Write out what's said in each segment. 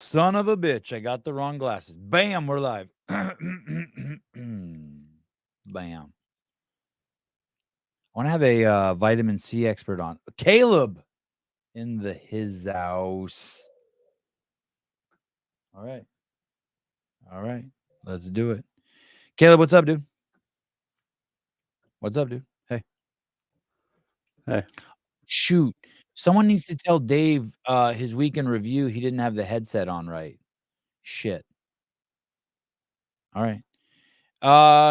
Son of a bitch, I got the wrong glasses. Bam, we're live. Bam. I want to have a vitamin C expert on. Caleb in his house. All right. All right. Let's do it. Caleb, what's up, dude? What's up, dude? Hey. Hey. Shoot. Someone needs to tell Dave his weekend review. He didn't have the headset on right. Shit. All right.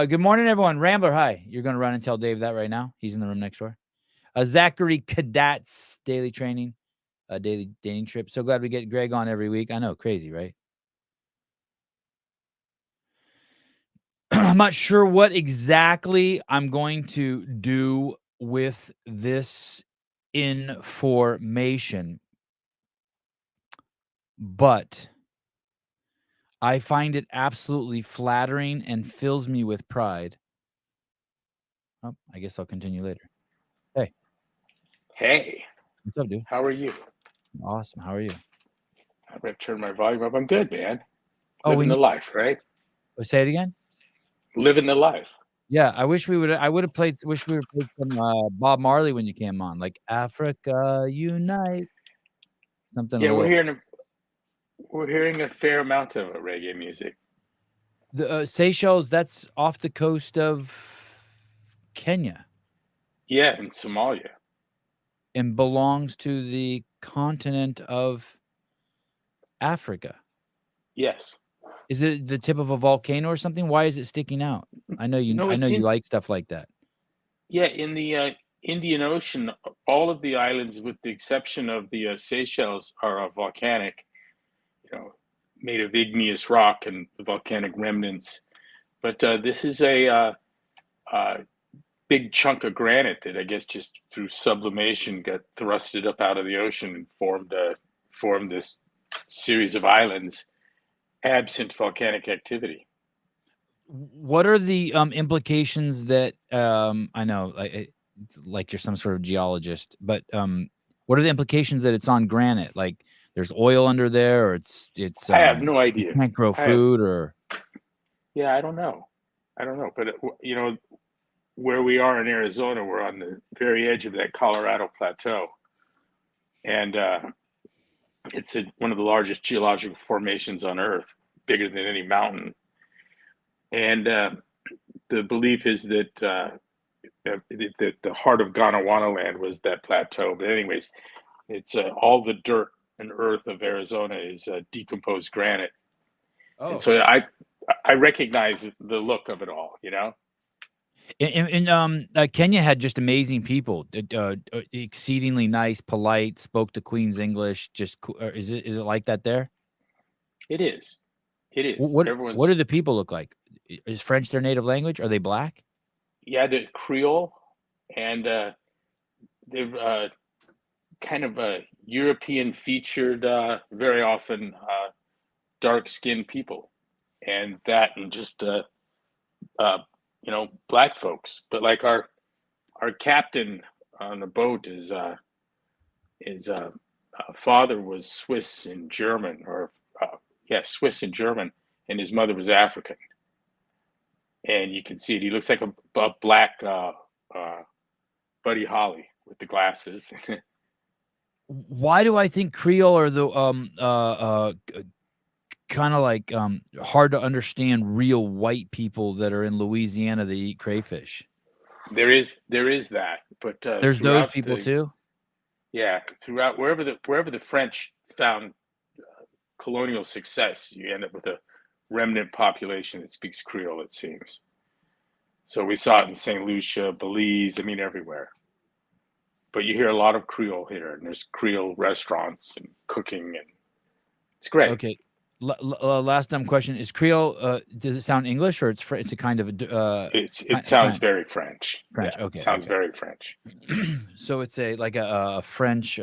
Good morning, everyone. Rambler, hi. You're going to run and tell Dave that right now? He's in the room next door. Zachary Cadats daily training, daily dating trip. So glad we get Greg on every week. I know, crazy, right? I'm not sure what exactly I'm going to do with this information, but I find it absolutely flattering and fills me with pride. Oh, I guess I'll continue later. Hey. Hey. What's up, dude? How are you? Awesome. How are you? I'm going to turn my volume up. I'm good, man. Oh, Living the life, right? Say it again. Living the life. Yeah, I wish we would. I would have played. Wish we would have played some Bob Marley when you came on, like Africa Unite. Something. Yeah, we're hearing a fair amount of reggae music. The Seychelles. That's off the coast of Kenya. Yeah, in Somalia. And belongs to the continent of Africa. Yes. Is it the tip of a volcano or something? Why is it sticking out? I know you. No, I know you like stuff like that. Yeah, in the Indian Ocean, all of the islands, with the exception of the Seychelles, are volcanic. Made of igneous rock and volcanic remnants. But this is a big chunk of granite that I guess just through sublimation got thrusted up out of the ocean and formed this series of islands absent volcanic activity. What are the implications that I know like you're some sort of geologist, but what are the implications that it's on granite? Like there's oil under there, or it's I have no idea. You can't grow food, or yeah, I don't know. But where we are in Arizona, we're on the very edge of that Colorado plateau, and it's one of the largest geological formations on Earth, bigger than any mountain. And the belief is that the heart of Gondwana land was that plateau. But anyways, it's all the dirt and earth of Arizona is decomposed granite. Oh. And so I recognize the look of it all, And Kenya had just amazing people, exceedingly nice, polite, spoke the Queen's English. Just is it like that there? It is. It is. What do the people look like? Is French their native language? Are they black? Yeah, the Creole, and they've kind of European featured, very often dark-skinned people, and just black folks. But like our captain on the boat is father was Swiss and German, Swiss and German, and his mother was African. And you can see it. He looks like a black Buddy Holly with the glasses. Why do I think Creole are the kind of like hard to understand real white people that are in Louisiana that eat crayfish? There is that, but there's those people too. Yeah, throughout wherever the French found colonial success, you end up with a remnant population that speaks Creole, it seems. So we saw it in St. Lucia, Belize, everywhere. But you hear a lot of Creole here, and there's Creole restaurants and cooking, and it's great. Okay. Last dumb question: is Creole? Does it sound English, or it's a kind of it sounds very French. French. Yeah, okay. Sounds very French. So it's like a French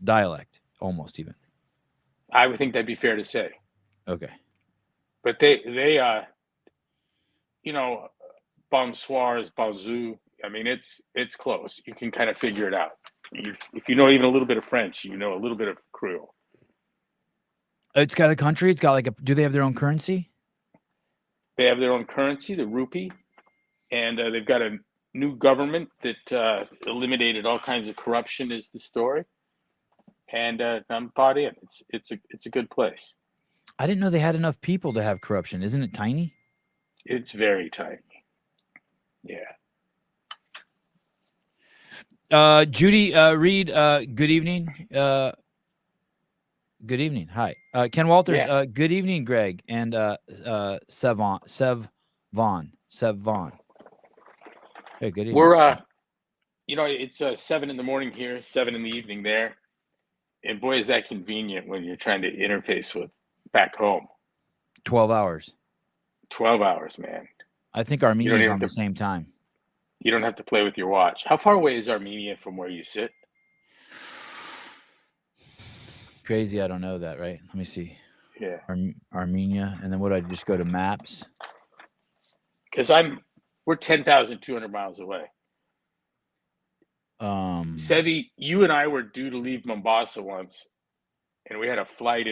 dialect, almost even. I would think that'd be fair to say. Okay. But they bonsoir is bonjour. It's close. You can kind of figure it out. If you know even a little bit of French, you know a little bit of Creole. It's got a country. It's got like a. Do they have their own currency? They have their own currency, the rupee, and they've got a new government that eliminated all kinds of corruption. Is the story, and I'm bought in. It's a good place. I didn't know they had enough people to have corruption. Isn't it tiny? It's very tiny. Yeah. Judy Reed. Good evening. Good evening. Hi. Ken Walters. Yeah. Good evening, Greg and Sevan. Hey, good evening. We're it's 7 in the morning here, 7 in the evening there, and boy is that convenient when you're trying to interface with back home. 12 hours. 12 hours, man. I think Armenia's on the same time. You don't have to play with your watch. How far away is Armenia from where you sit? Crazy, I don't know that, right? Let me see. Yeah. Armenia, and then what? I just go to maps. Because we're 10,200 miles away. Sevi, you and I were due to leave Mombasa once, and we had a flight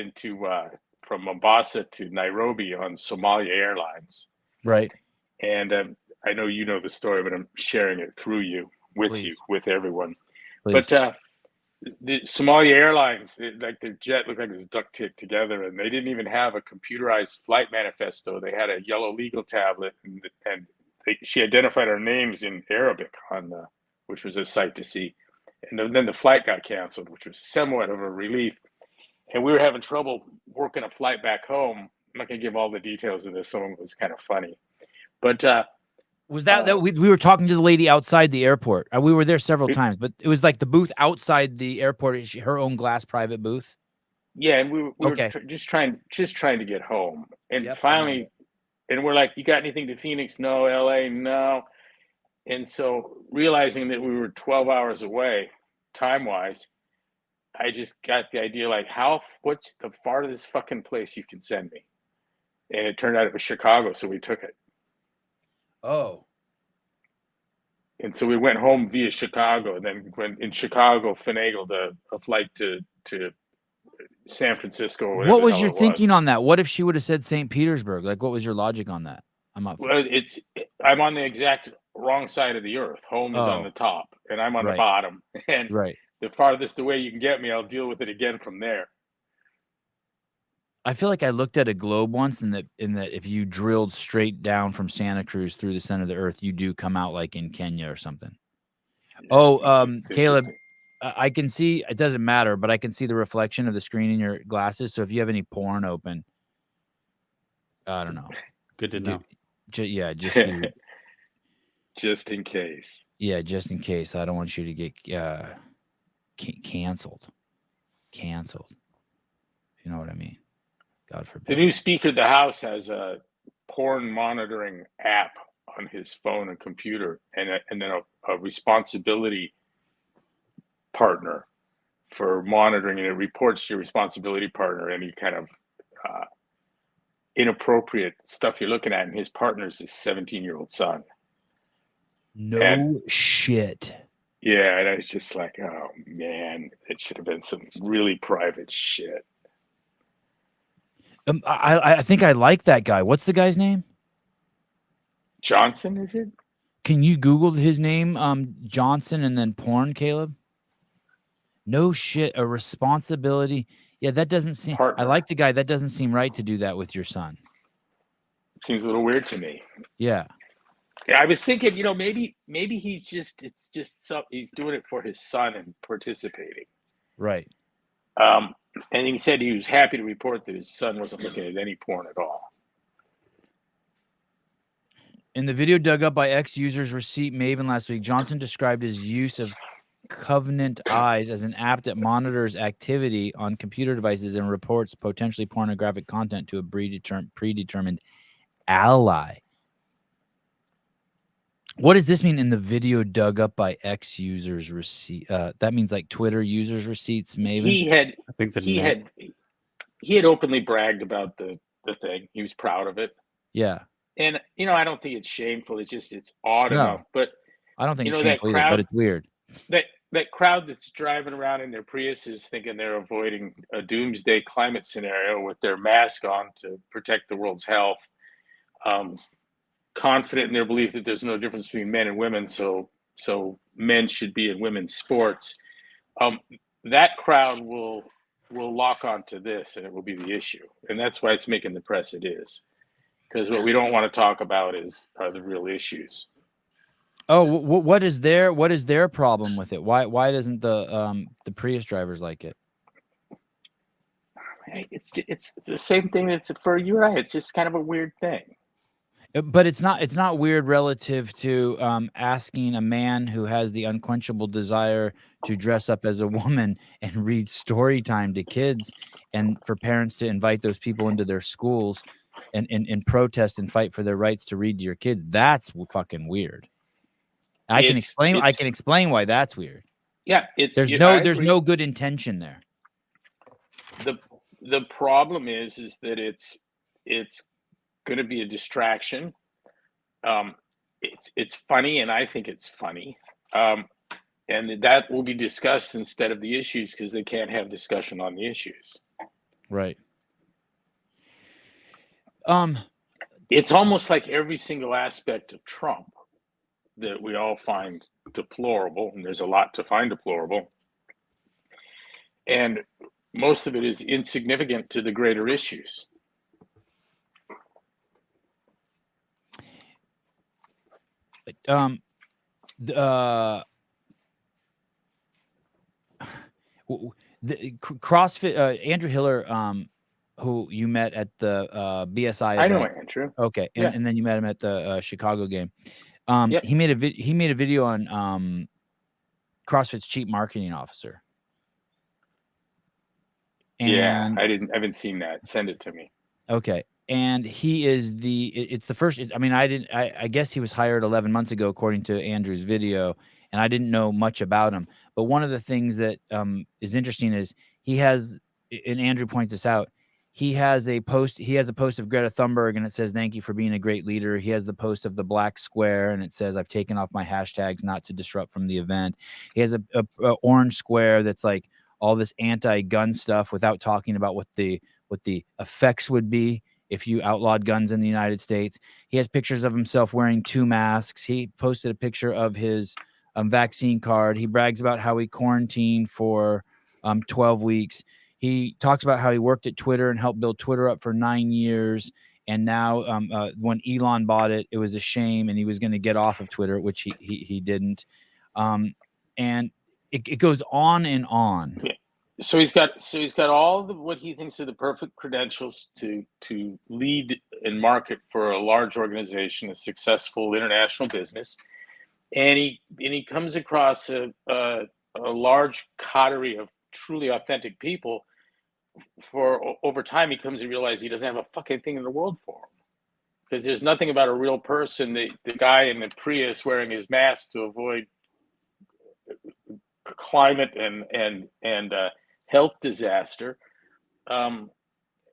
from Mombasa to Nairobi on Somalia Airlines. Right. And I know you know the story, but I'm sharing it through you, with everyone. Please. But the Somalia Airlines, their jet looked like it was duct taped together, and they didn't even have a computerized flight manifesto. They had a yellow legal tablet, and she identified our names in Arabic which was a sight to see. And then the flight got canceled, which was somewhat of a relief. And we were having trouble working a flight back home. I'm not going to give all the details of this. Some of it was kind of funny. But was that we were talking to the lady outside the airport? We were there several times, but it was like the booth outside the airport. Her own glass private booth. Yeah, and we were just trying to get home. And finally, and we're like, "You got anything to Phoenix? No. LA? No." And so realizing that we were 12 hours away, time-wise, I just got the idea, like, what's the farthest fucking place you can send me? And it turned out it was Chicago, so we took it. Oh. And so we went home via Chicago, and then went in Chicago, finagled a flight to San Francisco. Or what was your thinking on that? What if she would have said St. Petersburg? Like, what was your logic on that? Well, I'm on the exact wrong side of the earth. Home is on the top, and I'm on the bottom. And the farthest away you can get me, I'll deal with it again from there. I feel like I looked at a globe once, and that if you drilled straight down from Santa Cruz through the center of the earth, you do come out like in Kenya or something. Yeah, Caleb, I can see, it doesn't matter, but I can see the reflection of the screen in your glasses. So if you have any porn open, I don't know. Good to know. Just just in case. Yeah, just in case. I don't want you to get canceled. If you know what I mean. God forbid. The new Speaker of the House has a porn monitoring app on his phone and computer, and then a responsibility partner for monitoring, and it reports to your responsibility partner any kind of inappropriate stuff you're looking at, and his partner's his 17-year-old son. No shit. Yeah, and I was just like, oh man, it should have been some really private shit. I think I like that guy. What's the guy's name? Johnson, is it? Can you Google his name? Johnson and then porn, Caleb? No shit. A responsibility. Yeah, that doesn't seem. Partner. I like the guy. That doesn't seem right to do that with your son. It seems a little weird to me. Yeah. Yeah, I was thinking, maybe he's he's doing it for his son and participating. Right. And he said he was happy to report that his son wasn't looking at any porn at all. In the video dug up by ex-users Receipt Maven last week, Johnson described his use of Covenant Eyes as an app that monitors activity on computer devices and reports potentially pornographic content to a predetermined ally. What does this mean in the video dug up by ex-users Receipt? That means like Twitter users Receipts Maven? He had openly bragged about the thing. He was proud of it. Yeah. And, I don't think it's shameful. It's odd enough. But I don't think it's shameful either, but it's weird. that crowd that's driving around in their Priuses thinking they're avoiding a doomsday climate scenario with their mask on to protect the world's health, confident in their belief that there's no difference between men and women, so men should be in women's sports. That crowd will lock onto this, and it will be the issue, and that's why it's making the press it is. Because what we don't want to talk about are the real issues. Oh, what is their problem with it? Why doesn't the Prius drivers like it? It's the same thing that's for you and I. It's just kind of a weird thing. But it's not weird relative to asking a man who has the unquenchable desire to dress up as a woman and read story time to kids, and for parents to invite those people into their schools and protest and fight for their rights to read to your kids. That's fucking weird. I can explain why that's weird. Yeah, there's no good intention there. The problem is that it's going to be a distraction. It's funny, and I think it's funny, and that will be discussed instead of the issues, because they can't have discussion on the issues. Right. It's almost like every single aspect of Trump that we all find deplorable, and there's a lot to find deplorable, and most of it is insignificant to the greater issues. The CrossFit, Andrew Hiller, who you met at the BSI event. I know Andrew. Okay, and then you met him at the Chicago game. Yep. He made a video on CrossFit's chief marketing officer. And I haven't seen that. Send it to me. Okay. And he is it's the first, I mean, I guess he was hired 11 months ago, according to Andrew's video, and I didn't know much about him. But one of the things that is interesting is he has, and Andrew points this out, he has a post of Greta Thunberg, and it says, "Thank you for being a great leader." He has the post of the black square, and it says, "I've taken off my hashtags not to disrupt from the event." He has a orange square that's like all this anti-gun stuff without talking about what the effects would be if you outlawed guns in the United States. He has pictures of himself wearing 2 masks. He posted a picture of his vaccine card. He brags about how he quarantined for 12 weeks. He talks about how he worked at Twitter and helped build Twitter up for 9 years. And now when Elon bought it, it was a shame, and he was going to get off of Twitter, which he didn't. And it goes on and on. Yeah. So he's got all what he thinks are the perfect credentials to lead and market for a large organization, a successful international business, and he comes across a large coterie of truly authentic people. For over time, he comes to realize he doesn't have a fucking thing in the world for him, because there's nothing about a real person. The guy in the Prius wearing his mask to avoid climate and health disaster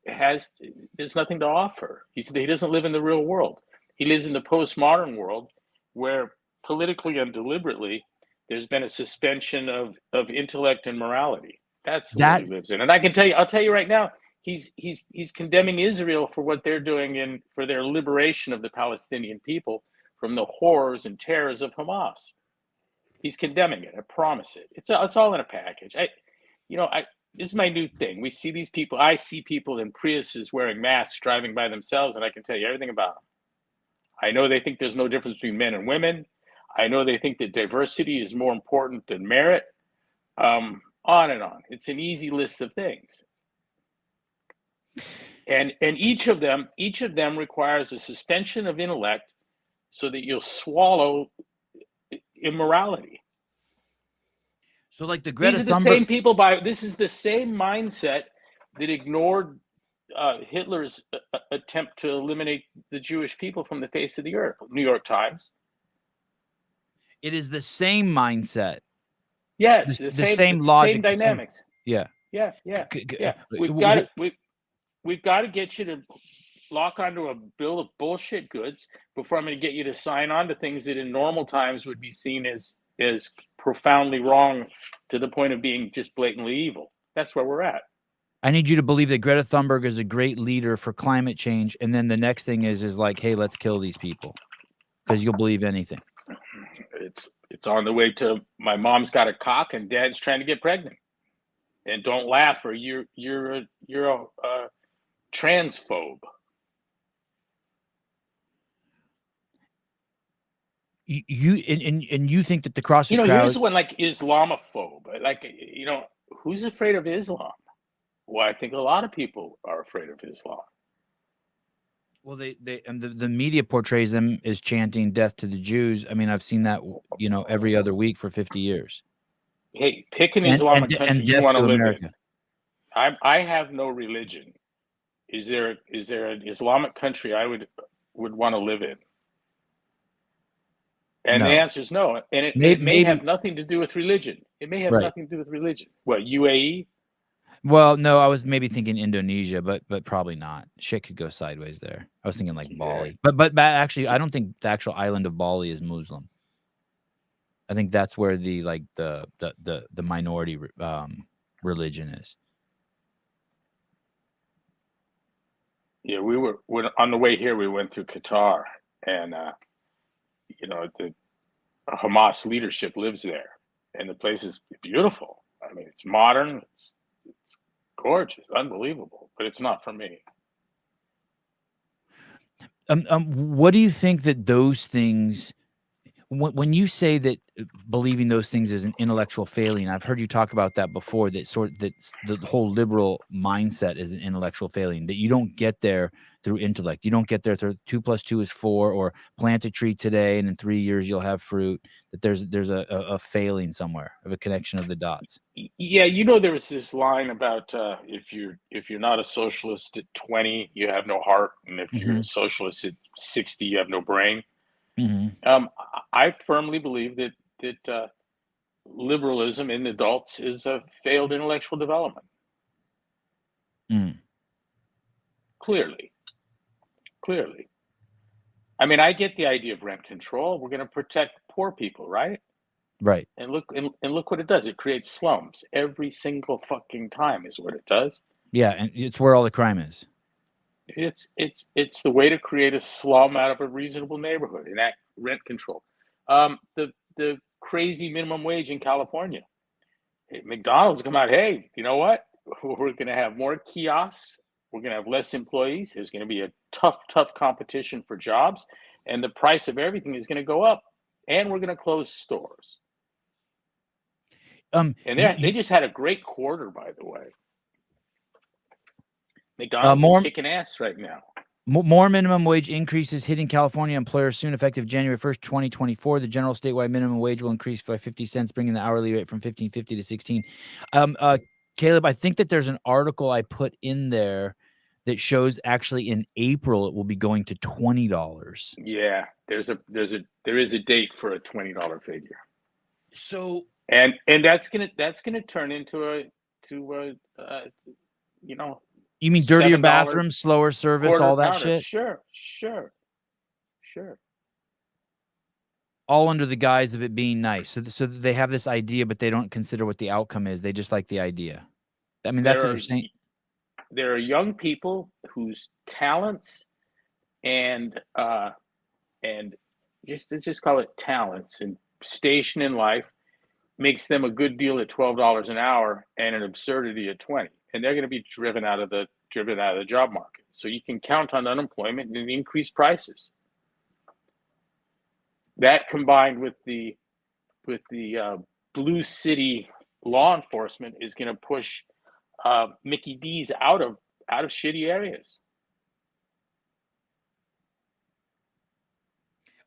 there's nothing to offer. He doesn't live in the real world. He lives in the postmodern world, where politically and deliberately there's been a suspension of intellect and morality. That's the world he lives in. And I'll tell you right now, he's condemning Israel for what they're doing for their liberation of the Palestinian people from the horrors and terrors of Hamas. He's condemning it. I promise it. It's all in a package. This is my new thing. We see these people. I see people in Priuses wearing masks, driving by themselves, and I can tell you everything about them. I know they think there's no difference between men and women. I know they think that diversity is more important than merit. On and on. It's an easy list of things. And each of them requires a suspension of intellect so that you'll swallow immorality. So like the Greta These are the same people this is the same mindset that ignored Hitler's attempt to eliminate the Jewish people from the face of the earth. New York Times. It is the same mindset. Yes, the same logic, same dynamics. Yeah. We've got to get you to lock onto a bill of bullshit goods before I'm going to get you to sign on to things that in normal times would be seen as is profoundly wrong to the point of being just blatantly evil. That's where we're at. I need you to believe that Greta Thunberg is a great leader for climate change, and then the next thing is like, hey, let's kill these people, because you'll believe anything. It's on the way to my mom's got a cock and dad's trying to get pregnant, and don't laugh or you're a transphobe. You think that the CrossFit crowd, here's one, like Islamophobe. Like, who's afraid of Islam? Well, I think a lot of people are afraid of Islam. well, the media portrays them as chanting death to the Jews. I mean, I've seen that, every other week for 50 years. Hey, pick an Islamic country you want to live in. I have no religion. Is there an Islamic country I would want to live in? And the answer is no. And it may have nothing to do with religion. It may have nothing to do with religion. What, UAE? Well, no, I was maybe thinking Indonesia, but probably not. Shit could go sideways there. I was thinking like Bali, but actually, I don't think the actual island of Bali is Muslim. I think that's where the minority religion is. Yeah, when on the way here, we went through Qatar, and the Hamas leadership lives there, and the place is beautiful. I mean, it's modern, it's gorgeous, unbelievable, but it's not for me. What do you think that those things, when you say that believing those things is an intellectual failing, I've heard you talk about that before, that the whole liberal mindset is an intellectual failing, that you don't get there through intellect. You don't get there through 2 + 2 is 4, or plant a tree today and in 3 years you'll have fruit, that there's a failing somewhere of a connection of the dots. Yeah, there was this line about if you're not a socialist at 20, you have no heart, and if you're a socialist at 60, you have no brain. I firmly believe that liberalism in adults is a failed intellectual development. Clearly. I mean, I get the idea of rent control. We're going to protect poor people, right? Right. And look what it does. It creates slums every single fucking time is what it does. Yeah, and it's where all the crime is. It's the way to create a slum out of a reasonable neighborhood, enact rent control. The crazy minimum wage in California. McDonald's come out, hey, you know what? We're going to have more kiosks. We're going to have less employees. There's going to be a tough competition for jobs, and the price of everything is going to go up. And we're going to close stores. And they just had a great quarter, by the way. McDonald's is kicking ass right now. More minimum wage increases hitting California employers soon, effective January 1st, 2024. The general statewide minimum wage will increase by 50 cents, bringing the hourly rate from $15.50 to $16. Caleb, I think that there's an article I put in there that shows actually in April it will be going to $20. Yeah, there is a date for a $20 figure. So and that's gonna turn into you mean dirtier bathrooms, slower service, all that shit? Sure. All under the guise of it being nice. So they have this idea, but they don't consider what the outcome is. They just like the idea. I mean, that's what you're saying. There are young people whose talents and just call it talents and station in life makes them a good deal at $12 an hour and an absurdity at 20, and they're going to be driven out of the job market. So you can count on unemployment and increased prices. That combined with the blue city law enforcement is going to push Mickey D's out of shitty areas.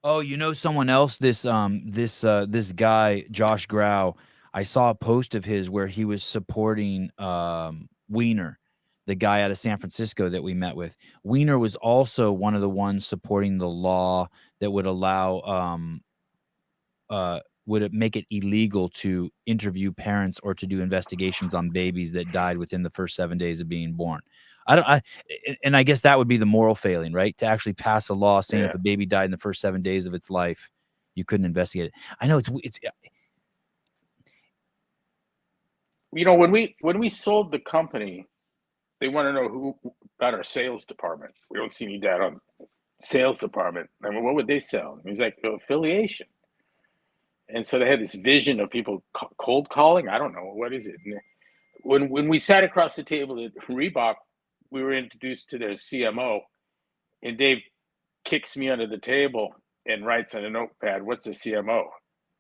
Oh, someone else, this guy, Josh Grau, I saw a post of his where he was supporting Wiener, the guy out of San Francisco that we met with. Wiener was also one of the ones supporting the law that would allow would it make it illegal to interview parents or to do investigations on babies that died within the first 7 days of being born. And I guess that would be the moral failing, right? To actually pass a law saying if a baby died in the first 7 days of its life, you couldn't investigate it. I know when we sold the company, they want to know who about our sales department. We don't see any data on sales department. I mean, what would they sell? And he's like, affiliation. And so they had this vision of people cold calling. I don't know, what is it? And when we sat across the table at Reebok, we were introduced to their CMO, and Dave kicks me under the table and writes on a notepad, "What's a CMO?"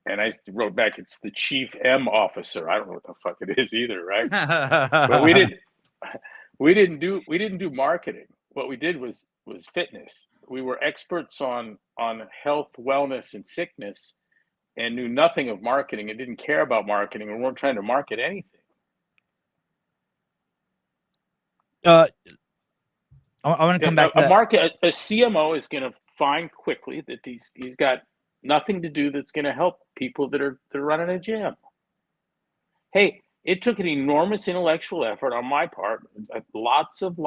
And I wrote back, "It's the Chief M Officer." I don't know what the fuck it is either, right? But we didn't do marketing. What we did was fitness. We were experts on health, wellness, and sickness, and knew nothing of marketing and didn't care about marketing and weren't trying to market anything. I want to come back to that. A CMO is going to find quickly that he's got nothing to do that's going to help people that are running a gym. Hey, it took an enormous intellectual effort on my part, lots of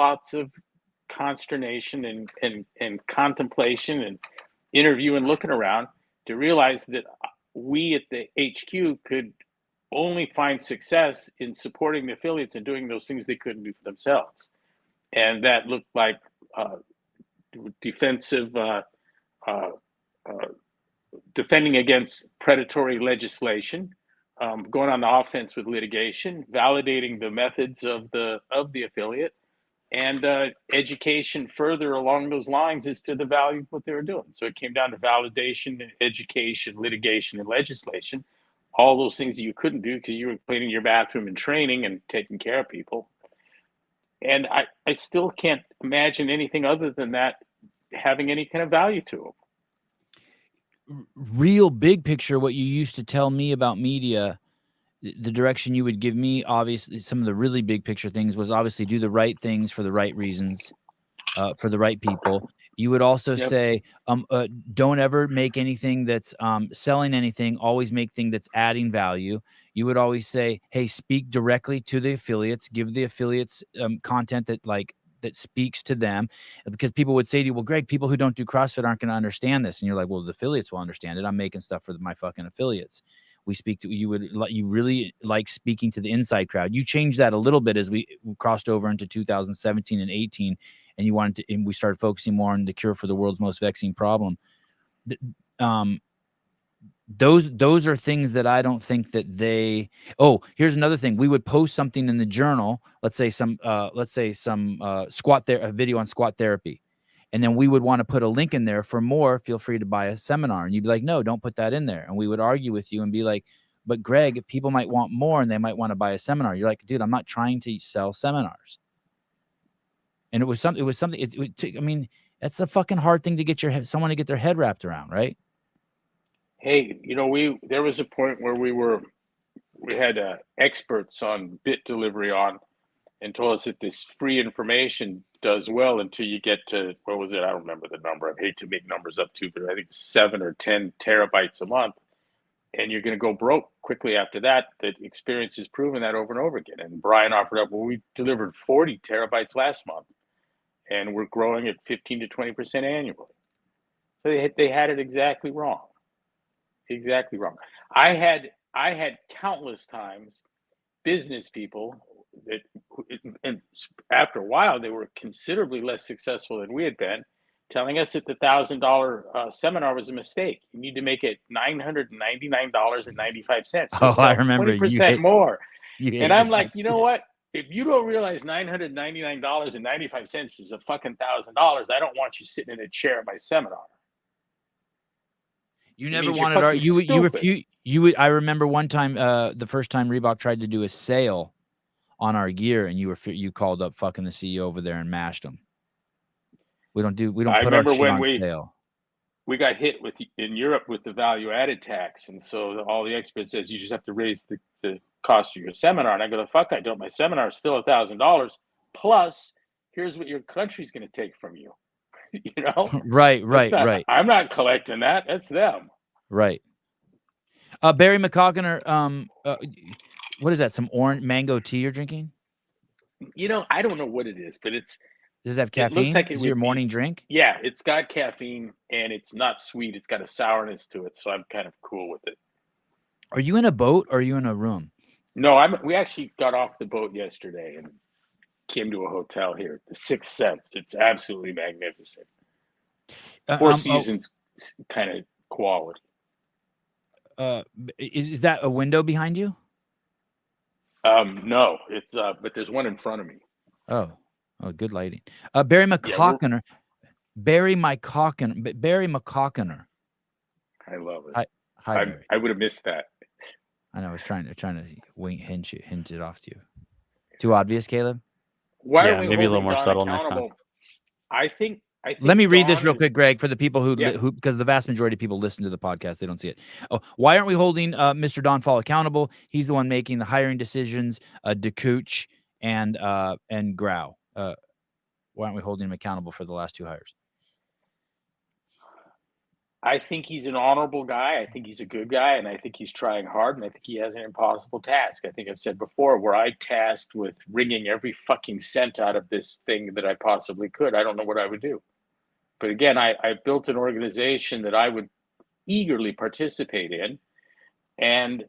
consternation and contemplation and interview and looking around to realize that we at the HQ could only find success in supporting the affiliates and doing those things they couldn't do for themselves. And that looked like defending against predatory legislation, going on the offense with litigation, validating the methods of the affiliate, and education further along those lines as to the value of what they were doing. So it came down to validation, education, litigation, and legislation, all those things that you couldn't do because you were cleaning your bathroom and training and taking care of people. And I still can't imagine anything other than that having any kind of value to them. Real big picture, what you used to tell me about media, the direction you would give me, obviously, some of the really big picture things was obviously do the right things for the right reasons, for the right people. You would also say, don't ever make anything that's selling anything. Always make things that's adding value. You would always say, hey, speak directly to the affiliates. Give the affiliates content that speaks to them, because people would say to you, well, Greg, people who don't do CrossFit aren't going to understand this. And you're like, well, the affiliates will understand it. I'm making stuff for my fucking affiliates. We speak to you really like speaking to the inside crowd. You changed that a little bit as we crossed over into 2017 and 18, and you wanted to, and we started focusing more on the cure for the world's most vexing problem. Those are things that I don't think that they. Oh, here's another thing. We would post something in the journal. Let's say some a video on squat therapy. And then we would want to put a link in there for more. Feel free to buy a seminar. And you'd be like, no, don't put that in there. And we would argue with you and be like, but Greg, people might want more and they might want to buy a seminar. You're like, dude, I'm not trying to sell seminars. And I mean, that's a fucking hard thing to get someone to get their head wrapped around, right? Hey, there was a point where we had experts on bit delivery on and told us that this free information does well until you get to, what was it? I don't remember the number. I hate to make numbers up too, but I think 7 or 10 terabytes a month. And you're going to go broke quickly after that. That experience has proven that over and over again. And Brian offered up, well, we delivered 40 terabytes last month and we're growing at 15 to 20% annually. So they had it exactly wrong. Exactly wrong. I had countless times business people that, and after a while, they were considerably less successful than we had been, telling us that the $1,000 seminar was a mistake. You need to make it $999.95. Oh, I remember. 20% more. And I'm like, you know what? If you don't realize $999.95 is a fucking $1,000, I don't want you sitting in a chair at my seminar. You never wanted you would. I remember one time, the first time Reebok tried to do a sale on our gear, and you called up fucking the CEO over there and mashed him. We don't put our shit on sale. We got hit in Europe with the value added tax, and so all the experts says you just have to raise the cost of your seminar. And I go, the fuck I don't. My seminar is still $1,000 plus. Here's what your country's going to take from you. Right. I'm not collecting that. That's them. Right. Barry McCogginer, what is that? Some orange mango tea you're drinking? I don't know what it is, but does it have caffeine? It looks like your morning drink? Yeah, it's got caffeine and it's not sweet. It's got a sourness to it, so I'm kind of cool with it. Are you in a boat or are you in a room? No, we actually got off the boat yesterday and came to a hotel here, the Sixth Sense. It's absolutely magnificent. Four Seasons kind of quality. Is that a window behind you? No, it's but there's one in front of me. Oh, good lighting. Barry McCockiner. Barry McCockiner. I love it. Hi, Barry. I would have missed that. I know. I was trying to hint it off to you. Too obvious, Caleb? Why are we maybe a little more Don subtle next time. I think Let me read Don this real quick, Greg, for the people who because the vast majority of people listen to the podcast, they don't see it. Oh, why aren't we holding Mr. Don Fall accountable? He's the one making the hiring decisions. DeCooch and Grau. Why aren't we holding him accountable for the last two hires? I think he's an honorable guy. I think he's a good guy, and I think he's trying hard, and I think he has an impossible task. I think I've said before, where I tasked with wringing every fucking cent out of this thing that I possibly could, I don't know what I would do. But again, I built an organization that I would eagerly participate in, and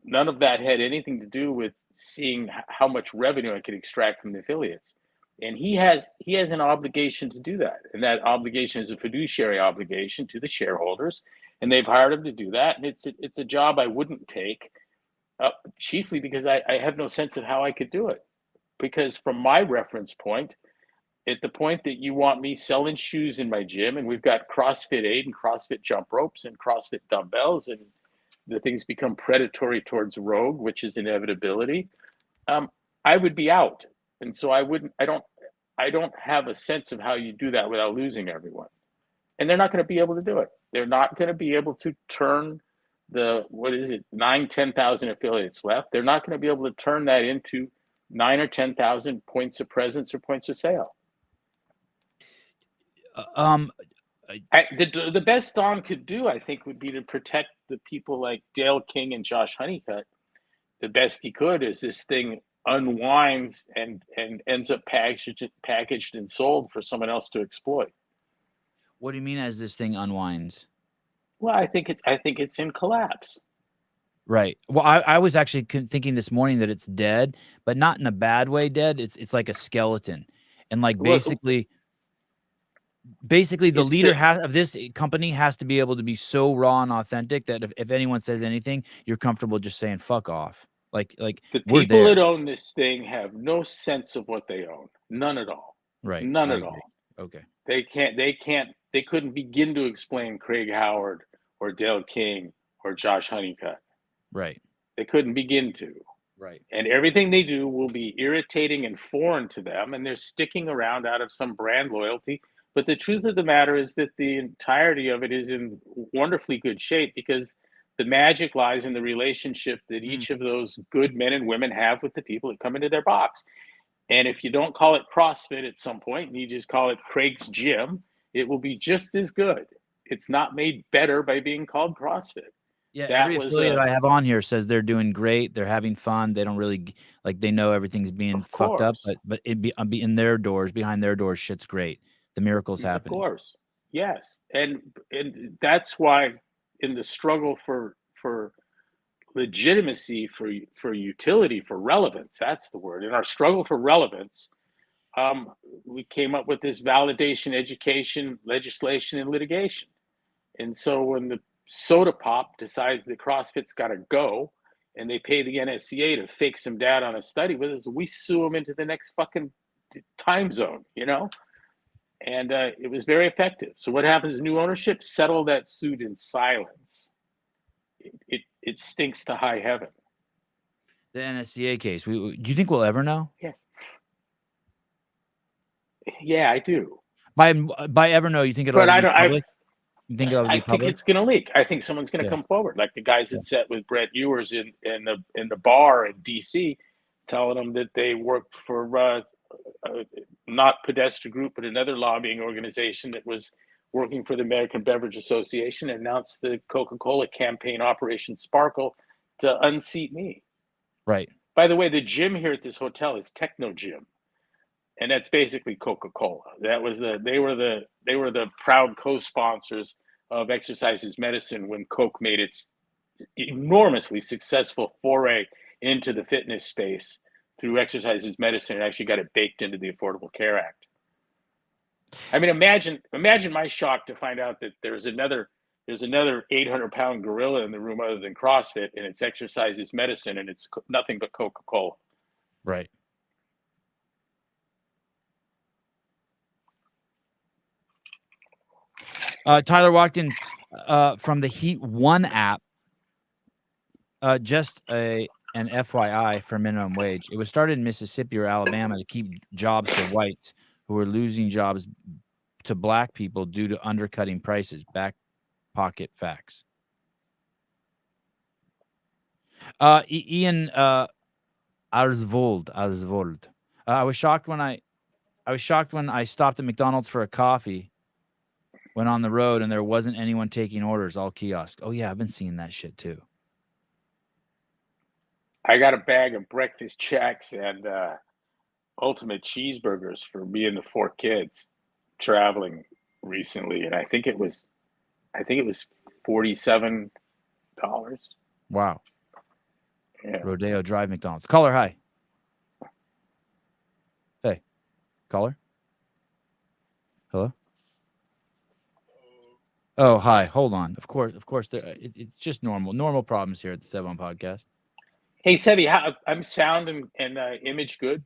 none of that had anything to do with seeing how much revenue I could extract from the affiliates. And he has an obligation to do that, and that obligation is a fiduciary obligation to the shareholders, and they've hired him to do that. And it's a job I wouldn't take, chiefly because I have no sense of how I could do it. Because from my reference point, at the point that you want me selling shoes in my gym, and we've got CrossFit 8 and CrossFit jump ropes and CrossFit dumbbells, and the things become predatory towards rogue, which is inevitability, I would be out. And so I don't have a sense of how you do that without losing everyone. And they're not going to be able to do it. They're not going to be able to turn 10,000 affiliates left. They're not going to be able to turn that into 9 or 10,000 points of presence or points of sale. The best Don could do, I think, would be to protect the people like Dale King and Josh Honeycutt. The best he could is this thing unwinds and ends up packaged and sold for someone else to exploit. What do you mean as this thing unwinds? Well, I think it's in collapse. Right. Well, I was actually thinking this morning that it's dead, but not in a bad way dead. It's like a skeleton. And like basically the leader of this company has to be able to be so raw and authentic that if anyone says anything, you're comfortable just saying fuck off. Like the people that own this thing have no sense of what they own. None at all. Right. None at all. Okay. They couldn't begin to explain Craig Howard or Dale King or Josh Honeycutt. Right. They couldn't begin to. Right. And everything they do will be irritating and foreign to them, and they're sticking around out of some brand loyalty. But the truth of the matter is that the entirety of it is in wonderfully good shape, because the magic lies in the relationship that each of those good men and women have with the people that come into their box. And if you don't call it CrossFit at some point and you just call it Craig's Gym, it will be just as good. It's not made better by being called CrossFit. Yeah, every affiliate I have on here says they're doing great. They're having fun. They don't really they know everything's being fucked up, but be in their doors, behind their doors, shit's great. The miracle's happening. Of course, yes, and that's why in the struggle for legitimacy, for utility, for relevance, that's the word. In our struggle for relevance, we came up with this validation, education, legislation, and litigation. And so when the soda pop decides that CrossFit's got to go, and they pay the NSCA to fake some data on a study with us, we sue them into the next fucking time zone, And it was very effective. So what happens? New ownership settle that suit in silence. It stinks to high heaven. The NSCA case. Do you think we'll ever know? Yeah, I do. By ever know, you think it'll? But I don't. Public? You think it'll be public? I think it's going to leak. I think someone's going to come forward, like the guys that sat with Brett Ewers in the bar in D.C., telling them that they worked for not Podesta Group, but another lobbying organization that was working for the American Beverage Association, and announced the Coca-Cola campaign, Operation Sparkle, to unseat me. Right. By the way, the gym here at this hotel is Techno Gym, and that's basically Coca-Cola. They were the proud co-sponsors of Exercise is Medicine when Coke made its enormously successful foray into the fitness space through exercise as medicine and actually got it baked into the Affordable Care Act. I mean, imagine my shock to find out that there's another 800-pound gorilla in the room other than CrossFit, and it's exercise is medicine, and it's nothing but Coca-Cola. Right. Tyler Watkins from the Heat One app. Just an FYI for minimum wage. It was started in Mississippi or Alabama to keep jobs for whites who were losing jobs to black people due to undercutting prices. Back pocket facts. Ian Arsvold. I was shocked when I stopped at McDonald's for a coffee. Went on the road and there wasn't anyone taking orders, all kiosk. Oh yeah, I've been seeing that shit too. I got a bag of breakfast checks and ultimate cheeseburgers for me and the 4 kids traveling recently, and I think it was $47. Wow. Yeah. Rodeo Drive McDonald's. Caller, hi. Hey, caller. Hello. Oh, hi. Hold on. Of course. It's just normal problems here at the Sevan Podcast. Hey, Sevi, I'm sound and image good?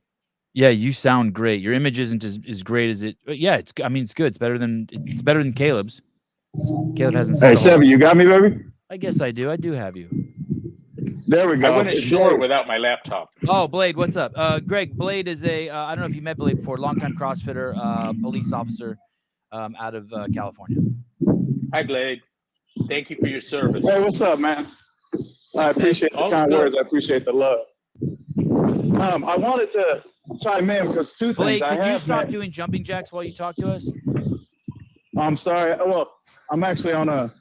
Yeah, you sound great. Your image isn't as great as it. Yeah, it's good. It's better than Caleb's. Caleb hasn't. Hey, Sevi, you got me, baby? I guess I do. I do have you. There we go. I went ashore without my laptop. Oh, Blade, what's up? Greg, Blade is a I don't know if you met Blade before. Longtime CrossFitter, police officer, out of California. Hi, Blade. Thank you for your service. Hey, what's up, man? I appreciate the kind words. I appreciate the love. I wanted to chime in because two Blake, things. could you stop doing jumping jacks while you talk to us? I'm sorry. Well, I'm actually on a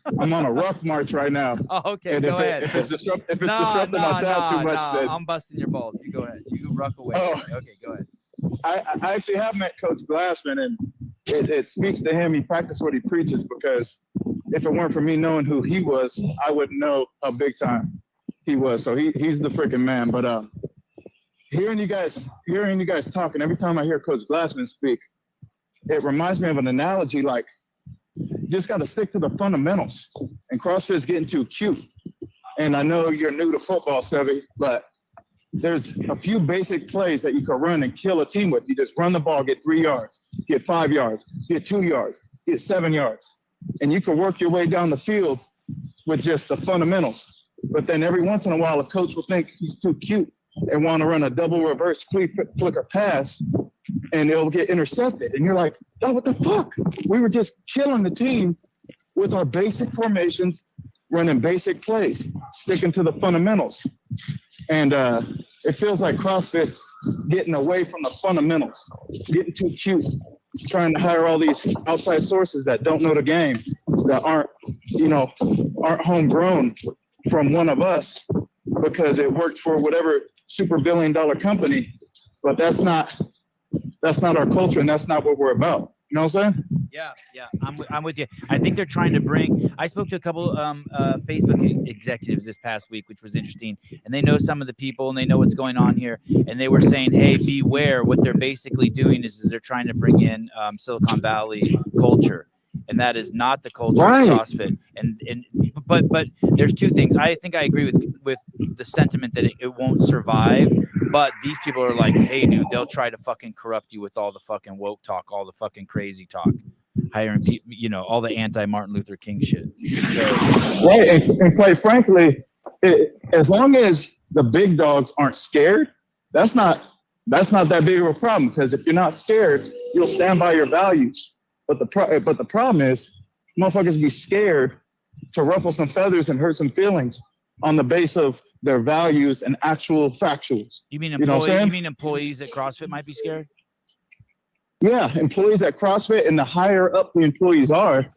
rough march right now. Oh, okay. And go ahead. If it's disrupting my sound too much, then I'm busting your balls. You go ahead. You can ruck away. Oh. Okay, go ahead. I actually have met Coach Glassman, and it speaks to him. He practiced what he preaches, because if it weren't for me knowing who he was, I wouldn't know how big time he was. So he's the freaking man. But hearing you guys talking, every time I hear Coach Glassman speak, it reminds me of an analogy like, you just got to stick to the fundamentals. And CrossFit's getting too cute. And I know you're new to football, Sevi, but there's a few basic plays that you can run and kill a team with. You just run the ball, get 3 yards, get 5 yards, get 2 yards, get 7 yards. And you can work your way down the field with just the fundamentals. But then every once in a while, a coach will think he's too cute and want to run a double reverse flicker pass, and it'll get intercepted. And you're like, oh, what the fuck? We were just killing the team with our basic formations, running basic plays, sticking to the fundamentals. And it feels like CrossFit's getting away from the fundamentals, getting too cute, trying to hire all these outside sources that don't know the game, that aren't homegrown from one of us because it worked for whatever super billion-dollar company. But that's not our culture, and that's not what we're about. You know what I'm saying? Yeah, I'm with you. I think they're trying to bring. I spoke to a couple Facebook executives this past week, which was interesting, and they know some of the people and they know what's going on here. And they were saying, "Hey, beware!" What they're basically doing is they're trying to bring in Silicon Valley culture, and that is not the culture of CrossFit. But there's two things. I think I agree with the sentiment that it won't survive. But these people are like, hey, dude, they'll try to fucking corrupt you with all the fucking woke talk, all the fucking crazy talk, hiring people, all the anti-Martin Luther King shit. So, right, and quite frankly, as long as the big dogs aren't scared, that's not that big of a problem. Because if you're not scared, you'll stand by your values. But the problem is, motherfuckers be scared to ruffle some feathers and hurt some feelings on the base of their values and actual factuals. You mean employees at CrossFit might be scared? Yeah, employees at CrossFit, and the higher up the employees are,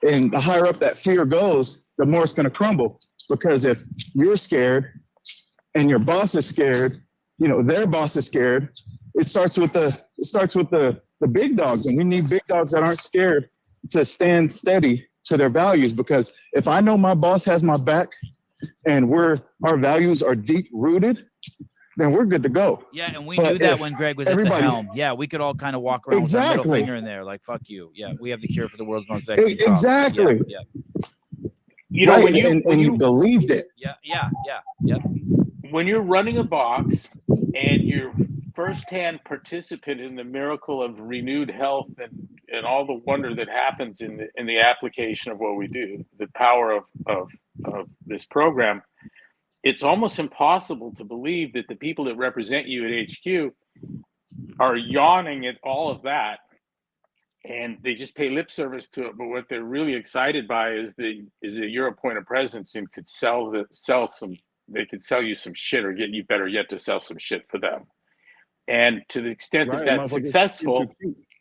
and the higher up that fear goes, the more it's going to crumble. Because if you're scared and your boss is scared, their boss is scared, it starts with the big dogs, and we need big dogs that aren't scared to stand steady to their values. Because if I know my boss has my back and our values are deep rooted, then we're good to go. Yeah, and we But knew that if when Greg was at the helm. Yeah, we could all kind of walk around with our middle finger in there, like "fuck you." Yeah, we have the cure for the world's most vexing problem. Exactly. Yeah. You know, right. when you believed it. Yeah. When you're running a box and you're firsthand participant in the miracle of renewed health and all the wonder that happens in the application of what we do, the power of this program, it's almost impossible to believe that the people that represent you at HQ are yawning at all of that, and they just pay lip service to it. But what they're really excited by is that you're a point of presence and could they could sell you some shit, or get you, better yet, to sell some shit for them. And to the extent that that's successful,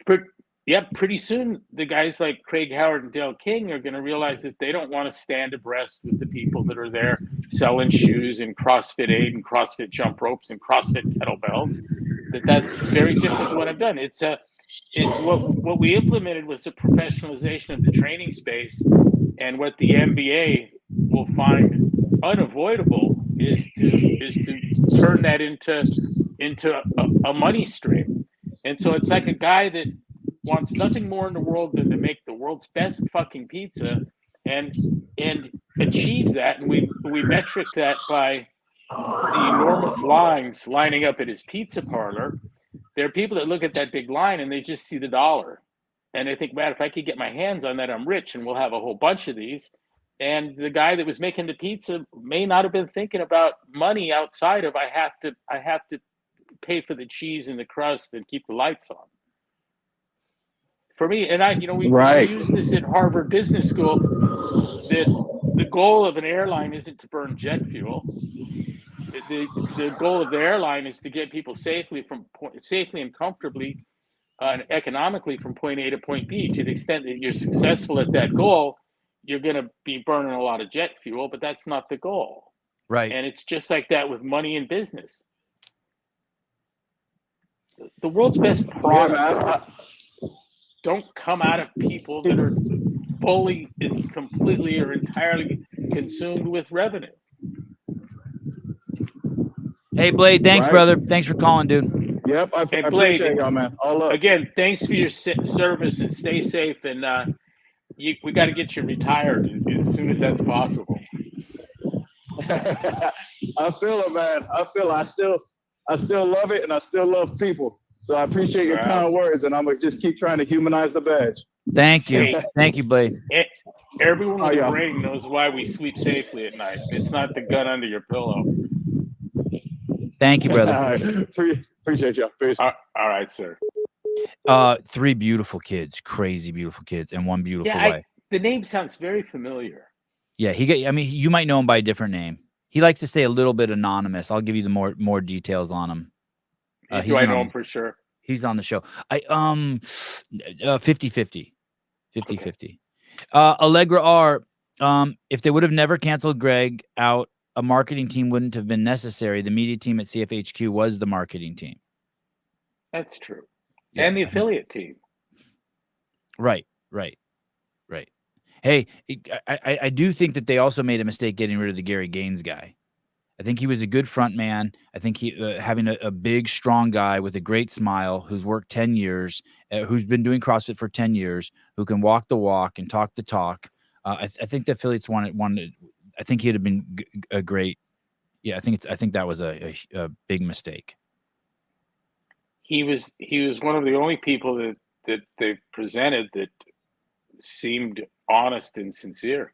pretty soon the guys like Craig Howard and Dale King are going to realize that they don't want to stand abreast with the people that are there selling shoes and CrossFit Aid and CrossFit jump ropes and CrossFit kettlebells. That's very different than what I've done. What we implemented was the professionalization of the training space, and what the MBA will find unavoidable is to turn that into a money stream. And so it's like a guy that wants nothing more in the world than to make the world's best fucking pizza, and achieves that. And we metric that by the enormous lines lining up at his pizza parlor. There are people that look at that big line and they just see the dollar, and they think, man, if I could get my hands on that, I'm rich, and we'll have a whole bunch of these. And the guy that was making the pizza may not have been thinking about money outside of I have to pay for the cheese and the crust and keep the lights on. For me, and we use this at Harvard Business School, that the goal of an airline isn't to burn jet fuel. The goal of the airline is to get people safely and comfortably and economically from point A to point B. To the extent that you're successful at that goal, you're going to be burning a lot of jet fuel, but that's not the goal. Right. And it's just like that with money in business. The world's best products don't come out of people that are fully and completely or entirely consumed with revenue. Hey, Blade, thanks, brother. Thanks for calling, dude. Yep, I appreciate y'all, man. All up. Again, thanks for your service, and stay safe. And we got to get you retired as soon as that's possible. I feel it, man. I still love it, and I still love people. So I appreciate your kind words, and I'm gonna just keep trying to humanize the badge. Thank you. Thank you, Blade. Everyone with a brain knows why we sleep safely at night. It's not the gun under your pillow. Thank you, brother. All right. Appreciate y'all. Peace. All right, sir. 3 beautiful kids, crazy beautiful kids, and 1 beautiful wife. The name sounds very familiar. Yeah, you might know him by a different name. He likes to stay a little bit anonymous. I'll give you the more details on him. Do I know him for sure? He's on the show. 50-50. 50-50. Allegra R. If they would have never canceled Greg out, a marketing team wouldn't have been necessary. The media team at CFHQ was the marketing team. That's true. Yeah. And the affiliate team. Right. Hey, I do think that they also made a mistake getting rid of the Gary Gaines guy. I think he was a good front man. I think he having a big, strong guy with a great smile who's worked 10 years, who's been doing CrossFit for 10 years, who can walk the walk and talk the talk. I think the affiliates wanted. I think he'd have been a great. Yeah, I think that was a big mistake. He was one of the only people that they presented that seemed honest and sincere.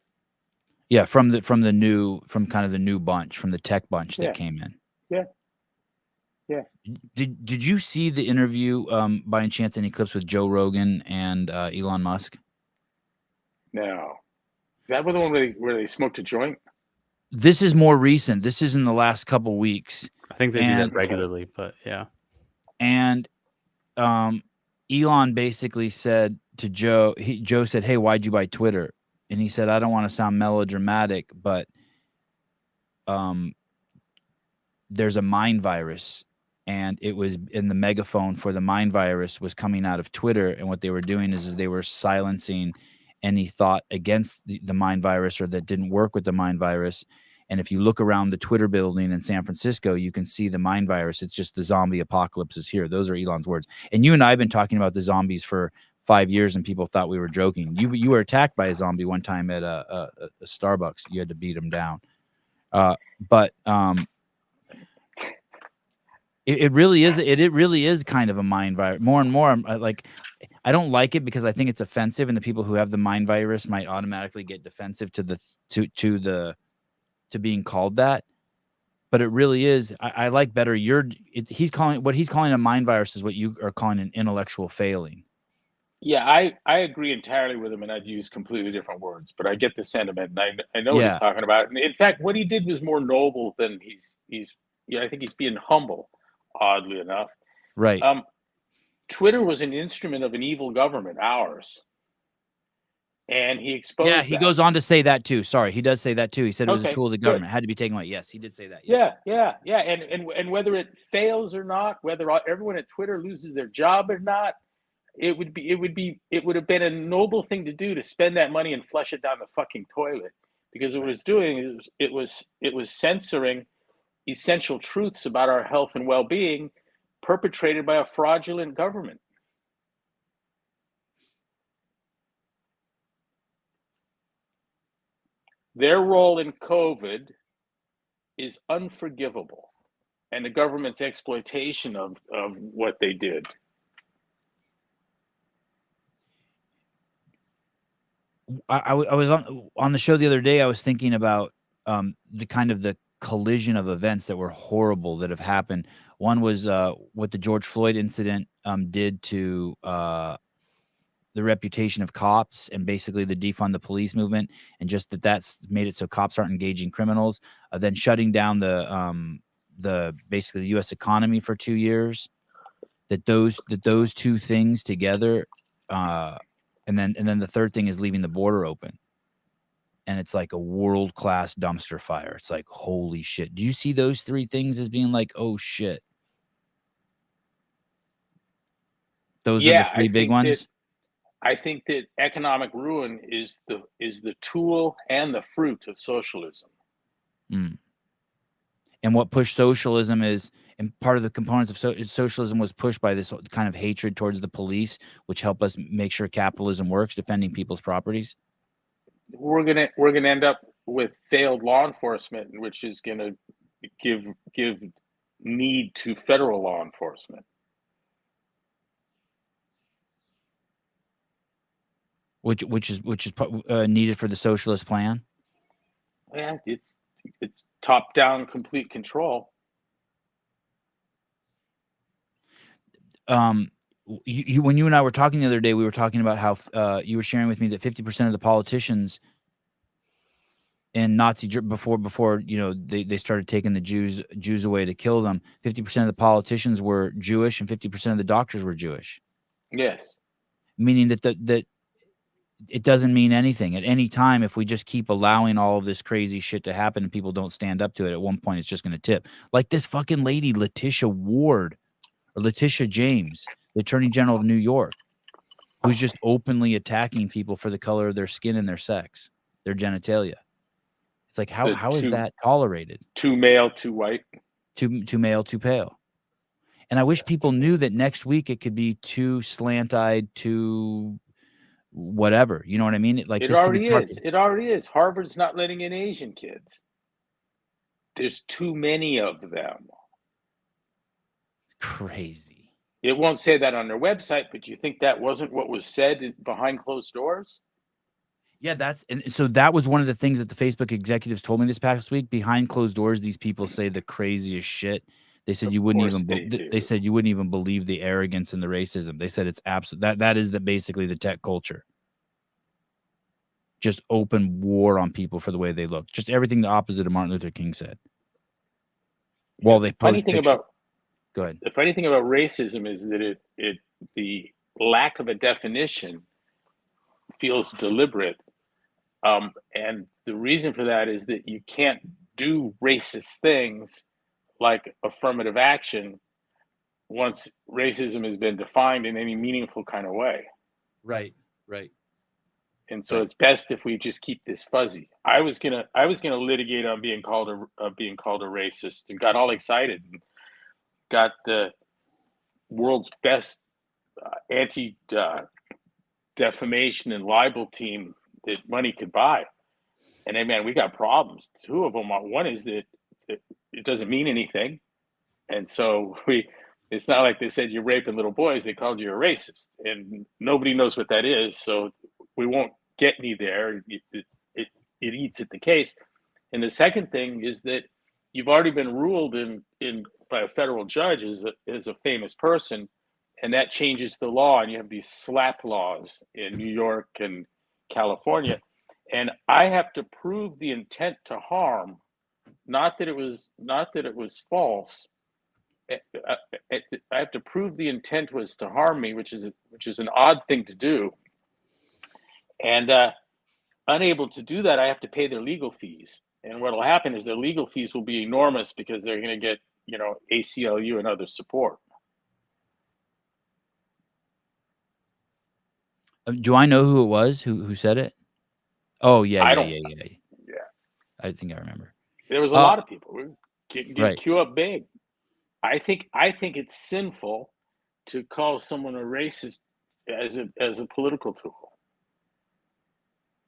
Yeah, from kind of the new bunch, from the tech bunch that came in. Yeah. Did you see the interview by any chance, any clips with Joe Rogan and Elon Musk? No. Is that the one where they smoked a joint? This is more recent. This is in the last couple weeks. I think they do that regularly, but yeah. And Elon basically said to Joe, Joe said, "Hey, why'd you buy Twitter?" And he said, "I don't want to sound melodramatic, but there's a mind virus, and it was in the megaphone for the mind virus was coming out of Twitter, and what they were doing is they were silencing any thought against the mind virus or that didn't work with the mind virus, And if you look around the Twitter building in San Francisco, you can see the mind virus. It's just the zombie apocalypse is here. Those are Elon's words. And you and I have been talking about the zombies for 5 years, and people thought we were joking. You were attacked by a zombie one time at a Starbucks. You had to beat him down. But it really is. It really is kind of a mind virus. More and more, I don't like it because I think it's offensive, and the people who have the mind virus might automatically get defensive to being called that. But it really is. I like better. He's calling a mind virus is what you are calling an intellectual failing. Yeah, I agree entirely with him, and I'd use completely different words, but I get the sentiment, and I know what he's talking about. And in fact, what he did was more noble than I think he's being humble, oddly enough. Right. Twitter was an instrument of an evil government, ours. And he exposed Yeah, he goes on to say that too. Sorry, he does say that too. He said it was a tool of the government. It had to be taken away. Yes, he did say that. Yeah. And whether it fails or not, whether everyone at Twitter loses their job or not, it would have been a noble thing to do to spend that money and flush it down the fucking toilet, because it was censoring essential truths about our health and well-being perpetrated by a fraudulent government. Their role in COVID is unforgivable, and the government's exploitation of what they did. I was on the show the other day. I was thinking about the kind of the collision of events that were horrible that have happened. One was what the George Floyd incident did to the reputation of cops, and basically the defund the police movement, and just that's made it so cops aren't engaging criminals. Then shutting down the basically the U.S. economy for 2 years. That those two things together. And then the third thing is leaving the border open. And it's like a world-class dumpster fire. It's like, holy shit. Do you see those three things as being like, oh shit? Those are the three big ones? I think that economic ruin is the tool and the fruit of socialism. Mm. And what pushed socialism is, and part of the components of socialism was pushed by this kind of hatred towards the police, which help us make sure capitalism works, defending people's properties. We're gonna end up with failed law enforcement, which is gonna give need to federal law enforcement. Which is needed for the socialist plan. Yeah, it's top-down complete control. When you and I were talking the other day, we were talking about how you were sharing with me that 50% of the politicians in Nazi before they started taking the Jews away to kill them. 50% of the politicians were Jewish, and 50% of the doctors were Jewish. Yes, meaning that it doesn't mean anything at any time. If we just keep allowing all of this crazy shit to happen and people don't stand up to it, at one point it's just going to tip. Like this fucking lady, Letitia James, the Attorney General of New York, who's just openly attacking people for the color of their skin and their sex, their genitalia. It's like, how is that tolerated? Too male, too white. Too male, too pale. And I wish people knew that next week it could be too slant-eyed, too whatever. You know what I mean? It already is. It already is. Harvard's not letting in Asian kids. There's too many of them. Crazy. It won't say that on their website, but you think that wasn't what was said behind closed doors? Yeah, so that was one of the things that the Facebook executives told me this past week. Behind closed doors, these people say the craziest shit. They said you wouldn't even believe the arrogance and the racism. They said it's absolute. That is basically the tech culture. Just open war on people for the way they look. Just everything the opposite of Martin Luther King said. Well, they post pictures. Go ahead. The funny thing about racism is that the lack of a definition feels deliberate. And the reason for that is that you can't do racist things like affirmative action once racism has been defined in any meaningful kind of way. Right. And so it's best if we just keep this fuzzy. I was gonna litigate on being called a racist, and got all excited and got the world's best anti defamation and libel team that money could buy. And then, man, we got problems. Two of them are, one is that it doesn't mean anything. And so it's not like they said you're raping little boys. They called you a racist, and nobody knows what that is. So we won't get any there. It eats at the case. And the second thing is that you've already been ruled in by a federal judge as a famous person, and that changes the law. And you have these slap laws in New York and California. And I have to prove the intent to harm, not that it was false. I have to prove the intent was to harm me, which is an odd thing to do. And unable to do that, I have to pay their legal fees. And what will happen is their legal fees will be enormous because they're going to get, ACLU and other support. Do I know who it was who said it? Oh yeah. I think I remember. There was a lot of people. We're getting queue up big. I think it's sinful to call someone a racist as a political tool,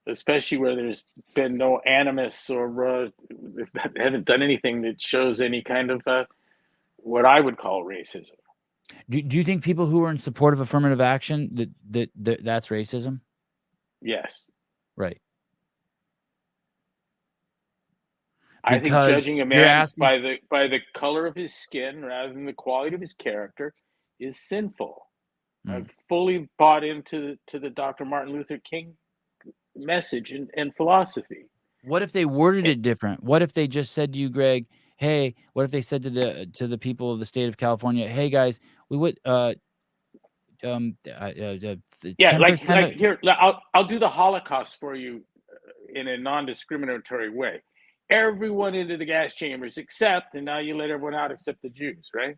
especially where there's been no animus or haven't done anything that shows any kind of what I would call racism. Do you think people who are in support of affirmative action that's racism? Yes. Right. I think judging a man by the color of his skin rather than the quality of his character is sinful. I've fully bought into the Dr. Martin Luther King message and philosophy. What if they worded it different? What if they just said to you, Greg, hey, what if they said to the people of the state of California, hey guys, we would like here, I'll do the Holocaust for you in a non-discriminatory way. Everyone into the gas chambers except, and now you let everyone out except the Jews, right?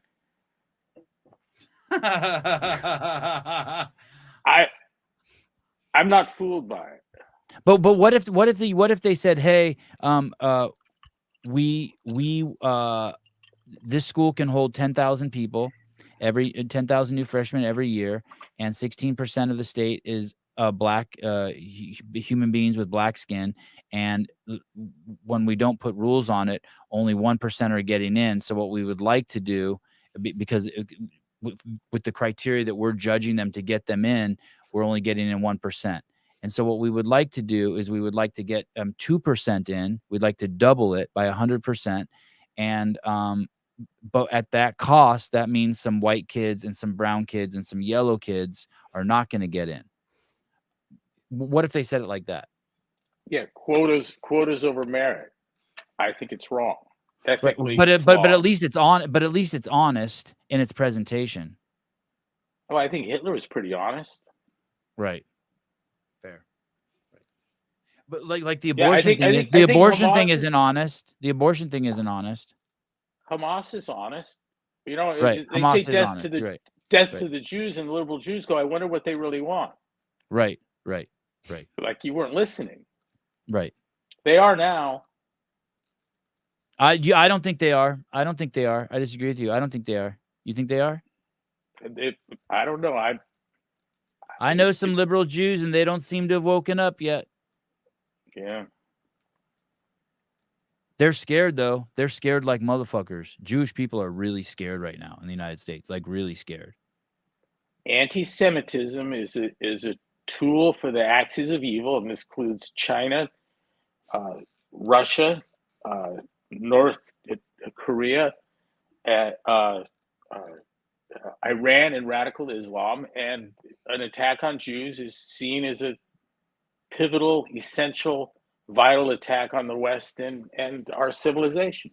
I'm not fooled by it. But what if they said, hey, this school can hold 10,000 people, 10,000 new freshmen every year, and 16% of the state is black human beings with black skin, and when we don't put rules on it, only 1% are getting in. So what we would like to do, because with the criteria that we're judging them to get them in, we're only getting in 1%. And so what we would like to do is we would like to get 2% in. We'd like to double it by 100%. And but at that cost, that means some white kids and some brown kids and some yellow kids are not going to get in. What if they said it like that? Yeah, quotas over merit. I think it's wrong. Technically, but at least it's on. But at least it's honest in its presentation. Oh, I think Hitler was pretty honest. Right. Fair. Right. But like the abortion thing, the abortion thing isn't honest. The abortion thing isn't honest. Hamas is honest. Right. They Hamas say death to the Jews, and the liberal Jews go, I wonder what they really want. Right. Like you weren't listening. Right. They are now. I don't think they are. I disagree with you. I don't think they are. You think they are? I don't know. I know some liberal Jews, and they don't seem to have woken up yet. Yeah. They're scared, though. They're scared like motherfuckers. Jewish people are really scared right now in the United States, like really scared. Anti-Semitism is a tool for the axis of evil, and this includes China, Russia, North Korea, Iran, and radical Islam. And an attack on Jews is seen as a pivotal, essential, vital attack on the West and our civilization.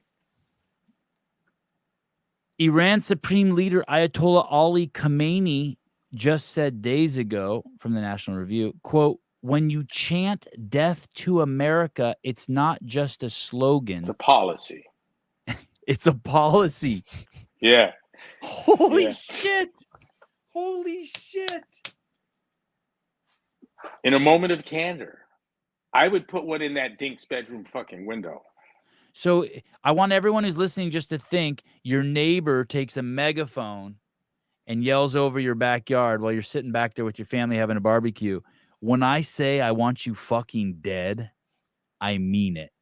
Iran's Supreme Leader Ayatollah Ali Khamenei just said days ago from the National Review, quote, when you chant death to America, it's not just a slogan. It's a policy. It's a policy. Yeah. Holy shit. Holy shit. In a moment of candor, I would put one in that dink's bedroom fucking window. So I want everyone who's listening just to think your neighbor takes a megaphone and yells over your backyard while you're sitting back there with your family having a barbecue. When I say I want you fucking dead, I mean it.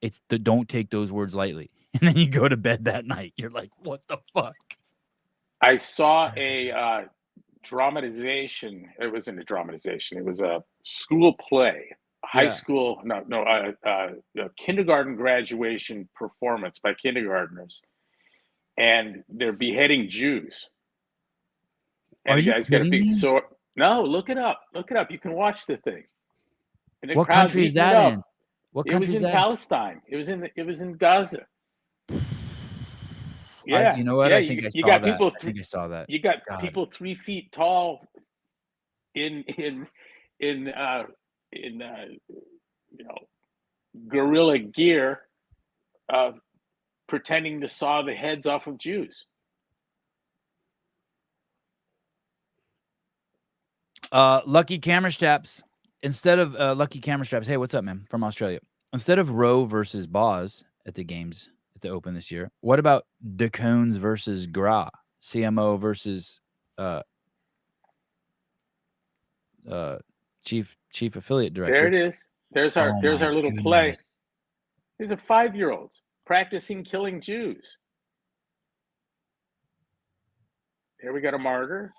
It's the don't take those words lightly. And then you go to bed that night. You're like, what the fuck? I saw a dramatization. It wasn't a dramatization. It was a school play, high school, kindergarten graduation performance by kindergartners. And they're beheading Jews. And the guy's got a big sword. No, look it up. Look it up. You can watch the thing. And what country is that in? What country is that? It was in Palestine. It was in Gaza. Yeah, you know what? Yeah, I think I saw that. You got people 3 feet tall in guerrilla gear, pretending to saw the heads off of Jews. Lucky Camera Straps. Instead of Lucky Camera Straps. Hey, what's up, man? From Australia. Instead of Roe versus Boz at the games at the Open this year, what about DeCones versus Gra? CMO versus chief affiliate director. There it is. There's our little play. These are 5-year-olds practicing killing Jews. Here we got a martyr.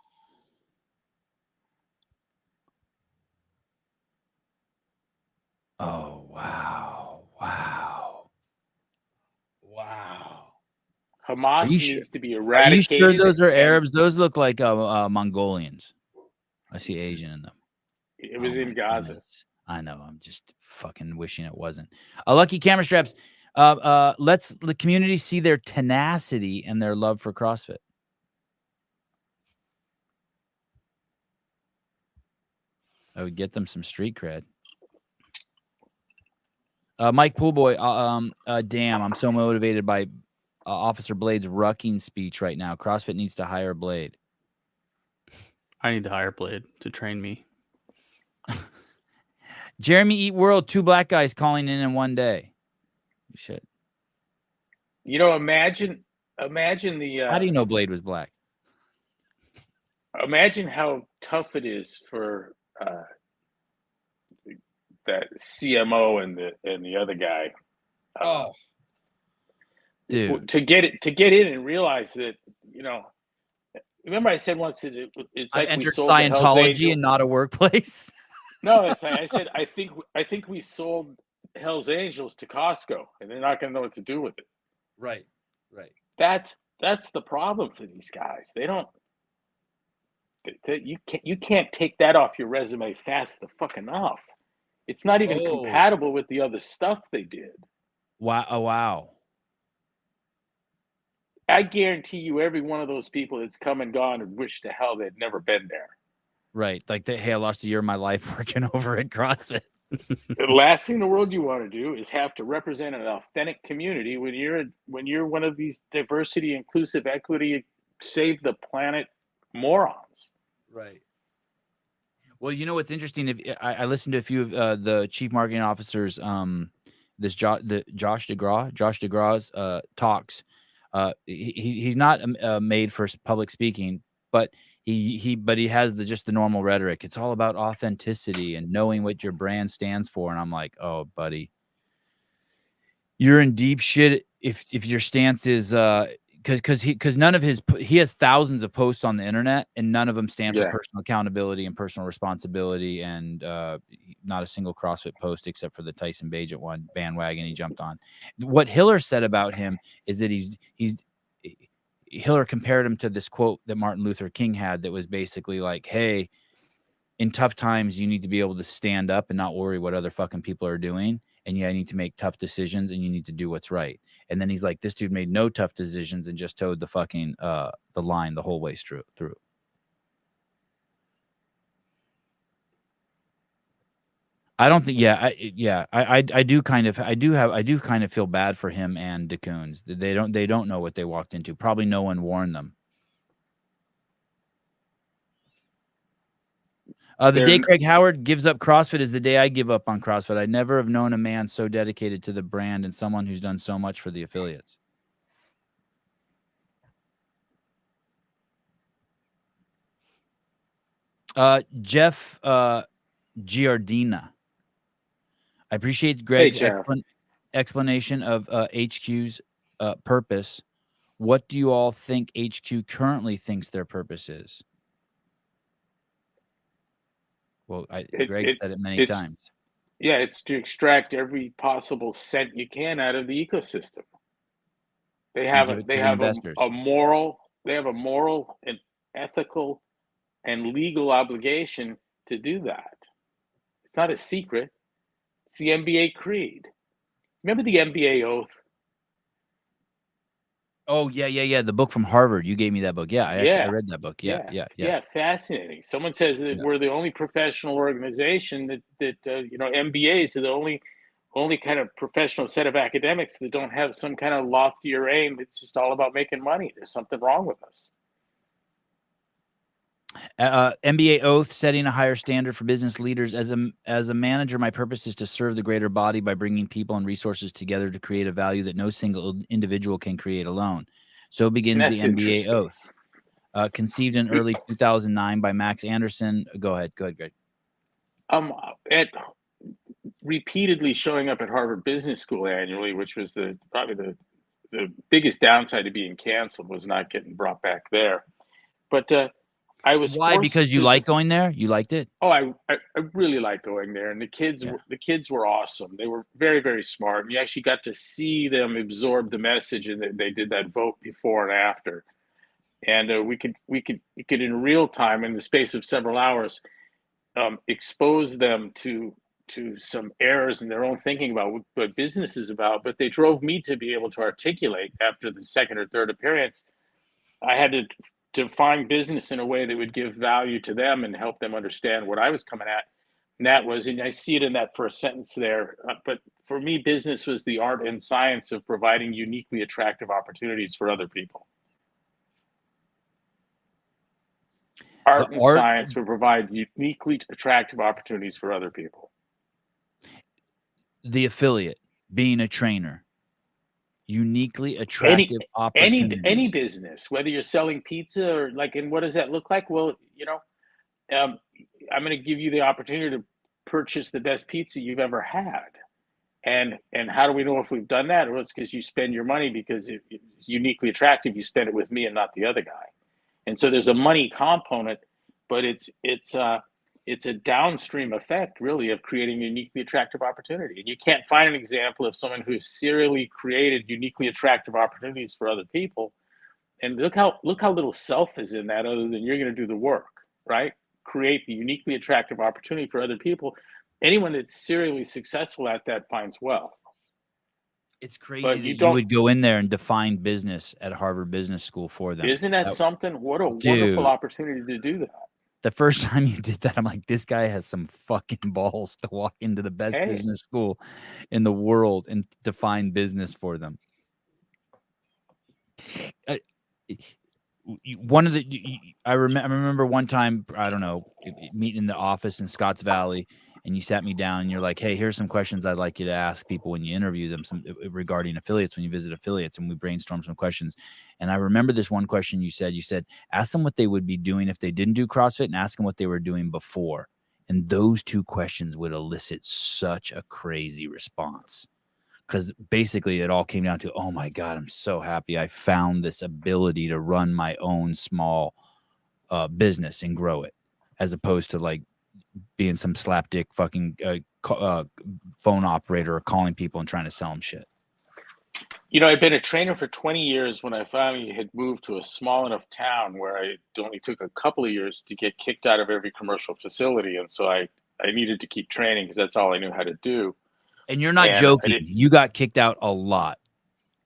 Oh, wow. Hamas needs to be eradicated. Are you sure those are Arabs? Those look like Mongolians. I see Asian in them. It was in Gaza. Goodness. I know. I'm just fucking wishing it wasn't. Lucky Camera Straps. Let's the community see their tenacity and their love for CrossFit. I would get them some street cred. Mike Poolboy, damn, I'm so motivated by Officer Blade's rucking speech right now. CrossFit needs to hire Blade. I need to hire Blade to train me. Jeremy Eat World, 2 black guys calling in one day. Shit. Imagine the. How do you know Blade was black? Imagine how tough it is for that CMO and the other guy. Dude, to get in and realize that remember I said once it's like I entered Scientology and not a workplace. No, it's like I said I think we sold Hell's Angels to Costco and they're not going to know what to do with it. Right. That's the problem for these guys. They don't. You can't take that off your resume fast enough. It's not even compatible with the other stuff they did. Wow. I guarantee you every one of those people that's come and gone and wish to hell they'd never been there. Right. Like, hey, I lost a year of my life working over at CrossFit. The last thing in the world you want to do is have to represent an authentic community when you're one of these diversity, inclusive, equity, save the planet morons. Right. Well, you know what's interesting? If I listened to a few of the chief marketing officers, this Josh DeGraw's talks. He's not made for public speaking, but he has just the normal rhetoric. It's all about authenticity and knowing what your brand stands for. And I'm like, oh, buddy, you're in deep shit if your stance is because none of he has thousands of posts on the internet and none of them stand for personal accountability and personal responsibility, and not a single CrossFit post except for the Tyson Bagent one bandwagon he jumped on. What Hiller said about him is that Hiller compared him to this quote that Martin Luther King had that was basically like, hey, in tough times, you need to be able to stand up and not worry what other fucking people are doing. And I need to make tough decisions and you need to do what's right. And then he's like, this dude made no tough decisions and just towed the fucking, the line the whole way through. I don't think, I do kind of feel bad for him and DeCoons. They don't know what they walked into. Probably no one warned them. The day Craig Howard gives up CrossFit is the day I give up on CrossFit. I never have known a man so dedicated to the brand and someone who's done so much for the affiliates. Jeff Giardina. I appreciate Greg's explanation of HQ's purpose. What do you all think HQ currently thinks their purpose is? Well, Greg said it many times. Yeah, it's to extract every possible cent you can out of the ecosystem. They have a moral and ethical and legal obligation to do that. It's not a secret. It's the MBA creed. Remember the MBA oath? Oh, yeah. The book from Harvard. You gave me that book. Yeah, I read that book. Yeah. Fascinating. Someone says that we're the only professional organization that MBAs are the only kind of professional set of academics that don't have some kind of loftier aim. It's just all about making money. There's something wrong with us. MBA oath, setting a higher standard for business leaders. As a manager, my purpose is to serve the greater body by bringing people and resources together to create a value that no single individual can create alone. So begins the MBA oath. Conceived in early 2009 by Max Anderson. Go ahead, Greg. Repeatedly showing up at Harvard Business School annually, which was probably the biggest downside to being canceled, was not getting brought back there. But I was why? Because you like going there? You liked it? Oh, I really like going there, and the kids were awesome. They were very, very smart. And you actually got to see them absorb the message, and they did that vote before and after. And we could in real time, in the space of several hours, expose them to some errors in their own thinking about what business is about. But they drove me to be able to articulate after the second or third appearance. I had to define business in a way that would give value to them and help them understand what I was coming at. And that was, and I see it in that first sentence there. But for me, business was the art and science of providing uniquely attractive opportunities for other people. Art and science will provide uniquely attractive opportunities for other people. The affiliate, being a trainer, uniquely attractive opportunities. Any business, whether you're selling pizza or and what does that look like? Well, I'm going to give you the opportunity to purchase the best pizza you've ever had. And how do we know if we've done that? Well, it's because you spend your money because it's uniquely attractive. You spend it with me and not the other guy. And so there's a money component, but it's a downstream effect, really, of creating a uniquely attractive opportunity. And you can't find an example of someone who's serially created uniquely attractive opportunities for other people. And look how little self is in that, other than you're going to do the work, right? Create the uniquely attractive opportunity for other people. Anyone that's serially successful at that finds wealth. It's crazy that you would go in there and define business at Harvard Business School for them. Isn't that something? What a wonderful opportunity to do that. The first time you did that, I'm like, this guy has some fucking balls to walk into the best business school in the world and define business for them. I remember one time, I don't know, meeting in the office in Scotts Valley, and you sat me down and you're like, hey, here's some questions I'd like you to ask people when you interview them, regarding affiliates, when you visit affiliates, and we brainstormed some questions. And I remember this one question you said, ask them what they would be doing if they didn't do CrossFit, and ask them what they were doing before. And those two questions would elicit such a crazy response. Because basically it all came down to, oh my God, I'm so happy I found this ability to run my own small business and grow it, as opposed to being some slapdick fucking phone operator or calling people and trying to sell them shit. I'd been a trainer for 20 years when I finally had moved to a small enough town where it only took a couple of years to get kicked out of every commercial facility. And so I needed to keep training because that's all I knew how to do. And you're not joking. You got kicked out a lot.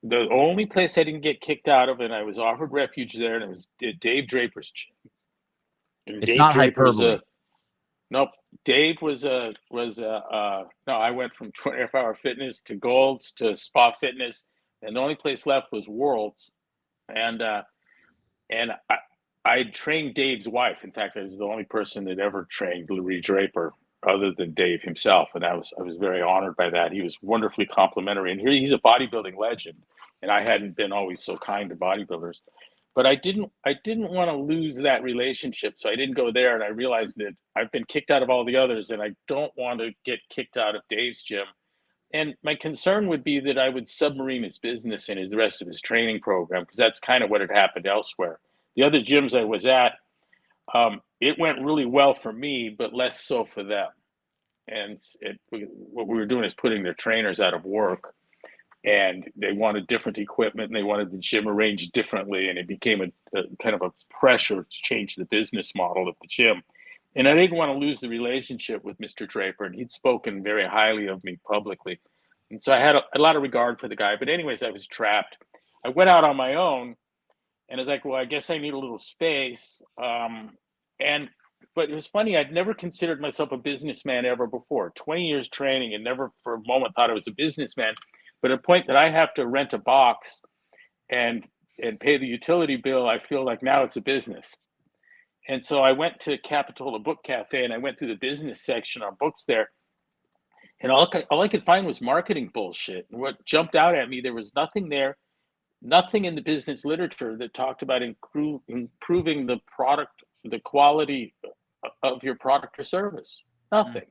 The only place I didn't get kicked out of, and I was offered refuge there, and it was Dave Draper's gym. It's not hyperbole. Nope. Dave no, I went from 24-hour fitness to Gold's to Spa Fitness, and the only place left was World's. And I trained Dave's wife. In fact, I was the only person that ever trained Larry Draper other than Dave himself, and I was very honored by that. He was wonderfully complimentary, and he's a bodybuilding legend, and I hadn't been always so kind to bodybuilders. But I didn't want to lose that relationship, so I didn't go there. And I realized that I've been kicked out of all the others, and I don't want to get kicked out of Dave's gym. And my concern would be that I would submarine his business and the rest of his training program, because that's kind of what had happened elsewhere. The other gyms I was at, it went really well for me, but less so for them. And what we were doing is putting their trainers out of work, and they wanted different equipment, and they wanted the gym arranged differently, and it became a kind of a pressure to change the business model of the gym. And I didn't want to lose the relationship with Mr. Draper, and he'd spoken very highly of me publicly. And so I had a lot of regard for the guy. But anyways, I was trapped. I went out on my own, and I was like, well, I guess I need a little space. But it was funny, I'd never considered myself a businessman ever before. 20 years training, and never for a moment thought I was a businessman. But at a point that I have to rent a box and pay the utility bill, I feel like now it's a business. And so I went to Capitola Book Cafe, and I went through the business section on books there. And all I could find was marketing bullshit. And what jumped out at me, there was nothing there, nothing in the business literature that talked about improving the product, the quality of your product or service. Nothing.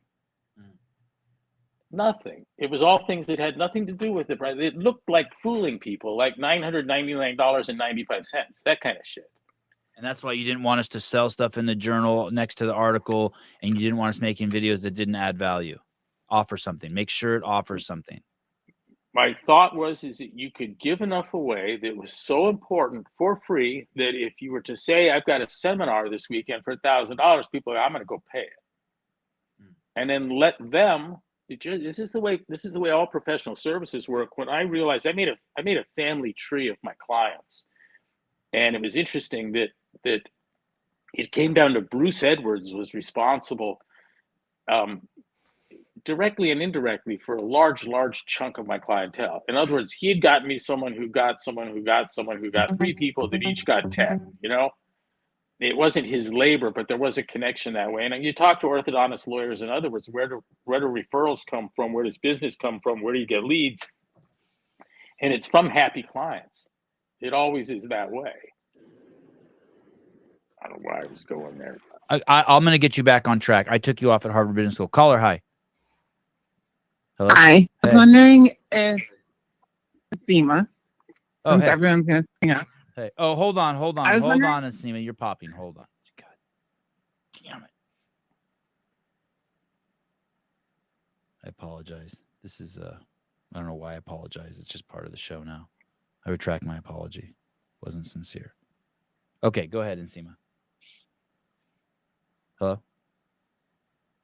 Nothing. It was all things that had nothing to do with it. Right? It looked like fooling people, like $999.95, that kind of shit. And that's why you didn't want us to sell stuff in the journal next to the article, and you didn't want us making videos that didn't add value. Offer something. Make sure it offers something. My thought is that you could give enough away that was so important for free that if you were to say, I've got a seminar this weekend for $1,000, people are, I'm going to go pay it. And then let them. This is the way all professional services work. When I realized I made a family tree of my clients, and it was interesting that it came down to Bruce Edwards was responsible directly and indirectly for a large chunk of my clientele. In other words, he had gotten me someone who got someone who got someone who got 3 people that each got 10, you know? It wasn't his labor, but there was a connection that way. And you talk to orthodontist lawyers, in other words, where do referrals come from? Where does business come from? Where do you get leads? And it's from happy clients. It always is that way. I don't know why I was going there. I'm going to get you back on track. I took you off at Harvard Business School. Caller, hi. Hello? Hi. I was wondering if SEMA, since hey. everyone's going to sing up. Hey. Oh, hold on, Asima. You're popping. Hold on. God damn it. I apologize. This is I don't know why I apologize. It's just part of the show now. I retract my apology. Wasn't sincere. Okay, go ahead, Nsima. Hello?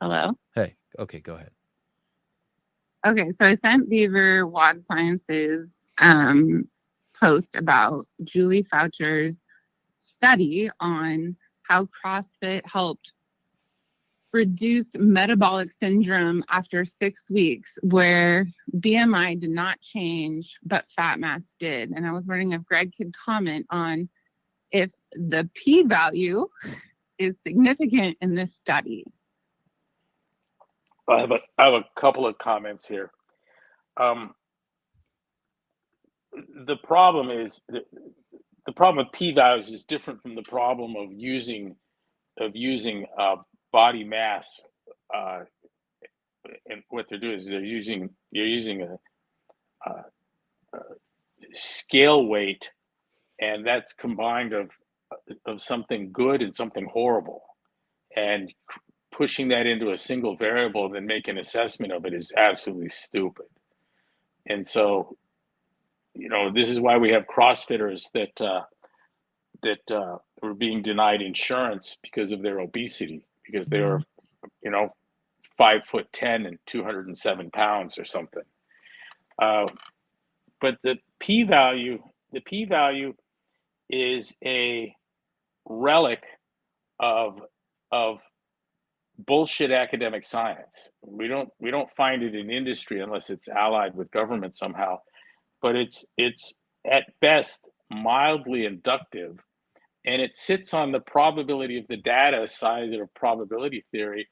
Hello? Hey. Okay, go ahead. Okay, so I sent Beaver Wad Sciences post about Julie Foucher's study on how CrossFit helped reduce metabolic syndrome after 6 weeks, where BMI did not change, but fat mass did. And I was wondering if Greg could comment on if the p-value is significant in this study. I have a couple of comments here. The problem with p-values is different from the problem of using body mass. And what they're doing is you're using a scale weight, and that's combined of something good and something horrible, and pushing that into a single variable and then make an assessment of it is absolutely stupid. And so, this is why we have CrossFitters that were being denied insurance because of their obesity, because they were, 5'10" and 207 pounds or something. But the p-value is a relic of bullshit academic science. We don't find it in industry unless it's allied with government somehow, but it's at best mildly inductive, and it sits on the probability of the data side of probability theory.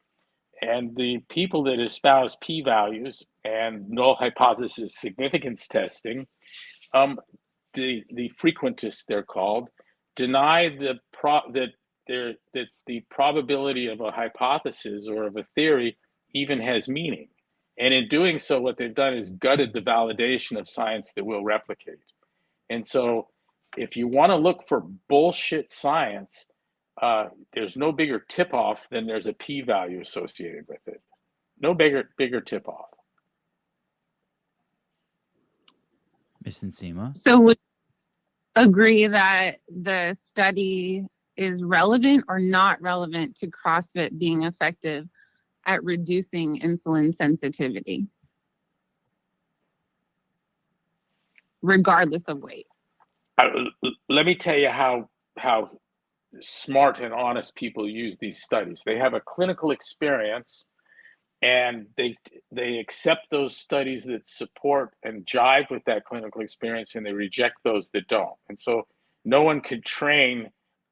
And the people that espouse p-values and null hypothesis significance testing, the frequentists they're called, deny that the probability of a hypothesis or of a theory even has meaning. And in doing so, what they've done is gutted the validation of science that will replicate. And so if you want to look for bullshit science, there's no bigger tip-off than there's a p-value associated with it. No bigger tip-off. Miss Nsima? So would you agree that the study is relevant or not relevant to CrossFit being effective at reducing insulin sensitivity, regardless of weight? Let me tell you how smart and honest people use these studies. They have a clinical experience, and they accept those studies that support and jive with that clinical experience, and they reject those that don't. And so no one could train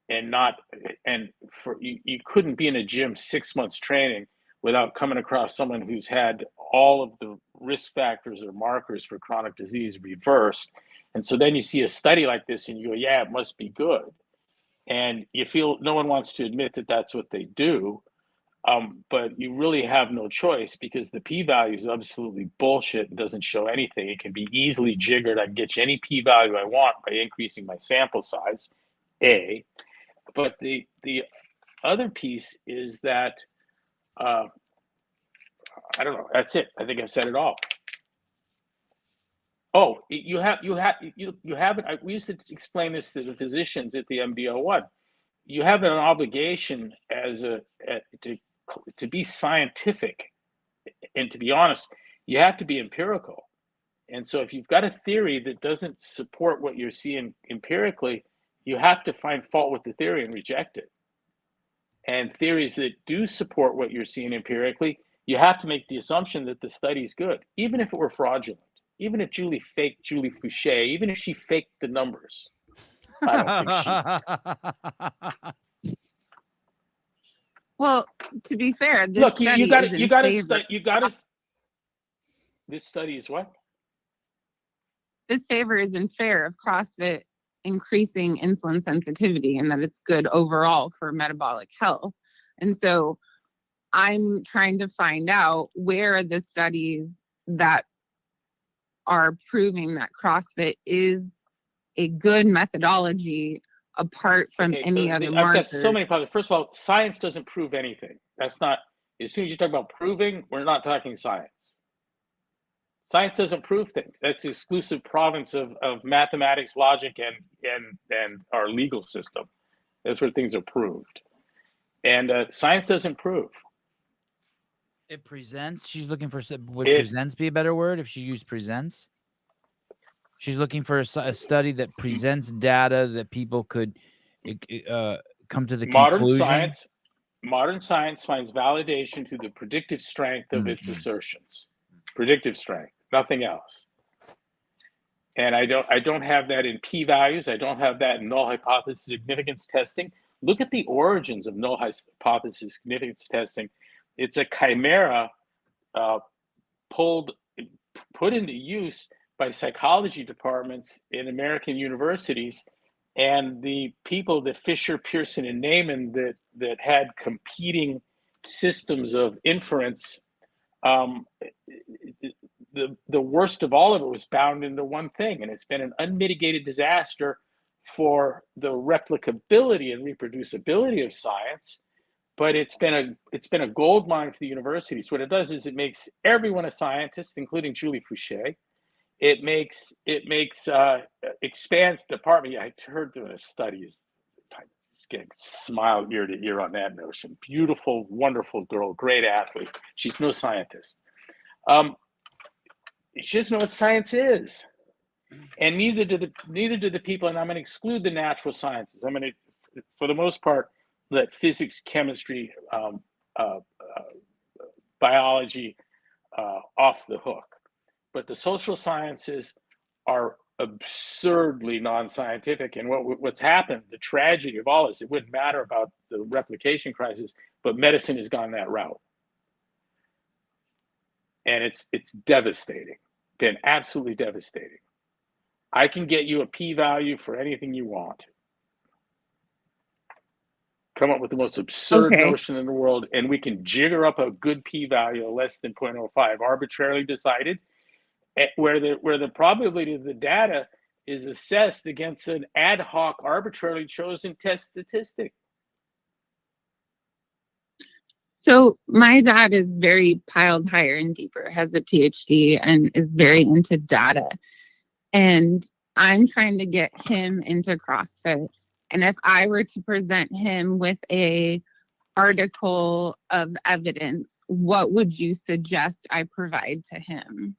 you couldn't be in a gym 6 months training without coming across someone who's had all of the risk factors or markers for chronic disease reversed. And so then you see a study like this and you go, yeah, it must be good. And you feel no one wants to admit that that's what they do. But you really have no choice, because the p-value is absolutely bullshit and doesn't show anything. It can be easily jiggered. I can get you any p-value I want by increasing my sample size, A. But the other piece is that, I don't know, that's it. I think I've said it all. Oh, you have it. We used to explain this to the physicians at the MD01. You have an obligation to be scientific, and to be honest, you have to be empirical. And so if you've got a theory that doesn't support what you're seeing empirically, you have to find fault with the theory and reject it. And theories that do support what you're seeing empirically, you have to make the assumption that the study's good, even if it were fraudulent, even if Julie faked Julie Fouché, even if she faked the numbers. I don't think she. Well, to be fair, this Look, study this study is what? This favor is in favor of CrossFit increasing insulin sensitivity, and that it's good overall for metabolic health. And so I'm trying to find out where are the studies that are proving that CrossFit is a good methodology apart from any other markers. I've got so many problems. First of all, science doesn't prove anything. That's not, as soon as you talk about proving, we're not talking science. Science doesn't prove things. That's the exclusive province of mathematics, logic, and our legal system. That's where things are proved. And science doesn't prove. It presents. She's looking for. Would presents be a better word if she used presents? She's looking for a study that presents data that people could come to the conclusion. Modern science finds validation to the predictive strength of its assertions. Predictive strength, nothing else. And I don't have that in p-values. I don't have that in null hypothesis significance testing. Look at the origins of null hypothesis significance testing. It's a chimera put into use by psychology departments in American universities, and the people that Fisher, Pearson, and Neyman that had competing systems of inference, the worst of all of it was bound into one thing, and it's been an unmitigated disaster for the replicability and reproducibility of science. But it's been a gold mine for the universities. What it does is it makes everyone a scientist, including Julie Fouché. It expands the department. I heard doing a study is getting smile ear to ear on that notion. Beautiful, wonderful girl, great athlete. She's no scientist. She doesn't know what science is, and neither do the people. And I'm going to exclude the natural sciences. I'm going to, for the most part, let physics, chemistry, biology off the hook. But the social sciences are absurdly non-scientific. And what's happened, the tragedy of all this, it wouldn't matter about the replication crisis, but medicine has gone that route. And it's devastating, been absolutely devastating. I can get you a p-value for anything you want. Come up with the most absurd notion in the world, and we can jigger up a good p-value of less than 0.05, arbitrarily decided, where the probability of the data is assessed against an ad hoc, arbitrarily chosen test statistic. So my dad is very piled higher and deeper, has a PhD, and is very into data. And I'm trying to get him into CrossFit. And if I were to present him with a article of evidence, what would you suggest I provide to him?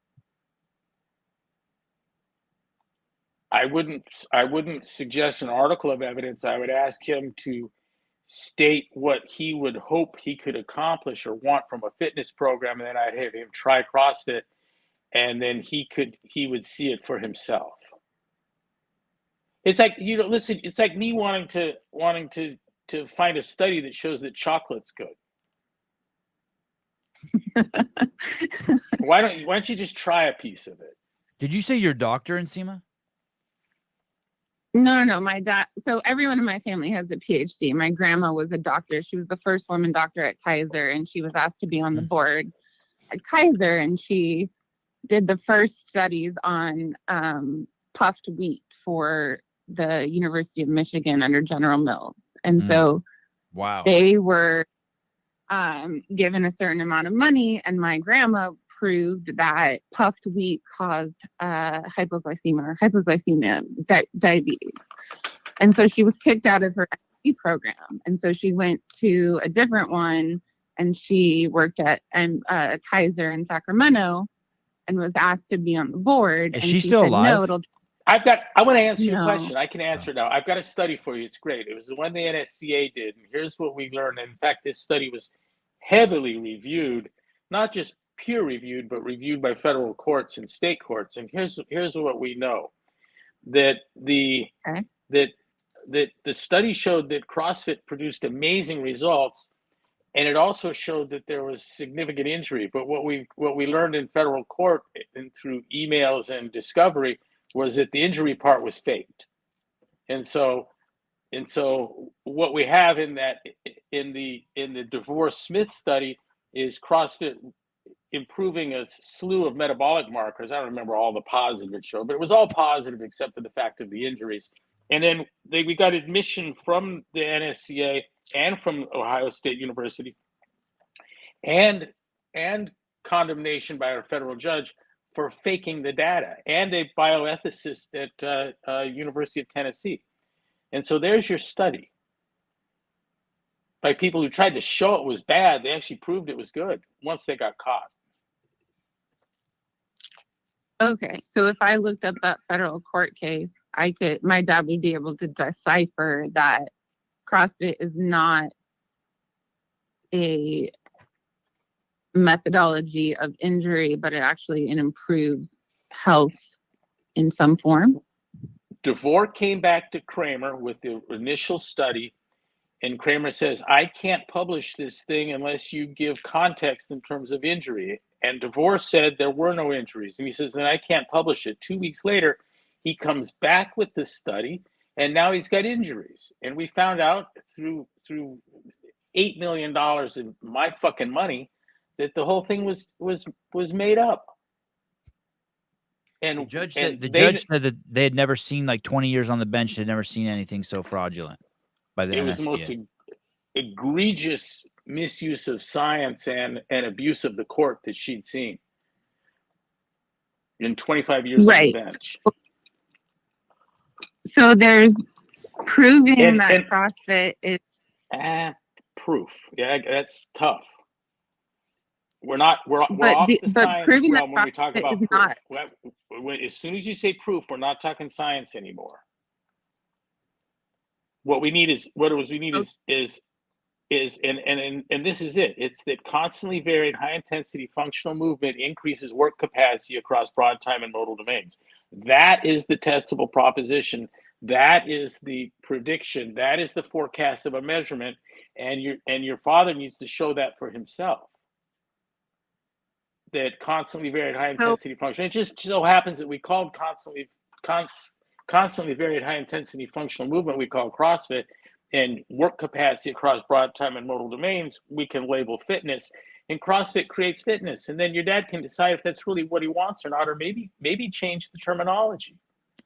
I wouldn't suggest an article of evidence. I would ask him to state what he would hope he could accomplish or want from a fitness program, and then I'd have him try CrossFit, and then he would see it for himself. It's like, listen, it's like me wanting to find a study that shows that chocolate's good. Why don't you just try a piece of it? Did you say you're a doctor, Nsima? No, my dad. So everyone in my family has a PhD. My grandma was a doctor. She was the first woman doctor at Kaiser, and she was asked to be on the board at Kaiser, and she did the first studies on puffed wheat for the University of Michigan under General Mills. And so they were given a certain amount of money, and my grandma proved that puffed wheat caused hypoglycemia, diabetes. And so she was kicked out of her MD program. And so she went to a different one, and she worked at Kaiser in Sacramento and was asked to be on the board. Is and she still said, alive? No, I want to answer your question. I can answer now. I've got a study for you. It's great. It was the one the NSCA did. And here's what we learned. In fact, this study was heavily reviewed, not just peer reviewed, but reviewed by federal courts and state courts. And here's what we know. That the study showed that CrossFit produced amazing results, and it also showed that there was significant injury. But what we learned in federal court and through emails and discovery was that the injury part was faked. And so what we have in the DeVore-Smith study is CrossFit improving a slew of metabolic markers. I don't remember all the positive it showed, but it was all positive except for the fact of the injuries. And then we got admission from the NSCA and from Ohio State University and condemnation by our federal judge for faking the data, and a bioethicist at University of Tennessee. And so there's your study. By people who tried to show it was bad, they actually proved it was good once they got caught. Okay, so if I looked up that federal court case, my dad would be able to decipher that CrossFit is not a methodology of injury, but it improves health in some form. DeVore came back to Kramer with the initial study, and Kramer says, I can't publish this thing unless you give context in terms of injury. And DeVore said there were no injuries. And he says, then I can't publish it. 2 weeks later, he comes back with this study, and now he's got injuries. And we found out through $8 million in my fucking money that the whole thing was made up. And the judge said that they had never seen, like 20 years on the bench, they'd never seen anything so fraudulent by the NSCA. It was the most egregious misuse of science and abuse of the court that she'd seen in 25 years on the bench. So there's proving that CrossFit is proof. Yeah, that's tough. We're off the science realm when we talk about proof. As soon as you say proof, we're not talking science anymore. What we need is is, and this is it. It's that constantly varied high intensity functional movement increases work capacity across broad time and modal domains. That is the testable proposition. That is the prediction. That is the forecast of a measurement. And your father needs to show that for himself. That constantly varied high intensity function. It just so happens that we called constantly varied high intensity functional movement, we call CrossFit, and work capacity across broad time and modal domains, we can label fitness. And CrossFit creates fitness. And then your dad can decide if that's really what he wants or not, or maybe change the terminology.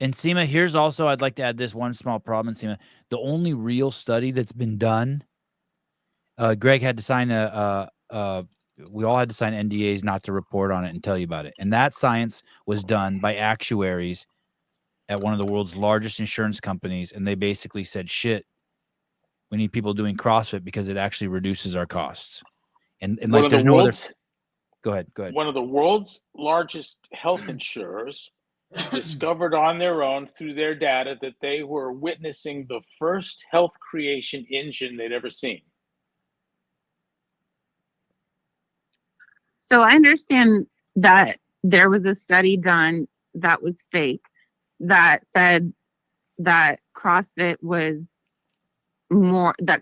And Seema, here's also, I'd like to add this one small problem, Seema. The only real study that's been done, Greg had to sign we all had to sign NDAs not to report on it and tell you about it. And that science was done by actuaries at one of the world's largest insurance companies. And they basically said, shit, we need people doing CrossFit because it actually reduces our costs. And like, there's no other. Go ahead. One of the world's largest health insurers discovered on their own through their data that they were witnessing the first health creation engine they'd ever seen. So I understand that there was a study done that was fake that said that CrossFit was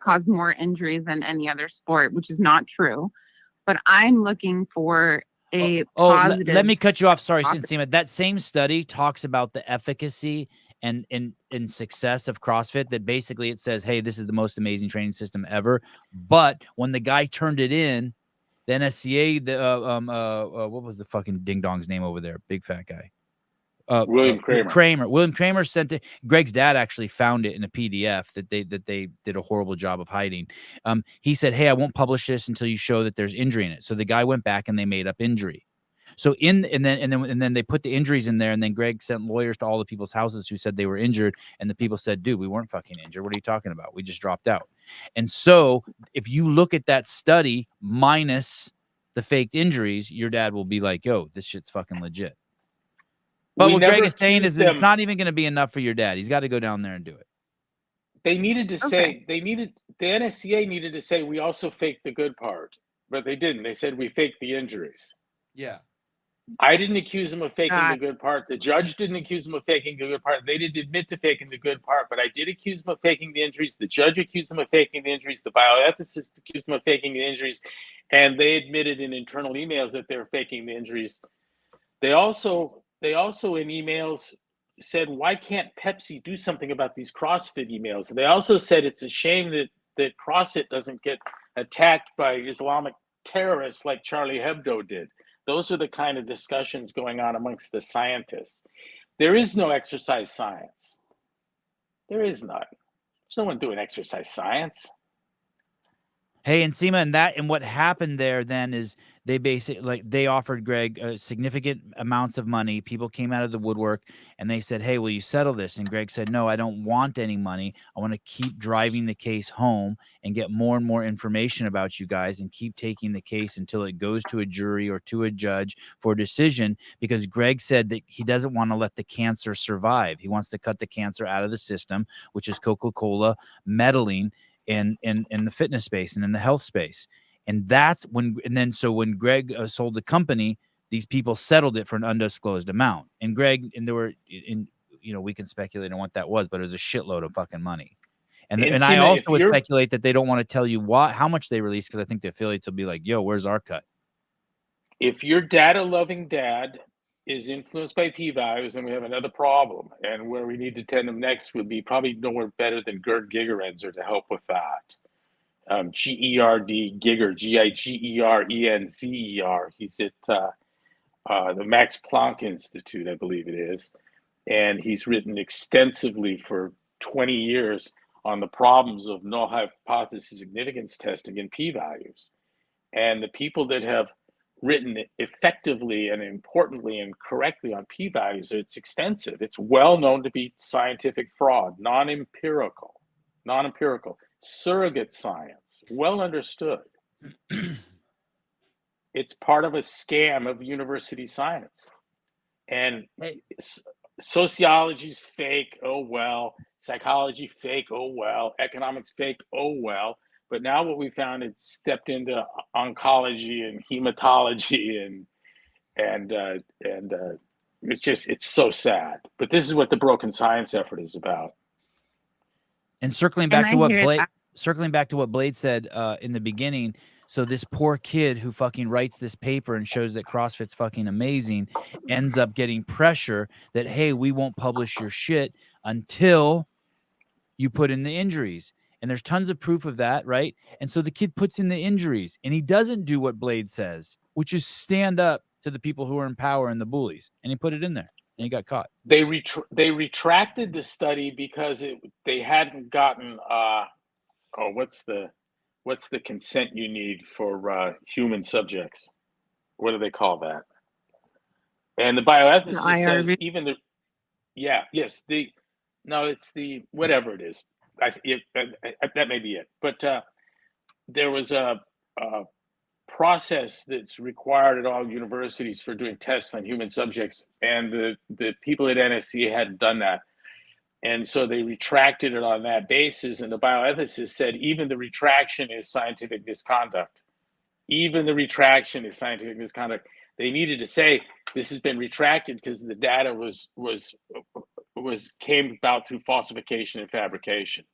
caused more injuries than any other sport, which is not true. But I'm looking for a positive. Let me cut you off. Sorry, Seema. That same study talks about the efficacy and success of CrossFit, that basically it says, hey, this is the most amazing training system ever. But when the guy turned it in, the NSCA, what was the fucking ding dong's name over there? Big fat guy. William Kramer. William Kramer sent it. Greg's dad actually found it in a PDF that they did a horrible job of hiding. He said, hey, I won't publish this until you show that there's injury in it. So the guy went back and they made up injury. So and then they put the injuries in there, and then Greg sent lawyers to all the people's houses who said they were injured, and the people said, dude, we weren't fucking injured. What are you talking about? We just dropped out. And so if you look at that study minus the faked injuries, your dad will be like, yo, this shit's fucking legit. But what Greg is saying is it's not even going to be enough for your dad. He's got to go down there and do it. They needed to say, the NSCA needed to say, we also faked the good part, but they didn't. They said we faked the injuries. Yeah. I didn't accuse them of faking the good part. The judge didn't accuse them of faking the good part. They didn't admit to faking the good part, but I did accuse them of faking the injuries. The judge accused them of faking the injuries. The bioethicist accused them of faking the injuries, and they admitted in internal emails that they were faking the injuries. They also in emails said, why can't Pepsi do something about these CrossFit emails? And they also said it's a shame that CrossFit doesn't get attacked by Islamic terrorists like Charlie Hebdo did. Those are the kind of discussions going on amongst the scientists. There is no exercise science. There is none. There's no one doing exercise science. Hey, and Seema, and what happened there then is they basically they offered Greg significant amounts of money. People came out of the woodwork and they said, hey, will you settle this? And Greg said, no, I don't want any money. I want to keep driving the case home and get more and more information about you guys and keep taking the case until it goes to a jury or to a judge for a decision, because Greg said that he doesn't want to let the cancer survive. He wants to cut the cancer out of the system, which is Coca-Cola meddling in the fitness space and in the health space. And that's when, so when Greg sold the company, these people settled it for an undisclosed amount. And Greg, and there were, we can speculate on what that was, but it was a shitload of fucking money. And I also would speculate that they don't want to tell you how much they release, because I think the affiliates will be like, yo, where's our cut? If your data-loving dad is influenced by p-values, then we have another problem. And where we need to tend them next would be probably nowhere better than Gerd Gigerenzer to help with that. G-E-R-D, Giger, G-I-G-E-R-E-N-Z-E-R. He's at the Max Planck Institute, I believe it is. And he's written extensively for 20 years on the problems of null hypothesis significance testing and p-values. And the people that have written effectively and importantly and correctly on p-values, it's extensive. It's well known to be scientific fraud, non-empirical, surrogate science, well understood. It's part of a scam of university science. And sociology's fake, oh well. Psychology fake, oh well. Economics fake, oh well. But now what we found, it's stepped into oncology and hematology and it's so sad. But this is what the broken science effort is about. And circling back to what Blade said in the beginning. So this poor kid who fucking writes this paper and shows that CrossFit's fucking amazing ends up getting pressure that, hey, we won't publish your shit until you put in the injuries. And there's tons of proof of that, right? And so the kid puts in the injuries and he doesn't do what Blade says, which is stand up to the people who are in power and the bullies. And he put it in there and he got caught. They retracted the study because they hadn't gotten what's the consent you need for human subjects? What do they call that? And the bioethicist says even the it's the whatever it is. That may be it. But there was a process that's required at all universities for doing tests on human subjects, and the people at NSC hadn't done that. And so they retracted it on that basis. And the bioethicist said, even the retraction is scientific misconduct. Even the retraction is scientific misconduct. They needed to say this has been retracted because the data came about through falsification and fabrication.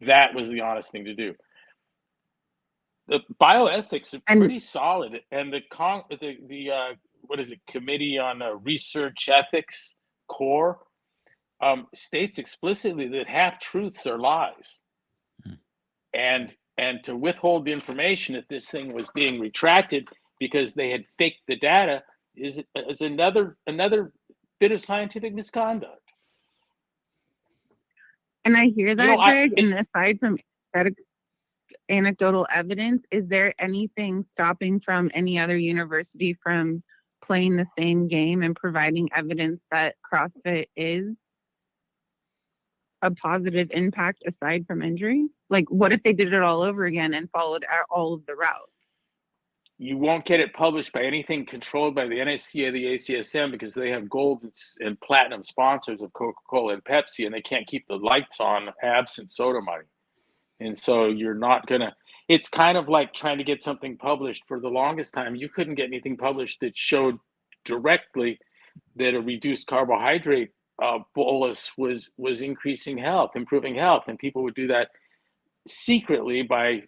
That was the honest thing to do. The bioethics are pretty solid, and the Committee on Research Ethics, CORE, states explicitly that half truths are lies, and to withhold the information that this thing was being retracted because they had faked the data is another bit of scientific misconduct. And I hear that, Greg. And aside from anecdotal evidence, is there anything stopping from any other university from playing the same game and providing evidence that CrossFit is a positive impact aside from injuries? Like, what if they did it all over again and followed all of the routes? You won't get it published by anything controlled by the NSC or the ACSM because they have gold and platinum sponsors of Coca-Cola and Pepsi, and they can't keep the lights on absent soda money. And so you're not going to – it's kind of like trying to get something published. For the longest time, you couldn't get anything published that showed directly that a reduced carbohydrate bolus was increasing health, improving health. And people would do that secretly by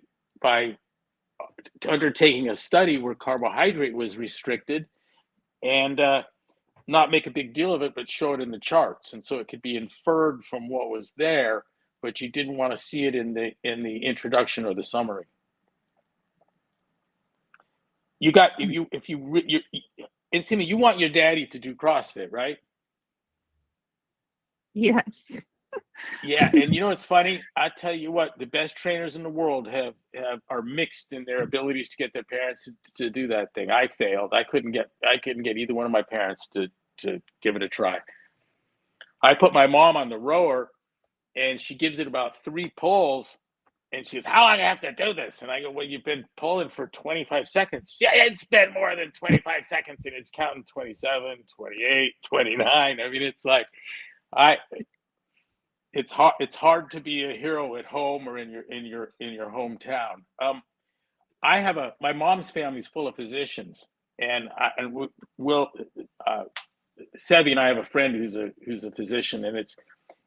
undertaking a study where carbohydrate was restricted and not make a big deal of it, but show it in the charts. And so it could be inferred from what was there, but you didn't want to see it in the introduction or the summary. You want your daddy to do CrossFit, right? Yes. Yeah, and you know what's funny? I tell you what, the best trainers in the world are mixed in their abilities to get their parents to do that thing. I failed. I couldn't get either one of my parents to give it a try. I put my mom on the rower, and she gives it about 3 pulls, and she goes, "How long do I have to do this?" And I go, "Well, you've been pulling for 25 seconds." "Yeah, it's been more than 25 seconds, and it's counting 27, 28, 29. I mean, it's like it's hard to be a hero at home or in your hometown. My mom's family's full of physicians, and Sevi and I have a friend who's a physician, and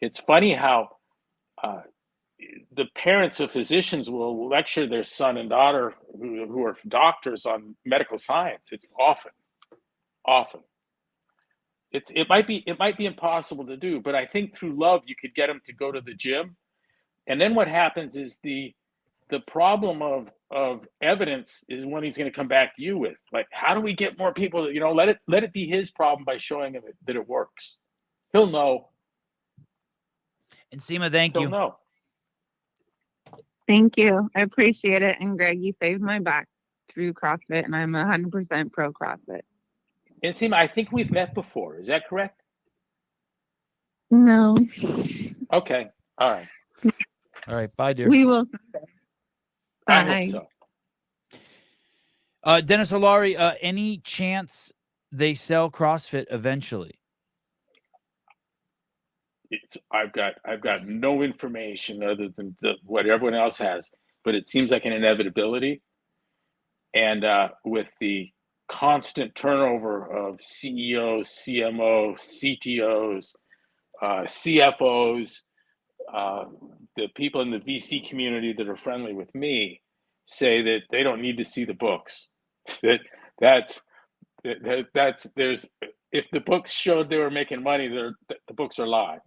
it's funny how the parents of physicians will lecture their son and daughter who are doctors on medical science. It's often. It might be impossible to do, but I think through love you could get them to go to the gym. And then what happens is the problem of evidence is when he's going to come back to you with, like, how do we get more people to, let it be his problem by showing him that it works. He'll know. And Seema, thank you. He'll know. Thank you. I appreciate it. And Greg, you saved my back through CrossFit, and I'm 100% pro CrossFit. And Seema, I think we've met before. Is that correct? No. Okay. All right. All right. Bye, dear. We will someday. I Bye. hope so. Dennis Olari, any chance they sell CrossFit eventually? I've got no information other than what everyone else has. but it seems like an inevitability. And with the constant turnover of CEOs, CMOs, CTOs, CFOs, the people in the VC community that are friendly with me say that they don't need to see the books. That's there's if the books showed they were making money, the books are lying.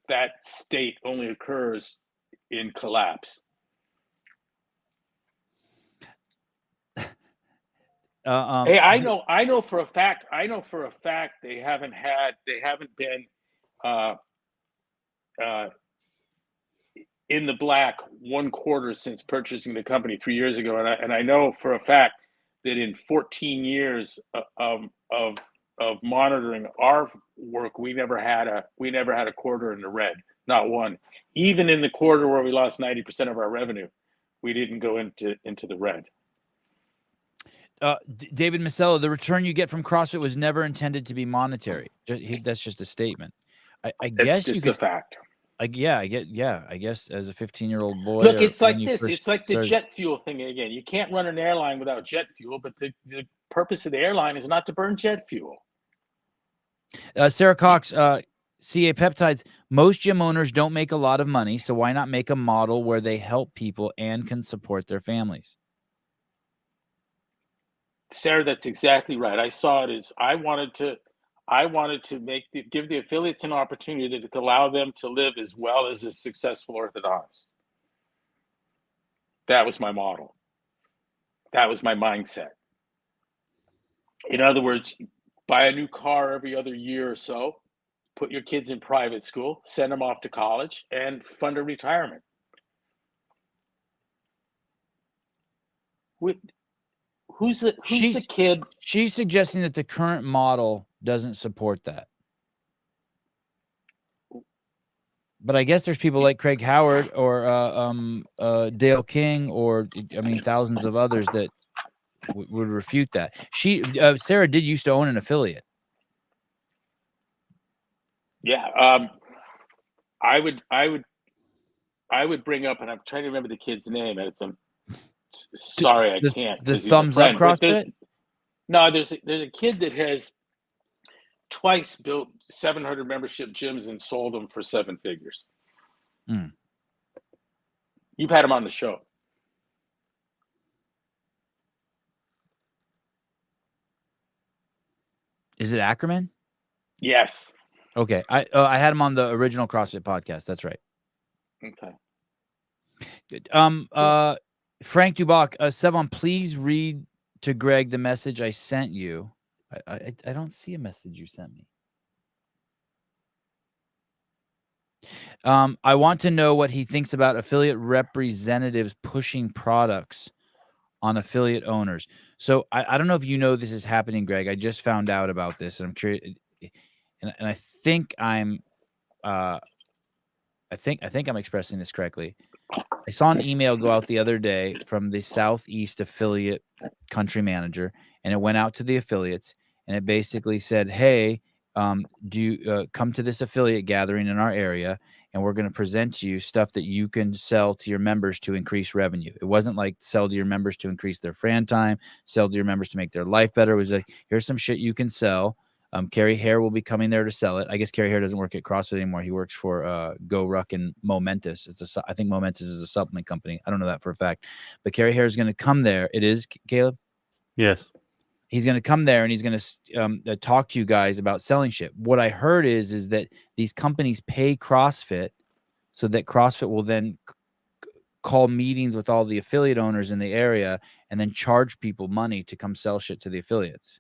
That state only occurs in collapse. Hey, I know for a fact they haven't been in the black one quarter since purchasing the company 3 years ago, and I know for a fact that in 14 years of monitoring our work, we never had a quarter in the red, not one. Even in the quarter where we lost 90% of our revenue, we didn't go into the red. David Masello, the return you get from CrossFit was never intended to be monetary. That's just a statement. I guess you could. A fact. I guess as a 15-year-old boy. Look, it's like this. It's like the jet fuel thing again. You can't run an airline without jet fuel, but the purpose of the airline is not to burn jet fuel. Sarah Cox, CA Peptides. Most gym owners don't make a lot of money, so why not make a model where they help people and can support their families? Sarah, that's exactly right. I saw it as I wanted to give the affiliates an opportunity to allow them to live as well as a successful orthodontist. That was my model. That was my mindset. In other words, buy a new car every other year or so, put your kids in private school, send them off to college, and fund a retirement. Who's the kid? She's suggesting that the current model doesn't support that. But I guess there's people like Craig Howard or Dale King or thousands of others that would refute that. Sarah did used to own an affiliate. Yeah, I would bring up, and I'm trying to remember the kid's name, and sorry, I can't. The Thumbs Up CrossFit? No, there's a kid that has twice built 700 membership gyms and sold them for 7 figures. Mm. You've had him on the show. Is it Ackerman? Yes. Okay. I had him on the original CrossFit podcast. That's right. Okay. Good. Frank Dubach, Sevan, please read to Greg the message I sent you. I don't see a message you sent me. I want to know what he thinks about affiliate representatives pushing products on affiliate owners. So I don't know if you know this is happening, Greg. I just found out about this, and I'm curious. And I think I'm expressing this correctly. I saw an email go out the other day from the Southeast affiliate country manager, and it went out to the affiliates, and it basically said, hey, do you come to this affiliate gathering in our area, and we're going to present to you stuff that you can sell to your members to increase revenue. It wasn't like sell to your members to increase their Fran time, sell to your members to make their life better. It was like, here's some shit you can sell. Kerry Hare will be coming there to sell it. I guess Kerry Hare doesn't work at CrossFit anymore. He works for Go Ruck and Momentous. I think Momentous is a supplement company. I don't know that for a fact. But Kerry Hare is going to come there. It is, Caleb? Yes. He's going to come there and he's going to talk to you guys about selling shit. What I heard is that these companies pay CrossFit so that CrossFit will then call meetings with all the affiliate owners in the area and then charge people money to come sell shit to the affiliates.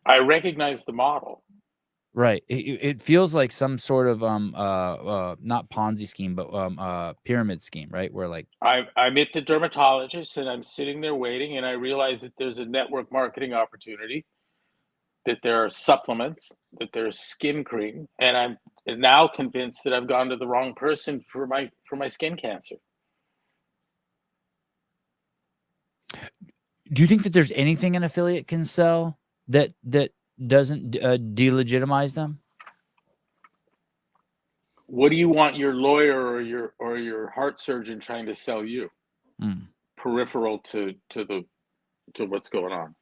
I recognize the model. Right. It feels like some sort of not Ponzi scheme, but pyramid scheme, right? Where like I'm at the dermatologist and I'm sitting there waiting, and I realize that there's a network marketing opportunity, that there are supplements, that there's skin cream, and I'm now convinced that I've gone to the wrong person for my skin cancer. Do you think that there's anything an affiliate can sell that doesn't delegitimize them? What do you want your lawyer or your heart surgeon trying to sell you? Peripheral to what's going on.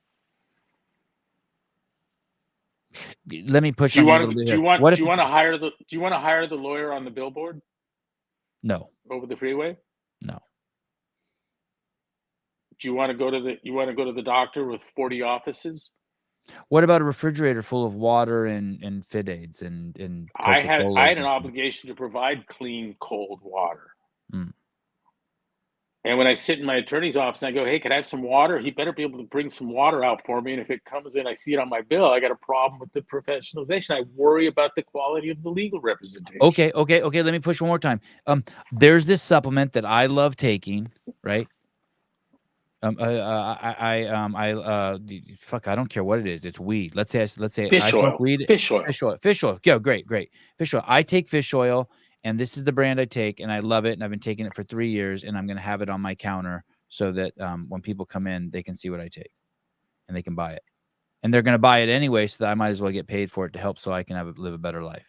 Let me push Do you on you a want little to bit do here. you want What do if you want to it's- hire the lawyer on the billboard No, over the freeway? no. Do you want to go to the doctor with 40 offices? What about a refrigerator full of water and fit aids and I had Coca-Colas an and stuff? obligation to provide clean, cold water. Mm. And when I sit in my attorney's office and I go, hey, can I have some water? He better be able to bring some water out for me. And if it comes in, I see it on my bill, I got a problem with the professionalization. I worry about the quality of the legal representation. Okay. Let me push one more time. There's this supplement that I love taking, right? I don't care what it is. It's weed. Let's say Fish I oil. smoke weed. Fish oil. Fish oil. Yeah, great. Fish oil. I take fish oil, and this is the brand I take, and I love it, and I've been taking it for 3 years, and I'm going to have it on my counter so that when people come in, they can see what I take, and they can buy it, and they're going to buy it anyway, so that I might as well get paid for it to help, so I can live a better life.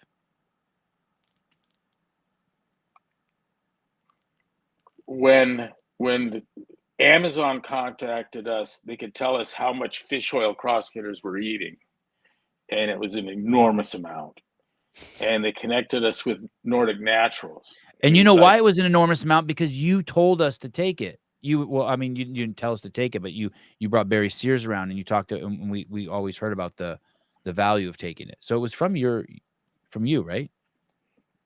When Amazon contacted us, they could tell us how much fish oil CrossFitters were eating, and it was an enormous amount. And they connected us with Nordic Naturals. And you know why it was an enormous amount? Because you told us to take it. You didn't tell us to take it, but you brought Barry Sears around and you talked to, and we always heard about the value of taking it. So it was from you, right?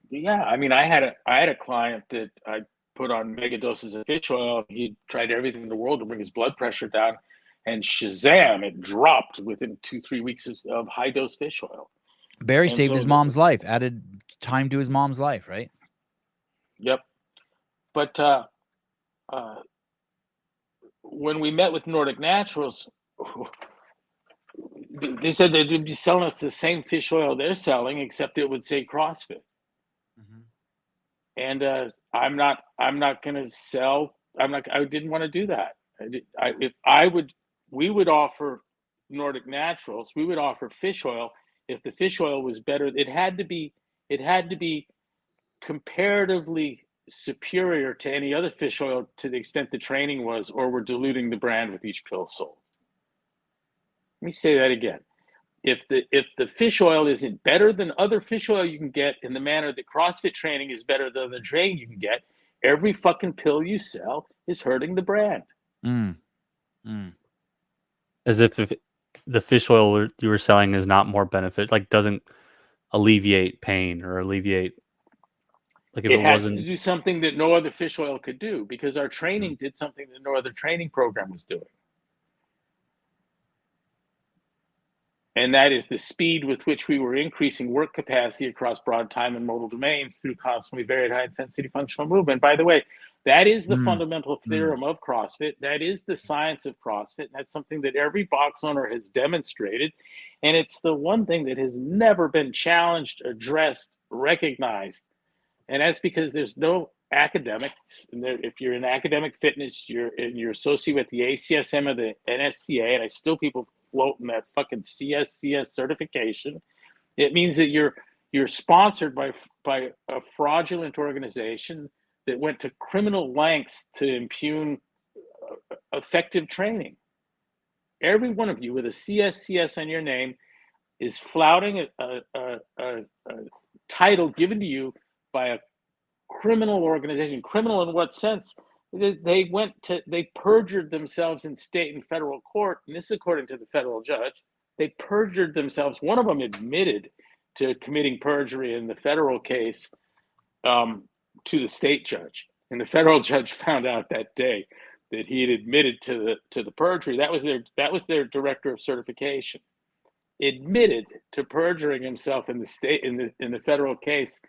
Yeah, I mean, I had a client that I put on mega doses of fish oil. He tried everything in the world to bring his blood pressure down, and shazam, it dropped within 2-3 weeks of high dose fish oil. Barry saved his mom's life, added time to his mom's life, right? Yep. But when we met with Nordic Naturals, they said they'd be selling us the same fish oil they're selling, except it would say CrossFit. And I'm not going to sell. I didn't want to do that. We would offer Nordic Naturals. We would offer fish oil. If the fish oil was better, it had to be comparatively superior to any other fish oil to the extent the training was, or we're diluting the brand with each pill sold. Let me say that again. If the fish oil isn't better than other fish oil you can get in the manner that CrossFit training is better than the training you can get, every fucking pill you sell is hurting the brand. As if the fish oil you were selling is not more benefit, like doesn't alleviate pain or alleviate, like if it has wasn't to do something that no other fish oil could do, because our training did something that no other training program was doing. And that is the speed with which we were increasing work capacity across broad time and modal domains through constantly varied high intensity functional movement. By the way, that is the fundamental theorem of CrossFit. That is the science of CrossFit. And that's something that every box owner has demonstrated. And it's the one thing that has never been challenged, addressed, recognized. And that's because there's no academics. If you're in academic fitness, you're associated with the ACSM or the NSCA, and I still people floating that fucking CSCS certification. It means that you're sponsored by a fraudulent organization that went to criminal lengths to impugn effective training. Every one of you with a CSCS on your name is flouting a title given to you by a criminal organization. Criminal in what sense? They perjured themselves in state and federal court, and this is according to the federal judge. They perjured themselves. One of them admitted to committing perjury in the federal case to the state judge, and the federal judge found out that day that he had admitted to the perjury. That was their director of certification, admitted to perjuring himself in the federal case.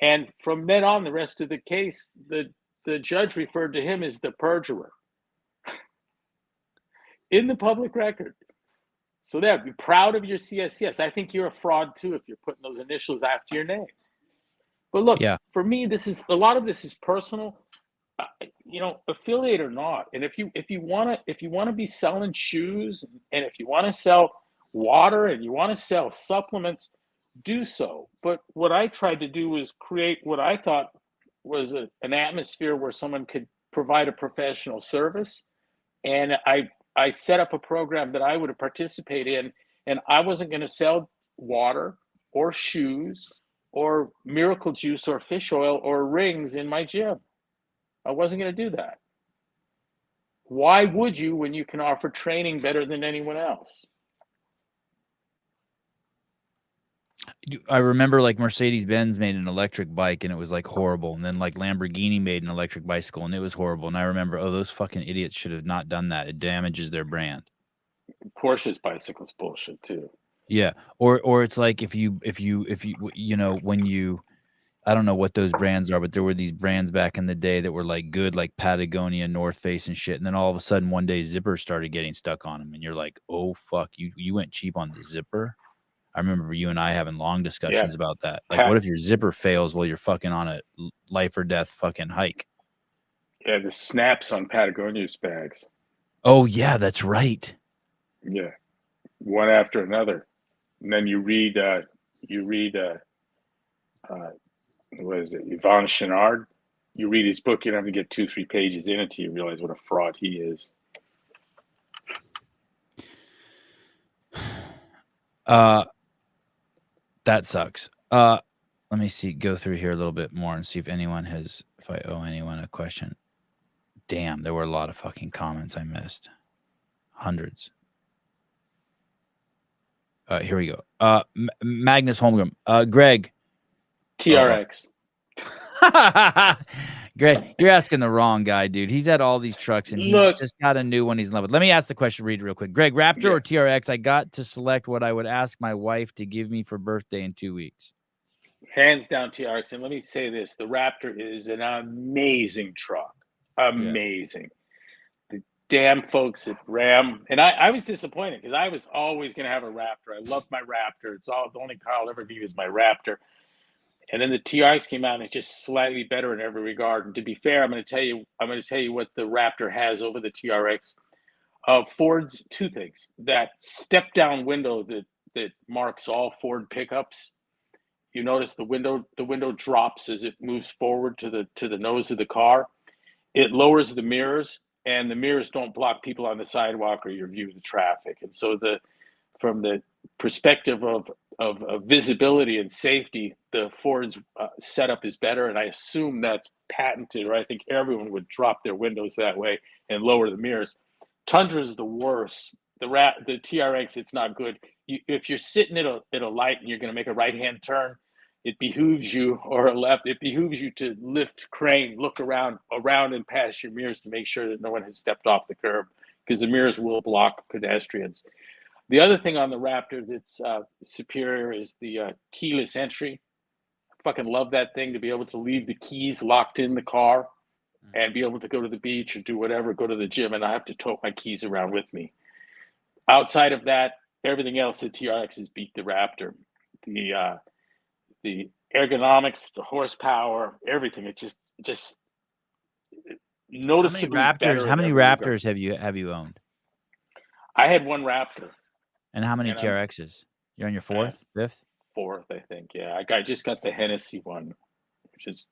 And from then on, the rest of the case, the judge referred to him as the perjurer in the public record. So there, be proud of your CSCS. I think you're a fraud too if you're putting those initials after your name. But look, for me, a lot of this is personal. Affiliate or not, and if you want to be selling shoes, and if you want to sell water, and you want to sell supplements, do so. But what I tried to do was create what I thought was an atmosphere where someone could provide a professional service. And I set up a program that I would participate in, and I wasn't going to sell water or shoes or miracle juice or fish oil or rings in my gym. I wasn't going to do that. Why would you when you can offer training better than anyone else? I remember like Mercedes-Benz made an electric bike and it was like horrible. And then like Lamborghini made an electric bicycle and it was horrible. And I remember, oh, those fucking idiots should have not done that. It damages their brand. Porsche's bicycle's bullshit too. Yeah. Or it's like if you when you, I don't know what those brands are, but there were these brands back in the day that were like good, like Patagonia, North Face and shit. And then all of a sudden one day zippers started getting stuck on them. And you're like, oh, fuck, you went cheap on the zipper. I remember you and I having long discussions about that. Like, what if your zipper fails while you're fucking on a life or death fucking hike? Yeah, the snaps on Patagonia's bags. Oh, yeah, that's right. Yeah, one after another. And then you read what is it, Yvon Chouinard? You read his book, you don't have to get 2-3 pages in it till you realize what a fraud he is. That sucks. Let me go through here a little bit more and see if I owe anyone a question. Damn, there were a lot of fucking comments I missed. Hundreds. Here we go. Magnus Holmgren. Greg. TRX. Greg, you're asking the wrong guy, dude. He's had all these trucks and he's just got a new one he's in love with. Let me ask the question, read it real quick. Greg, Raptor or TRX? I got to select what I would ask my wife to give me for birthday in 2 weeks. Hands down TRX. And let me say this, the Raptor is an amazing truck. Amazing. Yeah. The damn folks at Ram, and I was disappointed because I was always going to have a Raptor. I love my Raptor. It's the only car I'll ever be is my Raptor. And then the TRX came out and it's just slightly better in every regard. And to be fair, I'm going to tell you what the Raptor has over the TRX. Ford's two things: that step down window that marks all Ford pickups. You notice the window drops as it moves forward to the nose of the car. It lowers the mirrors, and the mirrors don't block people on the sidewalk or your view of the traffic. And so from the perspective of visibility and safety, the Ford's setup is better, and I assume that's patented, or I think everyone would drop their windows that way and lower the mirrors. Tundra is the worst. The TRX, it's not good. If you're sitting at a light and you're going to make a right-hand turn, it behooves you, or a left, it behooves you to lift crane, look around and past your mirrors to make sure that no one has stepped off the curb, because the mirrors will block pedestrians. The other thing on the Raptor that's superior is the keyless entry. I fucking love that thing, to be able to leave the keys locked in the car and be able to go to the beach or do whatever, go to the gym, and I have to tote my keys around with me. Outside of that, everything else, the TRX has beat the Raptor. The ergonomics, the horsepower, everything. It's just noticeably better. How many Raptors have you owned? I had one Raptor. And how many TRXs? You're on your fifth? Fourth, I think. Yeah, I just got the Hennessy one, which is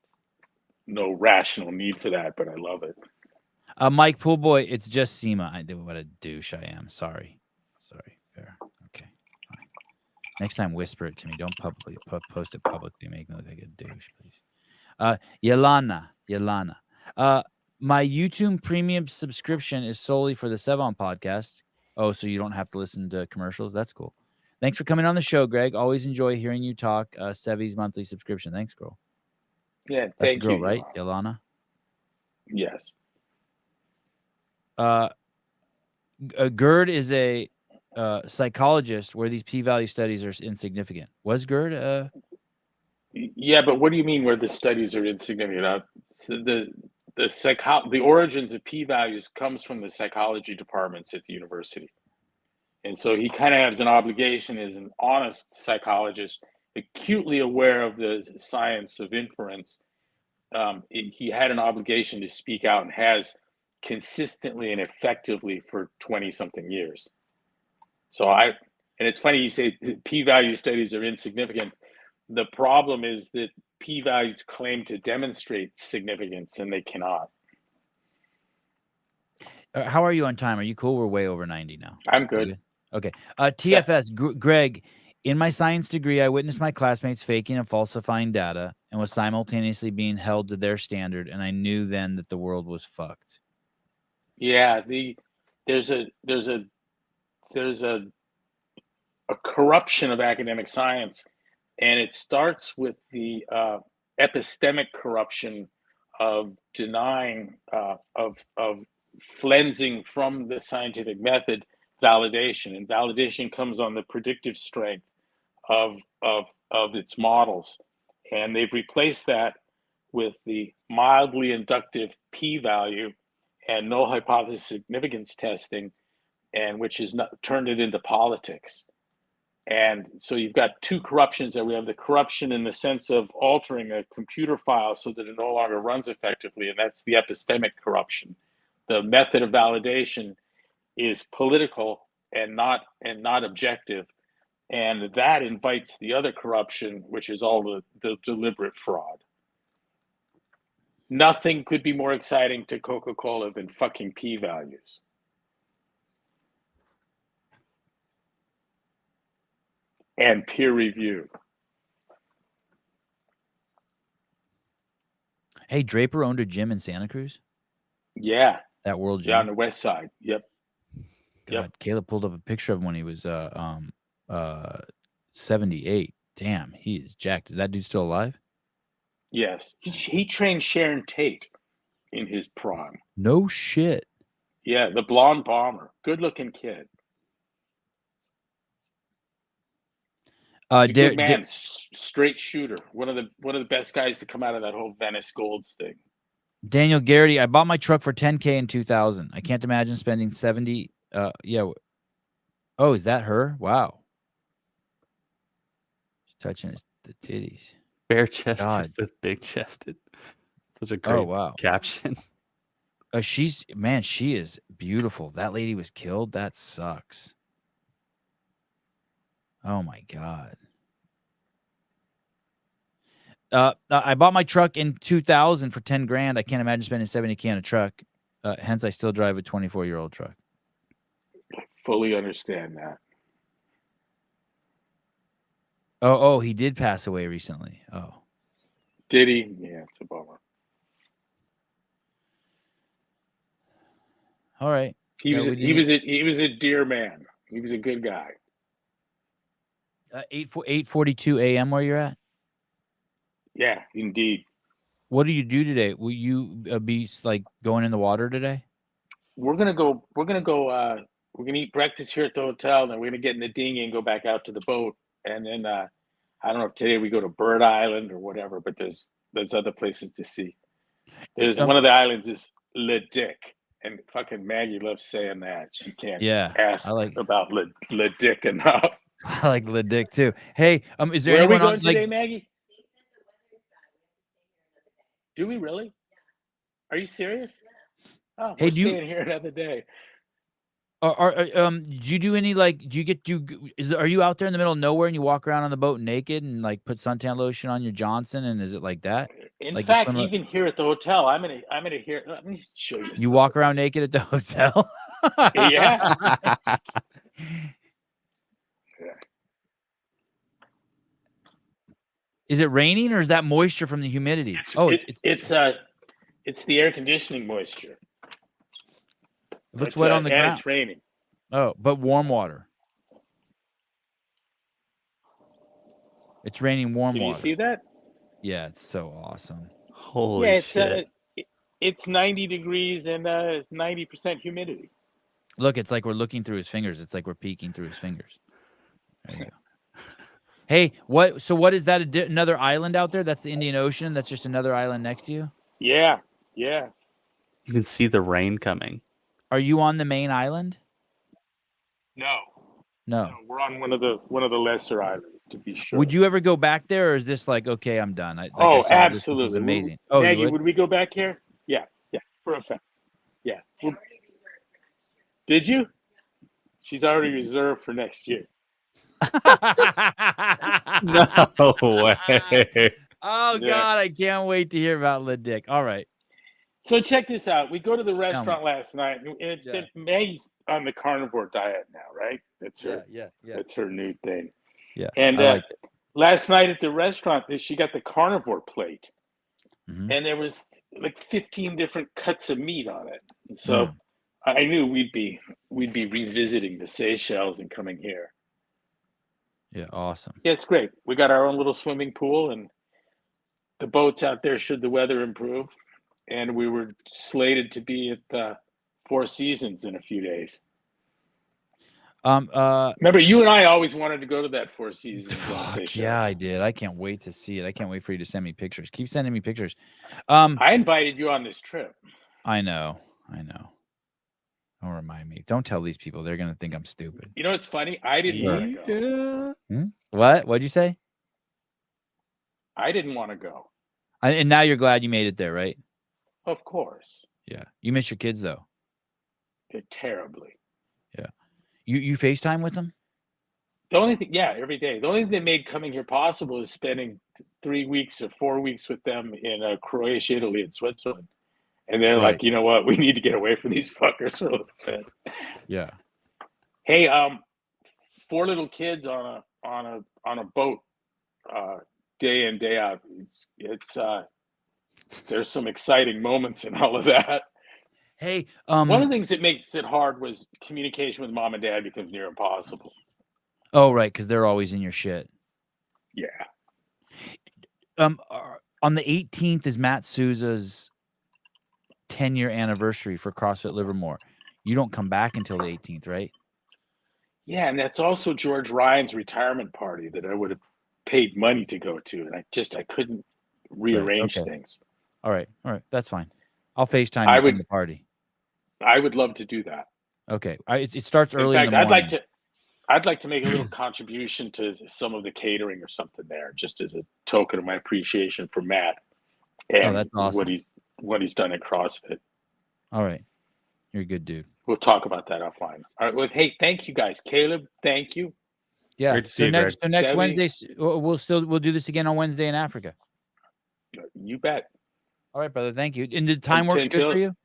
no rational need for that, but I love it. Mike Poolboy, it's just SEMA. What a douche I am. Sorry. Fair. Okay, fine. Next time, whisper it to me. Don't publicly post it publicly. Make me look like a douche, please. Yelana. My YouTube premium subscription is solely for the Sevan Podcast. Oh, so you don't have to listen to commercials? That's cool. Thanks for coming on the show, Greg. Always enjoy hearing you talk. Sevi's monthly subscription. Thanks, girl. Yeah, That's thank the girl, you. Right, Yelana? Yes. Gerd is a psychologist where these p-value studies are insignificant. Was Gerd? Yeah, but what do you mean where the studies are insignificant? The origins of p-values comes from the psychology departments at the university. And so he kind of has an obligation as an honest psychologist, acutely aware of the science of inference. He had an obligation to speak out, and has consistently and effectively for 20-something years. So And it's funny you say p-value studies are insignificant. The problem is that p-values claim to demonstrate significance, and they cannot. How are you on time? Are you cool? We're way over 90 now. I'm good. Okay. TFS, Greg, in my science degree, I witnessed my classmates faking and falsifying data and was simultaneously being held to their standard, and I knew then that the world was fucked. Yeah, there's a corruption of academic science, and it starts with the epistemic corruption of denying of flensing from the scientific method validation, and validation comes on the predictive strength of its models, and they've replaced that with the mildly inductive p-value and null hypothesis significance testing, and which is turned it into politics. And so you've got two corruptions there. We have the corruption in the sense of altering a computer file so that it no longer runs effectively, and that's the epistemic corruption. The method of validation is political and not objective, and that invites the other corruption, which is all the deliberate fraud. Nothing could be more exciting to Coca-Cola than fucking p-values. And peer review. Hey, Draper owned a gym in Santa Cruz? Yeah. That World Gym? Yeah, on the west side. Yep. God, Yep. Caleb pulled up a picture of him when he was 78. Damn, he is jacked. Is that dude still alive? Yes. He trained Sharon Tate in his prime. No shit. Yeah, the blonde bomber. Good-looking kid. Good man, straight shooter. One of the best guys to come out of that whole Venice Golds thing. Daniel Garrity, I bought my truck for $10K in 2000. I can't imagine spending 70. Yeah. Oh, is that her? Wow. She's touching the titties. Bare chested God. with big chested. Such a great caption. She is beautiful. That lady was killed. That sucks. Oh my God. I bought my truck in 2000 for 10 grand. I can't imagine spending 70K on a truck. Hence, I still drive a 24-year-old truck. Fully understand that. Oh, he did pass away recently. Oh. Did he? Yeah, it's a bummer. All right. He was a dear man. He was a good guy. 8:42 a.m. where you're at? Yeah, indeed. What do you do today? Will you be like going in the water today? We're gonna eat breakfast here at the hotel, and then we're gonna get in the dinghy and go back out to the boat. And then I don't know if today we go to Bird Island or whatever, but there's other places to see. There's one of the islands is Le Dick, and fucking Maggie loves saying that. She can't ask about Le Dick enough. I like Le Dick too. Hey, is there Where anyone are we going on today, Maggie? Do we really? Are you serious? Oh, hey, we're staying here another day. Do you do any are you out there in the middle of nowhere and you walk around on the boat naked and like put suntan lotion on your Johnson, and is it like that? In fact, even here at the hotel, I'm gonna hear. Let me show you. You walk around naked at the hotel? Yeah. Is it raining or is that moisture from the humidity? It's the air conditioning moisture. It looks wet on the ground. It's raining. Oh, but warm water. It's raining warm water. Can you see that? Yeah, it's so awesome. Holy shit. It's 90 degrees and 90% humidity. Look, it's like we're looking through his fingers. It's like we're peeking through his fingers. There you go. Hey, what is that? Another island out there? That's the Indian Ocean? That's just another island next to you? Yeah. You can see the rain coming. Are you on the main island? No. We're on one of the lesser islands, to be sure. Would you ever go back there, or is this like, okay, I'm done? Absolutely. This was amazing. Maggie, would we go back here? Yeah, for a fact. Yeah. Did you? She's already reserved for next year. No way. Oh Yeah. God, I can't wait to hear about Lid Dick. All right. So check this out. We go to the restaurant last night, and it's Yeah. been Meg's on the carnivore diet now, right? That's her. Yeah. That's her new thing. Yeah. And I like last night at the restaurant, she got the carnivore plate, Mhm. and there was like 15 different cuts of meat on it. And so I knew we'd be revisiting the Seychelles and coming here. Yeah, awesome. Yeah, it's great. We got our own little swimming pool, and the boats out there should the weather improve. And we were slated to be at Four Seasons in a few days. Remember, you and I always wanted to go to that Four Seasons. Fuck yeah, I did. I can't wait to see it. I can't wait for you to send me pictures. Keep sending me pictures. I invited you on this trip. I know. Don't remind me. Don't tell these people. They're gonna think I'm stupid. You know what's funny? I didn't want to go. What? What'd you say? I didn't want to go. And now you're glad you made it there, right? Of course. Yeah. You miss your kids though. They're terribly. Yeah. You FaceTime with them? The only thing, yeah, every day. The only thing that made coming here possible is spending 3 weeks or 4 weeks with them in Croatia, Italy, and Switzerland. And they're like, you know what? We need to get away from these fuckers for a little bit. Yeah. Hey, 4 little kids on a boat, day in, day out. It's there's some exciting moments in all of that. Hey, one of the things that makes it hard was communication with mom and dad becomes near impossible. Oh, right, because they're always in your shit. Yeah. On the 18th is Matt Souza's 10-year anniversary for CrossFit Livermore. You don't come back until the 18th, right? Yeah, and that's also George Ryan's retirement party that I would have paid money to go to, and I couldn't rearrange things. All right, that's fine. I'll FaceTime you from the party. I would love to do that. Okay, it starts early in the morning. morning. I'd like to make a little contribution to some of the catering or something there, just as a token of my appreciation for Matt and that's awesome. what he's done at CrossFit. All right, you're a good dude. We'll talk about that offline. All right. Well, hey, thank you guys. Caleb, thank you. Yeah. Great to see you, next Greg. Wednesday, we'll do this again on Wednesday in Africa. You bet. All right, brother. Thank you. And the time works good for you?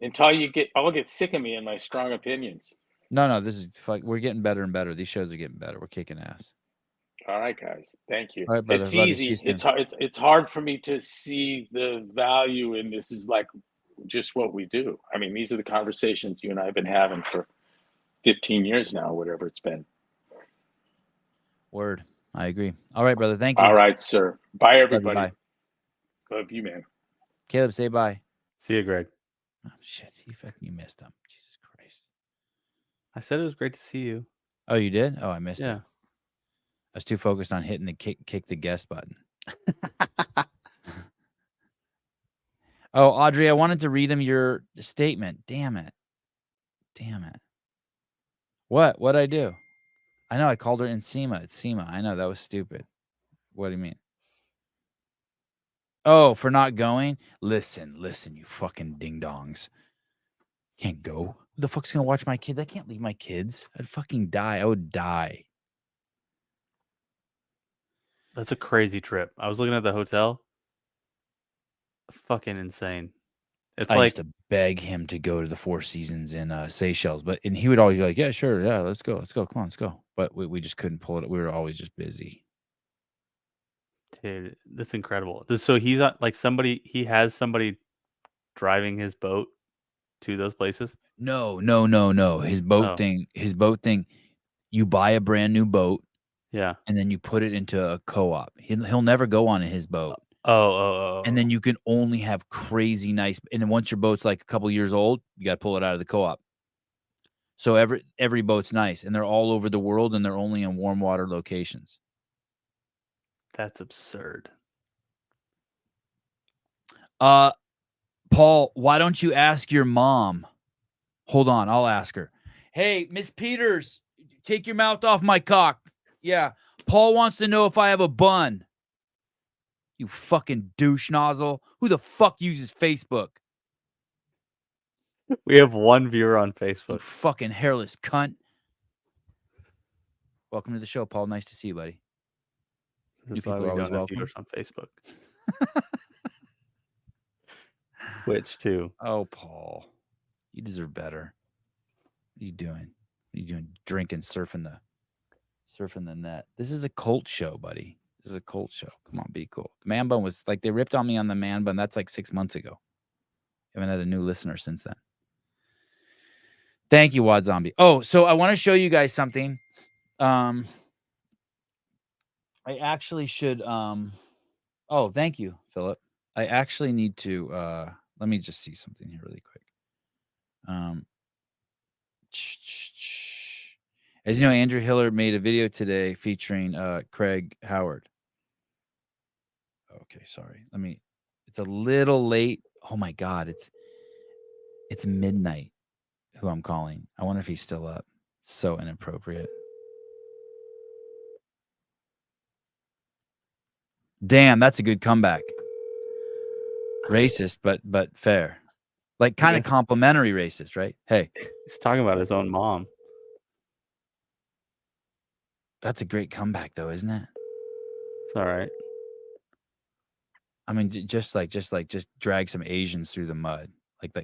Until I'll get sick of me and my strong opinions. No, this is we're getting better and better. These shows are getting better. We're kicking ass. All right, guys. Thank you. All right, brother. It's easy. It's hard for me to see the value in this is like just what we do. I mean, these are the conversations you and I have been having for 15 years now, whatever it's been. Word. I agree. All right, brother. Thank you. All right, sir. Bye, everybody. Bye. Love you, man. Caleb, say bye. See you, Greg. Oh, shit. You missed him. Jesus Christ. I said it was great to see you. Oh, you did? Oh, I missed it. Yeah. I was too focused on hitting the kick the guest button. Oh, Audrey, I wanted to read him your statement. Damn it. What'd I do? I know I called her Nsima. It's Sema. I know that was stupid. What do you mean? Oh, for not going? Listen, you fucking ding-dongs. Can't go. Who the fuck's gonna watch my kids? I can't leave my kids. I'd fucking die. I would die. That's a crazy trip. I was looking at the hotel. Fucking insane. It's I used to beg him to go to the Four Seasons in Seychelles, and he would always be like, "Yeah, sure, yeah, let's go, come on, let's go." But we just couldn't pull it. We were always just busy. Dude, that's incredible. So he's like he has somebody driving his boat to those places? No. His boat thing. You buy a brand new boat. Yeah. And then you put it into a co-op. He'll never go on his boat. Oh. And then you can only have crazy nice. And then once your boat's like a couple years old, you got to pull it out of the co-op. So every boat's nice, and they're all over the world, and they're only in warm water locations. That's absurd. Paul, why don't you ask your mom? Hold on, I'll ask her. Hey, Miss Peters, take your mouth off my cock. Yeah, Paul wants to know if I have a bun. You fucking douche nozzle. Who the fuck uses Facebook? We have one viewer on You Facebook. fucking hairless cunt. Welcome to the show, Paul. Nice to see you, buddy. This is New why people we are always don't have welcome. viewers on Facebook. Twitch too. Oh, Paul, you deserve better. What are you doing? What are you doing? Drinking, surfing the net. This is a cult show, buddy. This is a cult show. Come on, be cool. The man bun was like, they ripped on me on the man bun. That's like 6 months ago. Haven't had a new listener since then. Thank you, Wad Zombie. Oh, so I want to show you guys something. I actually should. Oh, thank you, Philip. I actually need to. Let me just see something here really quick. As you know, Andrew Hiller made a video today featuring Craig Howard. Okay, sorry. It's a little late. Oh my God, it's midnight. Who I'm calling. I wonder if he's still up. It's so inappropriate. Damn, that's a good comeback. Racist, but fair. Like kind of complimentary racist, right? Hey. He's talking about his own mom. That's a great comeback though, isn't it? It's all right. I mean, just drag some Asians through the mud.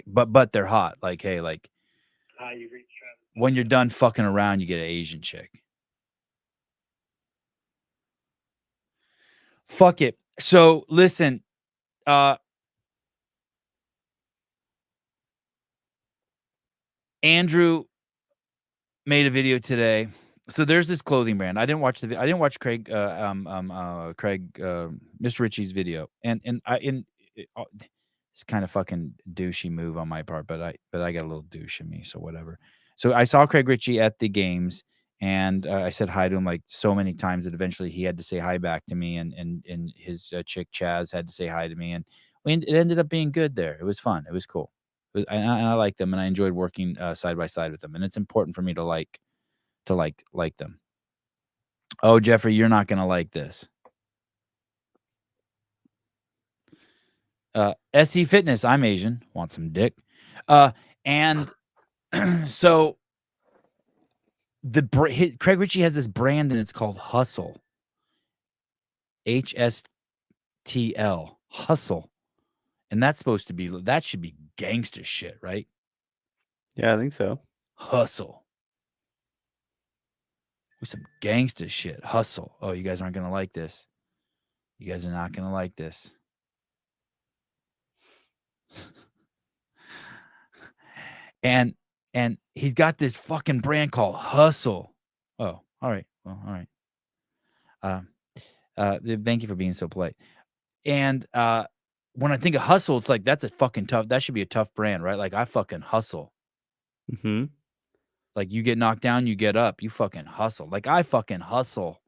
But they're hot. Like, hey, like when you're done fucking around, you get an Asian chick. Fuck it. So listen, Andrew made a video today. So there's this clothing brand. I didn't watch Craig, Mr. Ritchie's video, and it's kind of fucking douchey move on my part, but I got a little douche in me, so whatever. So I saw Craig Ritchie at the games, and I said hi to him like so many times that eventually he had to say hi back to me, and his chick Chaz had to say hi to me, and it ended up being good there. It was fun. It was cool. I liked them, and I enjoyed working side by side with them, and it's important for me to like them. Oh, Jeffrey, you're not gonna like this. SE Fitness, I'm Asian, want some dick. And so Craig Ritchie has this brand and it's called Hustle. HSTL, Hustle. And that should be gangster shit, right? Yeah, I think so. Hustle. With some gangster shit. Hustle. Oh, you guys aren't gonna like this. You guys are not gonna like this. And he's got this fucking brand called Hustle. Oh, all right. Well, all right. Thank you for being so polite. And when I think of hustle, it's like that's a fucking tough. That should be a tough brand, right? Like I fucking hustle. Mm-hmm. Like you get knocked down, you get up. You fucking hustle. Like I fucking hustle.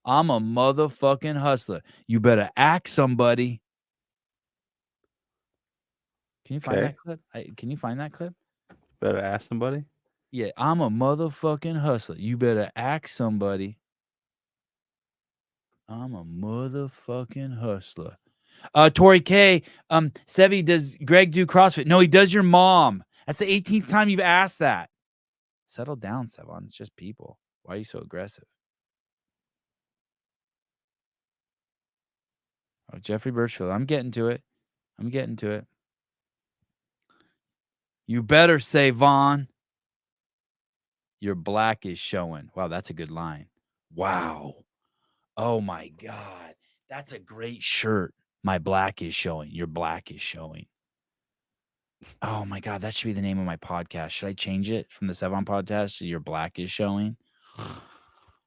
I'm a motherfucking hustler. You better act somebody. Can you find that clip? Can you find that clip? Better ask somebody. Yeah, I'm a motherfucking hustler. You better ask somebody. I'm a motherfucking hustler. Tori K, Sevi, does Greg do CrossFit? No, he does your mom. That's the 18th time you've asked that. Settle down, Sevan. It's just people. Why are you so aggressive? Oh, Jeffrey Birchfield. I'm getting to it. You better say, Vaughn. Your black is showing. Wow, that's a good line. Wow. Oh, my God. That's a great shirt. My black is showing. Your black is showing. Oh, my God. That should be the name of my podcast. Should I change it from the Sevan Podcast to Your Black is Showing?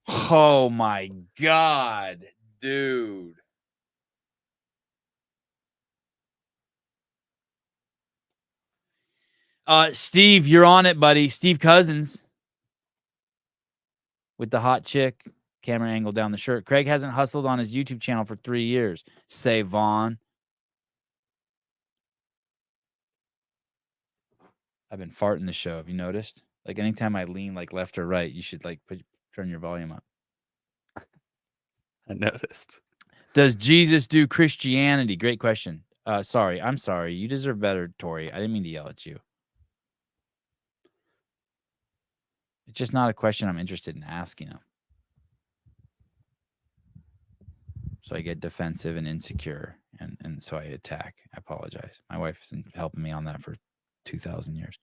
Oh, my God, dude. Steve, you're on it, buddy. Steve Cousins with the hot chick. Camera angle down the shirt. Craig hasn't hustled on his YouTube channel for 3 years. Say Vaughn. I've been farting the show. Have you noticed? Like anytime I lean like left or right, you should like turn your volume up. I noticed. Does Jesus do Christianity? Great question. Sorry. I'm sorry. You deserve better, Tori. I didn't mean to yell at you. It's just not a question I'm interested in asking him. So I get defensive and insecure, and so I attack. I apologize. My wife's been helping me on that for 2,000 years.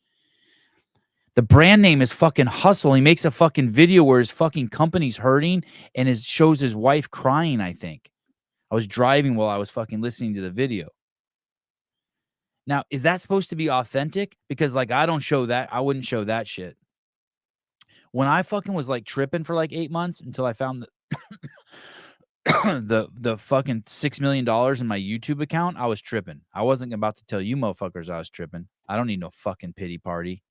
The brand name is fucking Hustle. He makes a fucking video where his fucking company's hurting and shows his wife crying, I think. I was driving while I was fucking listening to the video. Now, is that supposed to be authentic? Because, like, I don't show that. I wouldn't show that shit. When I fucking was, like, tripping for, like, 8 months until I found the fucking $6 million in my YouTube account, I was tripping. I wasn't about to tell you motherfuckers I was tripping. I don't need no fucking pity party.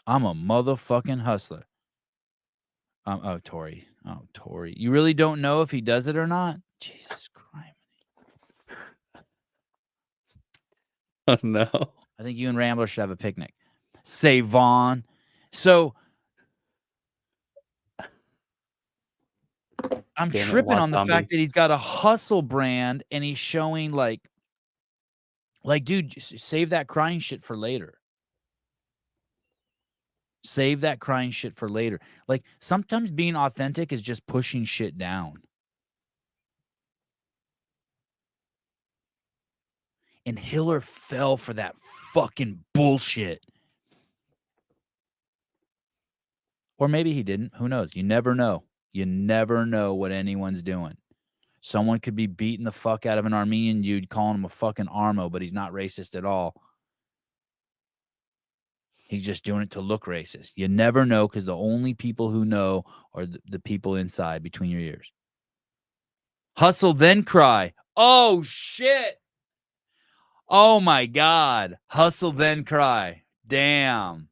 I'm a motherfucking hustler. Oh, Tori. Oh, Tori. You really don't know if he does it or not? Jesus Christ. Oh, no. I think you and Rambler should have a picnic. Sevan. So I'm tripping on the fact that he's got a hustle brand and he's showing like, dude, just save that crying shit for later. Save that crying shit for later. Like, sometimes being authentic is just pushing shit down. And Hiller fell for that fucking bullshit. Or maybe he didn't. Who knows? You never know. You never know what anyone's doing. Someone could be beating the fuck out of an Armenian dude, calling him a fucking Armo, but he's not racist at all. He's just doing it to look racist. You never know, because the only people who know are the people inside between your ears. Hustle, then cry. Oh, shit. Oh, my God. Hustle, then cry. Damn.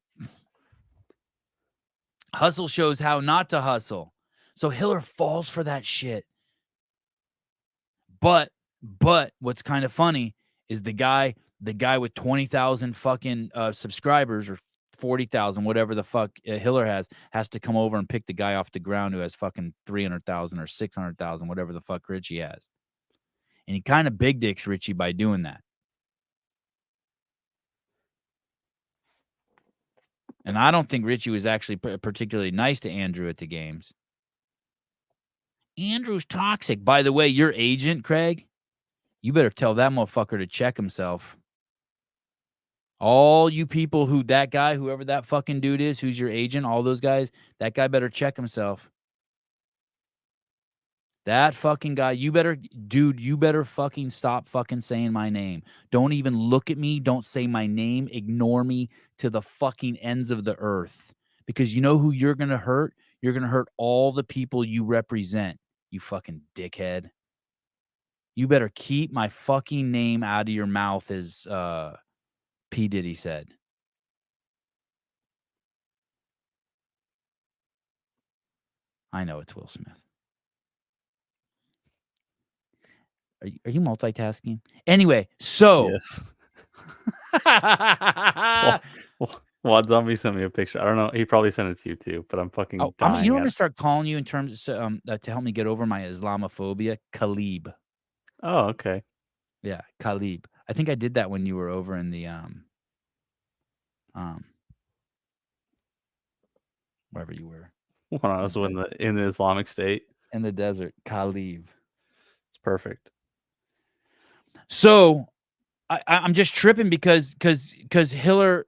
Hustle shows how not to hustle. So Hiller falls for that shit. But what's kind of funny is the guy with 20,000 fucking subscribers, or 40,000, whatever the fuck Hiller has to come over and pick the guy off the ground who has fucking 300,000 or 600,000, whatever the fuck Richie has. And he kind of big dicks Richie by doing that. And I don't think Richie was actually particularly nice to Andrew at the games. Andrew's toxic. By the way, your agent, Craig, you better tell that motherfucker to check himself. All you people that guy, whoever that fucking dude is, who's your agent, all those guys, that guy better check himself. That fucking guy, you better fucking stop fucking saying my name. Don't even look at me. Don't say my name. Ignore me to the fucking ends of the earth. Because you know who you're going to hurt? You're going to hurt all the people you represent, you fucking dickhead. You better keep my fucking name out of your mouth, as P. Diddy said. I know it's Will Smith. Are you multitasking? Anyway, so. Yes. Wad Zombie sent me a picture. I don't know. He probably sent it to you too, but I'm fucking dying. You know what I'm going to start calling you in terms of, to help me get over my Islamophobia? Khalib. Oh, okay. Yeah, Khalib. I think I did that when you were over in the wherever you were. When I was in the Islamic State. In the desert. Khalib. It's perfect. So I'm just tripping because Hiller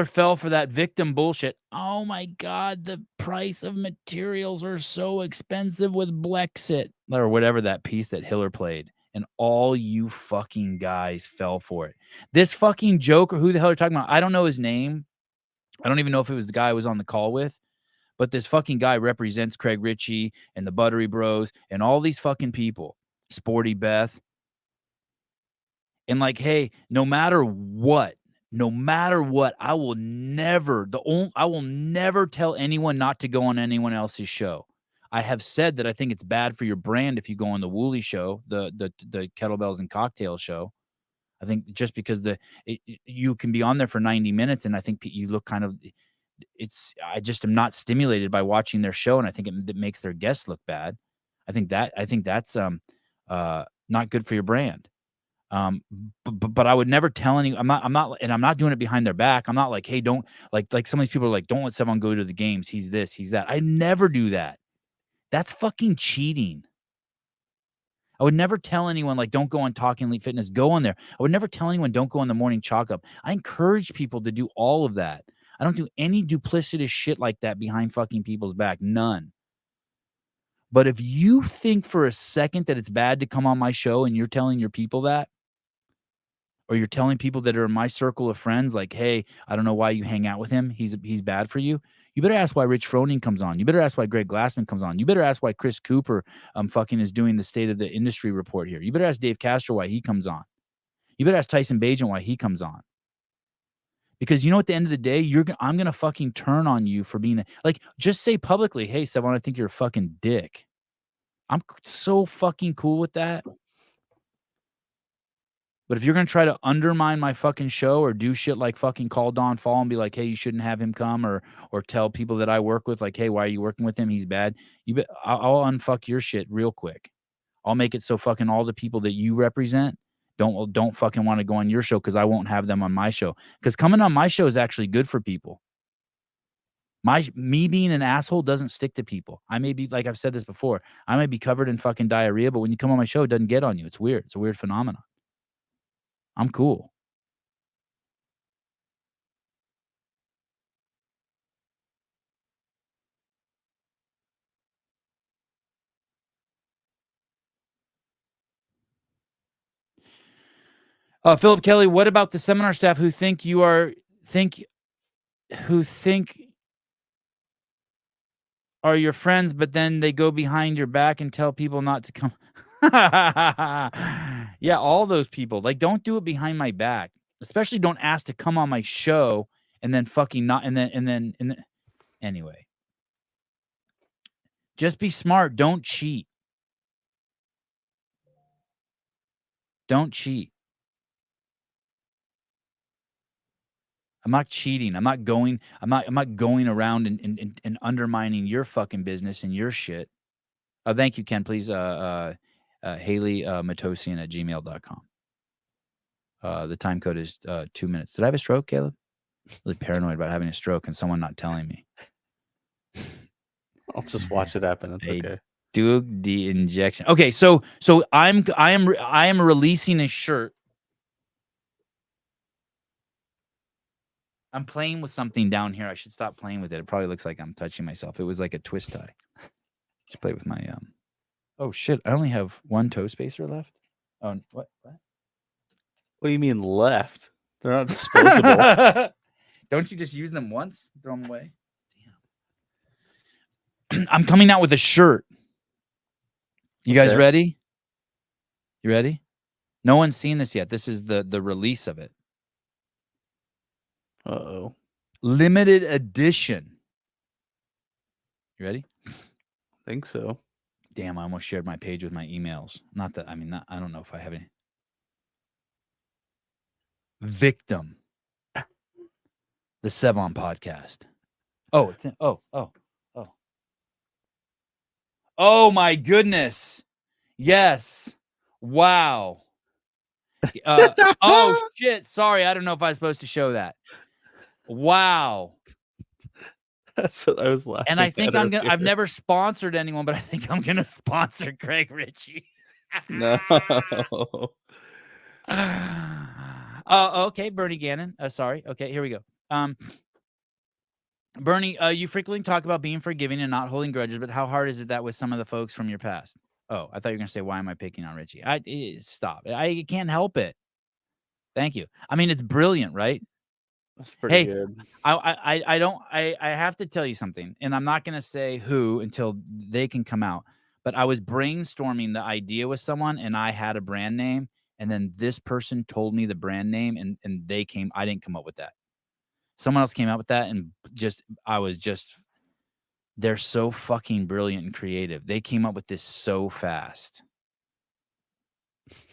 fell for that victim bullshit. Oh my God, the price of materials are so expensive with Blexit, or whatever that piece that Hiller played. And all you fucking guys fell for it. This fucking joker, who the hell are you talking about? I don't know his name. I don't even know if it was the guy I was on the call with. But this fucking guy represents Craig Ritchie and the Buttery Bros and all these fucking people. Sporty Beth. And like, hey, no matter what, I will never tell anyone not to go on anyone else's show. I have said that I think it's bad for your brand if you go on the Wooly show, the Kettlebells and Cocktails show. I think just because you can be on there for 90 minutes, and I think you look kind of. I just am not stimulated by watching their show, and I think it makes their guests look bad. I think that's not good for your brand. But I would never tell any. I'm not doing it behind their back. I'm not like, hey, don't like some of these people are like, don't let Sevan go to the games. He's this, he's that. I never do that. That's fucking cheating. I would never tell anyone, like, don't go on Talking Elite Fitness, go on there. I would never tell anyone, don't go on the morning chalk up. I encourage people to do all of that. I don't do any duplicitous shit like that behind fucking people's back. None. But if you think for a second that it's bad to come on my show and you're telling your people that, or you're telling people that are in my circle of friends, like, hey, I don't know why you hang out with him, he's bad for you, you better ask why Rich Froning comes on. You better ask why Greg Glassman comes on. You better ask why Chris Cooper fucking is doing the state of the industry report here. You better ask Dave Castro why he comes on. You better ask Tyson Bagent why he comes on. Because you know, at the end of the day, I'm going to fucking turn on you for being like, just say publicly, hey, Sevan, I think you're a fucking dick. I'm so fucking cool with that. But if you're going to try to undermine my fucking show or do shit like fucking call Don Fall and be like, hey, you shouldn't have him come, or tell people that I work with, like, hey, why are you working with him? He's bad. I'll unfuck your shit real quick. I'll make it so fucking all the people that you represent don't fucking want to go on your show because I won't have them on my show. Because coming on my show is actually good for people. Me being an asshole doesn't stick to people. I may be, like I've said this before, I might be covered in fucking diarrhea, but when you come on my show, it doesn't get on you. It's weird. It's a weird phenomenon. I'm cool. Philip Kelly, what about the seminar staff who think are your friends, but then they go behind your back and tell people not to come? Yeah, all those people. Like, don't do it behind my back. Especially don't ask to come on my show and then fucking not, and then anyway. Just be smart. Don't cheat. Don't cheat. I'm not cheating. I'm not going around and undermining your fucking business and your shit. Thank you, Ken. Please, Haley Matosian at gmail.com. The time code is 2 minutes. Did I have a stroke, Caleb? Really paranoid about having a stroke and someone not telling me. I'll just watch it happen. It's okay. Do the injection. Okay, so I am releasing a shirt. I'm playing with something down here. I should stop playing with it. It probably looks like I'm touching myself. It was like a twist tie. Just play with my Oh shit! I only have one toe spacer left. Oh, what? What do you mean left? They're not disposable. Don't you just use them once? Throw them away. Damn. I'm coming out with a shirt. You guys ready? You ready? No one's seen this yet. This is the release of it. Uh-oh. Limited edition. You ready? I think so. Damn, I almost shared my page with my emails. Not that, I mean, I don't know if I have any. Victim. The Sevan Podcast. Oh, oh my goodness. Yes. Wow. Oh shit. Sorry. I don't know if I was supposed to show that. Wow. That's what I was laughing at. And I think I've never sponsored anyone, but I think I'm going to sponsor Craig Ritchie. No. Okay. Bernie Gannon. Sorry. Okay. Here we go. Bernie, you frequently talk about being forgiving and not holding grudges, but how hard is it that with some of the folks from your past? Oh, I thought you were going to say, why am I picking on Richie? Stop. I can't help it. Thank you. I mean, it's brilliant, right? That's pretty good. I have to tell you something, and I'm not going to say who until they can come out, but I was brainstorming the idea with someone, and I had a brand name, and then this person told me the brand name, and I didn't come up with that. Someone else came out with that, and they're so fucking brilliant and creative. They came up with this so fast.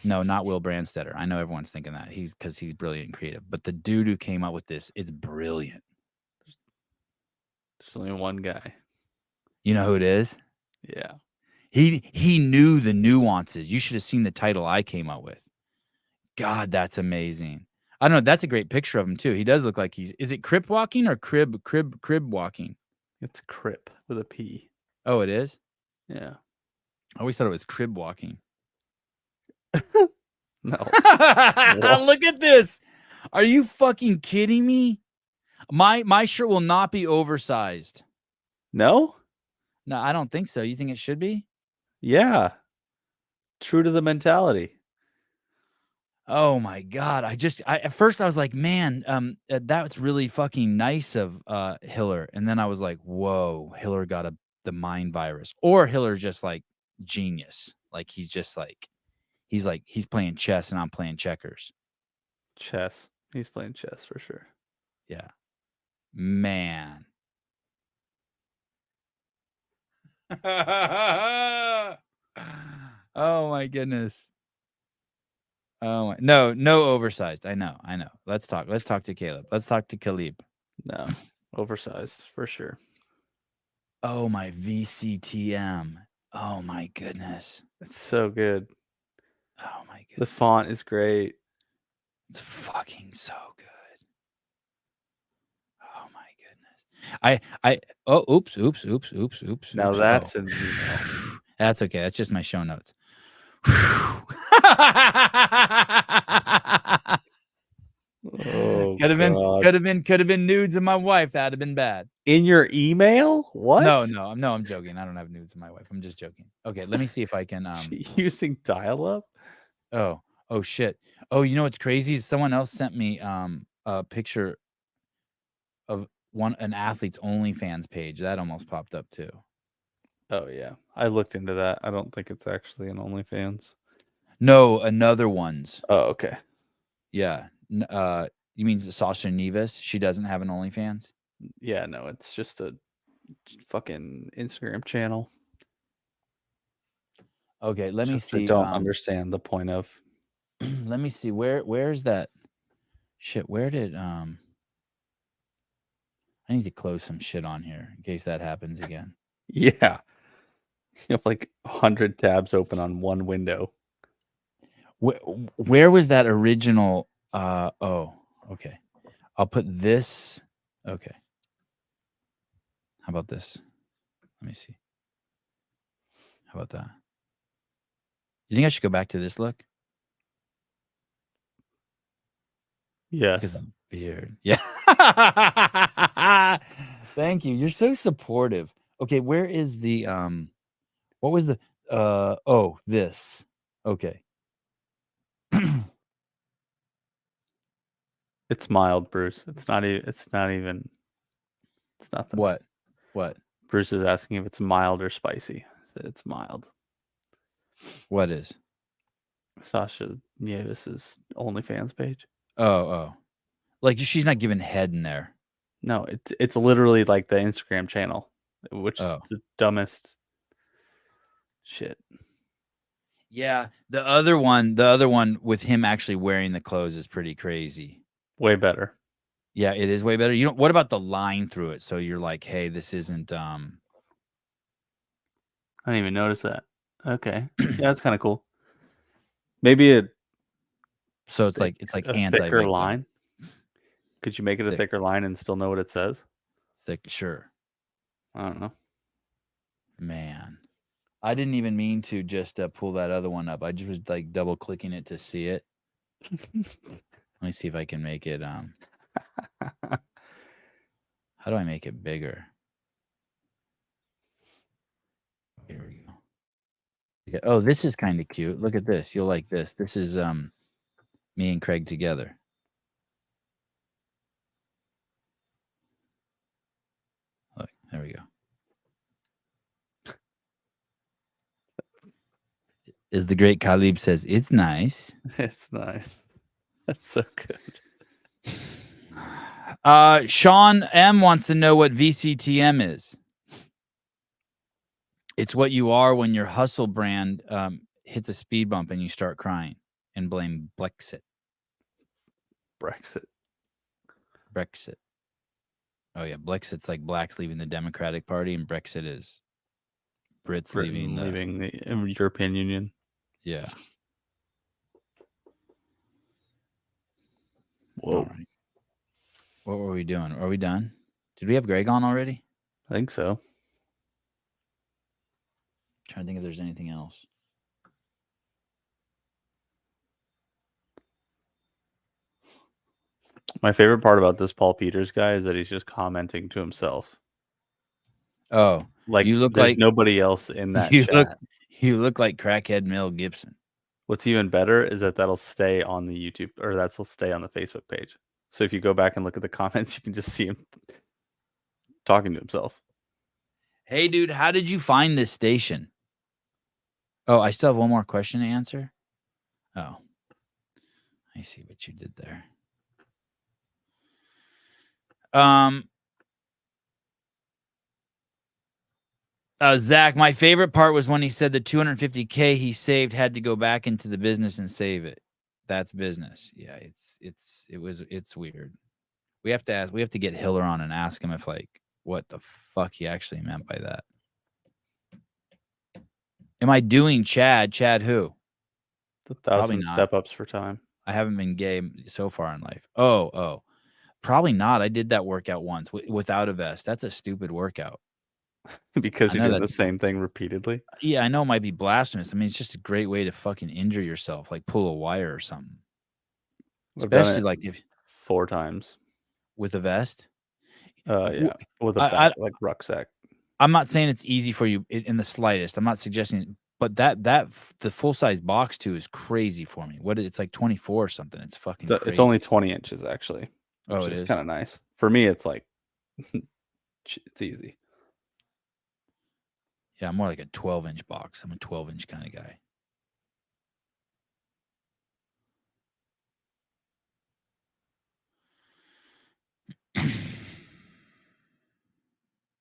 No, not Will Brandstetter. I know everyone's thinking that because he's brilliant and creative, but the dude who came up with this, it's brilliant. There's only one guy. You know who it is? Yeah. He knew the nuances. You should have seen the title I came up with. God, that's amazing. I don't know. That's a great picture of him too. He does look like is it crip walking or crib walking? It's crip with a P. Oh, it is? Yeah. I always thought it was crib walking. No. Look at this. Are you fucking kidding me? My shirt will not be oversized. No? No, I don't think so. You think it should be? Yeah. True to the mentality. Oh my God. At first I was like, man, that's really fucking nice of Hiller. And then I was like, whoa, Hiller got the mind virus. Or Hiller's just like genius. Like he's just like he's playing chess and I'm playing checkers. Chess. He's playing chess for sure. Yeah. Man. Oh my goodness. Oh no oversized. I know. Let's talk to Caleb. Let's talk to Khalib. No. Oversized for sure. Oh my VCTM. Oh my goodness. It's so good. Oh my goodness. The font is great. It's fucking so good. Oh my goodness. Oops. Now that's an email. That's okay. That's just my show notes. Oh, could have God. been nudes of my wife. That'd have been bad. In your email? What? No, I'm joking. I don't have nudes of my wife. I'm just joking. Okay, let me see if I can Using dial-up? Oh shit. Oh, you know what's crazy? Someone else sent me a picture of an athlete's OnlyFans page. That almost popped up too. Oh yeah. I looked into that. I don't think it's actually an OnlyFans. No, another one's. Oh, okay. Yeah. You mean Sasha Nevis? She doesn't have an OnlyFans? Yeah, no, it's just a fucking Instagram channel. Okay, let me see. I don't understand the point of. Let me see. Where's that? Shit, where did I need to close some shit on here in case that happens again. Yeah. You have like 100 tabs open on one window. Where was that original? Oh, okay. I'll put this. Okay. How about this? Let me see. How about that? You think I should go back to this look? Yes. Look at the beard. Yeah. Thank you. You're so supportive. Okay, where is the what was the this. Okay. It's mild, Bruce. It's nothing. What? Bruce is asking if it's mild or spicy. I said it's mild. What is? Sasha Nievis's OnlyFans page. Oh. Like she's not giving head in there. No, it's literally like the Instagram channel, which is the dumbest shit. Yeah, the other one with him actually wearing the clothes is pretty crazy. Way better. Yeah, it is way better. What about the line through it? So you're like, hey, this isn't I didn't even notice that. Okay. Yeah, that's kind of cool. Maybe so it's like a anti thicker line. Could you make it a thicker line and still know what it says? Thick, sure. I don't know. Man. I didn't even mean to just pull that other one up. I just was like double clicking it to see it. Let me see if I can make it how do I make it bigger? Here we go. Okay. Oh, this is kind of cute. Look at this. You'll like this. This is me and Craig together. Look, there we go. As the great Khalib says, it's nice. It's nice. That's so good. Sean M wants to know what VCTM is. It's what you are when your hustle brand hits a speed bump and you start crying and blame Brexit. Oh yeah, Brexit's like blacks leaving the Democratic Party, and Brexit is Brits leaving the European Union. Yeah. Whoa. Right. What were we doing? Are we done? Did we have Greg on already? I think so. Trying to think if there's anything else. My favorite part about this Paul Peters guy is that he's just commenting to himself. Oh, Like, you look there's like nobody else in that you chat. you look like crackhead Mel Gibson. What's even better is that that'll stay on the YouTube, or that'll stay on the Facebook page. So if you go back and look at the comments, you can just see him talking to himself. Hey, dude, how did you find this station? Oh, I still have one more question to answer. Oh, I see what you did there. Zach, my favorite part was when he said the $250K he saved had to go back into the business and save it. That's business. Yeah, it's weird. We have to get Hiller on and ask him if, like, what the fuck he actually meant by that. Am I doing Chad? Chad who? The 1,000 step-ups for time. I haven't been gay so far in life. Oh. Probably not. I did that workout once without a vest. That's a stupid workout. Because you're doing the same thing repeatedly? Yeah, I know it might be blasphemous. I mean, it's just a great way to fucking injure yourself, like pull a wire or something. Especially like if 4 times. With a vest? Yeah, with a like rucksack. I'm not saying it's easy for you in the slightest. I'm not suggesting, but the full size box too is crazy for me. It's like 24 or something. It's fucking crazy. It's only 20 inches actually. Oh, it is kind of nice. For me, it's like it's easy. Yeah, I'm more like a 12-inch box. I'm a 12-inch kind of guy.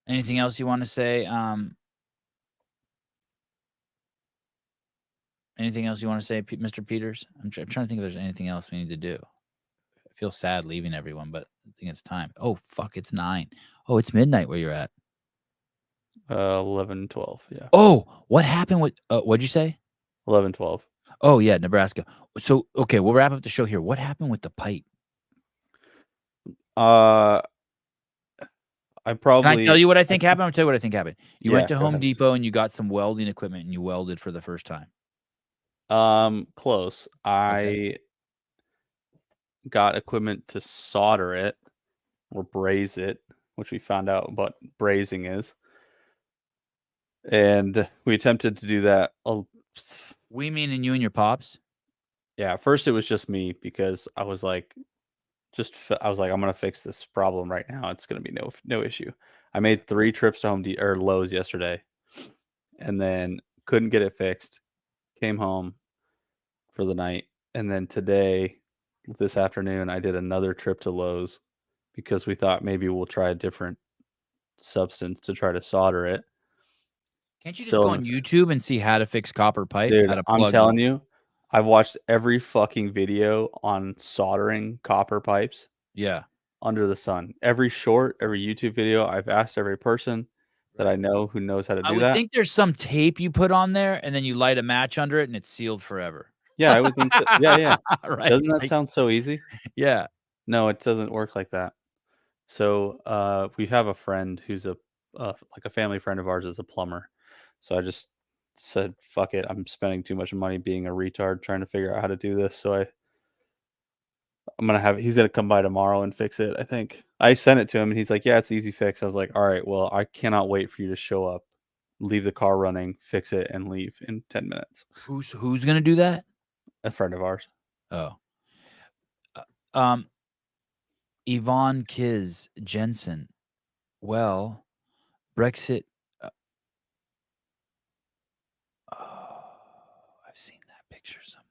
Anything else you want to say? Anything else you want to say, Mr. Peters? I'm trying to think if there's anything else we need to do. I feel sad leaving everyone, but I think it's time. Oh, fuck, it's 9. Oh, it's midnight where you're at. 11, 12, yeah. Oh, what happened with, what'd you say? 11, 12. Oh, yeah, Nebraska. So, okay, we'll wrap up the show here. What happened with the pipe? Can I tell you what I think happened? I'll tell you what I think happened. You went to Home Depot and you got some welding equipment and you welded for the first time. Close. I got equipment to solder it or braze it, which we found out what brazing is. And we attempted to do that. We meaning you and your pops? Yeah, at first it was just me because I was like, I'm gonna fix this problem right now. It's gonna be no issue. I made 3 trips to Home Depot or Lowe's yesterday, and then couldn't get it fixed. Came home for the night, and then today, this afternoon, I did another trip to Lowe's because we thought maybe we'll try a different substance to try to solder it. Can't you just go on YouTube and see how to fix copper pipe? Dude, I'm telling you, I've watched every fucking video on soldering copper pipes. Yeah. Under the sun. Every YouTube video, I've asked every person that I know who knows how to do that. I would think there's some tape you put on there and then you light a match under it and it's sealed forever. Yeah, I would think so. Yeah. Right. Doesn't that sound so easy? Yeah. No, it doesn't work like that. So we have a friend who's like a family friend of ours is a plumber. So I just said, fuck it. I'm spending too much money being a retard trying to figure out how to do this. So he's going to come by tomorrow and fix it. I think I sent it to him and he's like, yeah, it's an easy fix. I was like, all right, well, I cannot wait for you to show up, leave the car running, fix it and leave in 10 minutes. Who's going to do that? A friend of ours. Oh, Yvonne Kiz Jensen. Well, Brexit. I've seen that picture somewhere.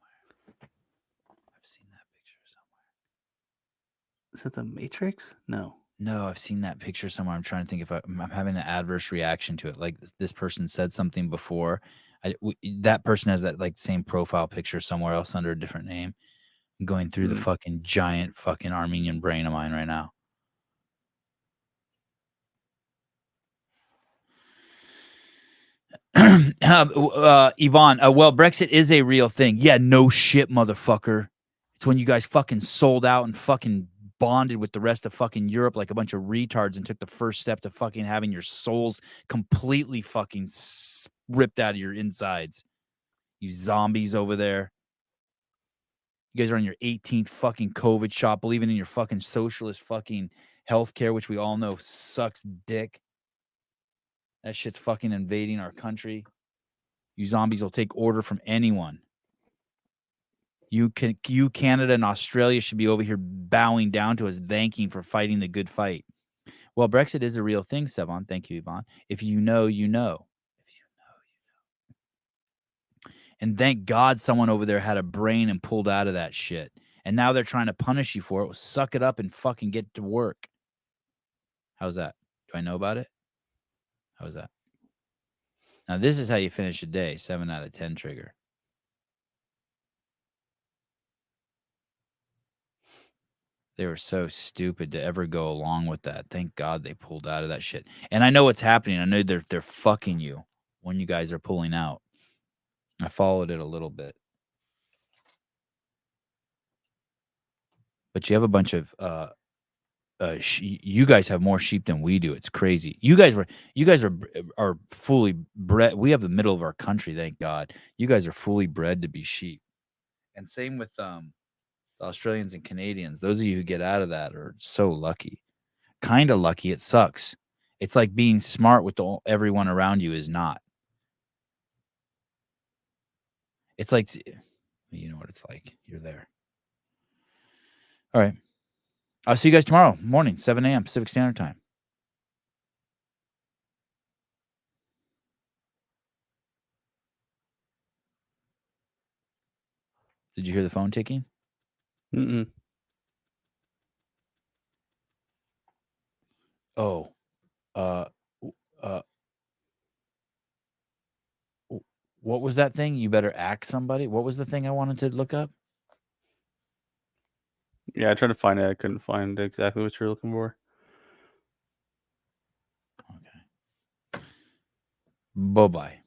Is it the Matrix? No, I've seen that picture somewhere. I'm trying to think if I'm having an adverse reaction to it. Like this person said something before. That person has that like same profile picture somewhere else under a different name. I'm going through the fucking giant fucking Armenian brain of mine right now. Yvonne, well, Brexit is a real thing. Yeah, no shit, motherfucker. It's when you guys fucking sold out and fucking bonded with the rest of fucking Europe like a bunch of retards and took the first step to fucking having your souls completely fucking ripped out of your insides. You zombies over there. You guys are on your 18th fucking COVID shot, believing in your fucking socialist fucking healthcare, which we all know sucks dick. That shit's fucking invading our country. You zombies will take order from anyone. You, Canada and Australia should be over here bowing down to us, thanking for fighting the good fight. Well, Brexit is a real thing, Sevan. Thank you, Yvonne. If you know, you know. If you know, you know. And thank God someone over there had a brain and pulled out of that shit. And now they're trying to punish you for it. Well, suck it up and fucking get to work. How's that? Do I know about it? How's that? Now, this is how you finish a day. 7 out of 10 trigger. They were so stupid to ever go along with that. Thank God they pulled out of that shit. And I know what's happening. I know they're fucking you when you guys are pulling out. I followed it a little bit. But you have a bunch of you guys have more sheep than we do. It's crazy. You guys are fully bred. We have the middle of our country, thank God. You guys are fully bred to be sheep. And same with the Australians and Canadians. Those of you who get out of that are so lucky. Kind of lucky. It sucks. It's like being smart with everyone around you is not. It's like, you know what it's like. You're there. All right. I'll see you guys tomorrow morning, 7 a.m. Pacific Standard Time. Did you hear the phone ticking? Mm-mm. Oh. What was that thing? You better ask somebody. What was the thing I wanted to look up? Yeah, I tried to find it. I couldn't find exactly what you're looking for. Okay. Bye-bye.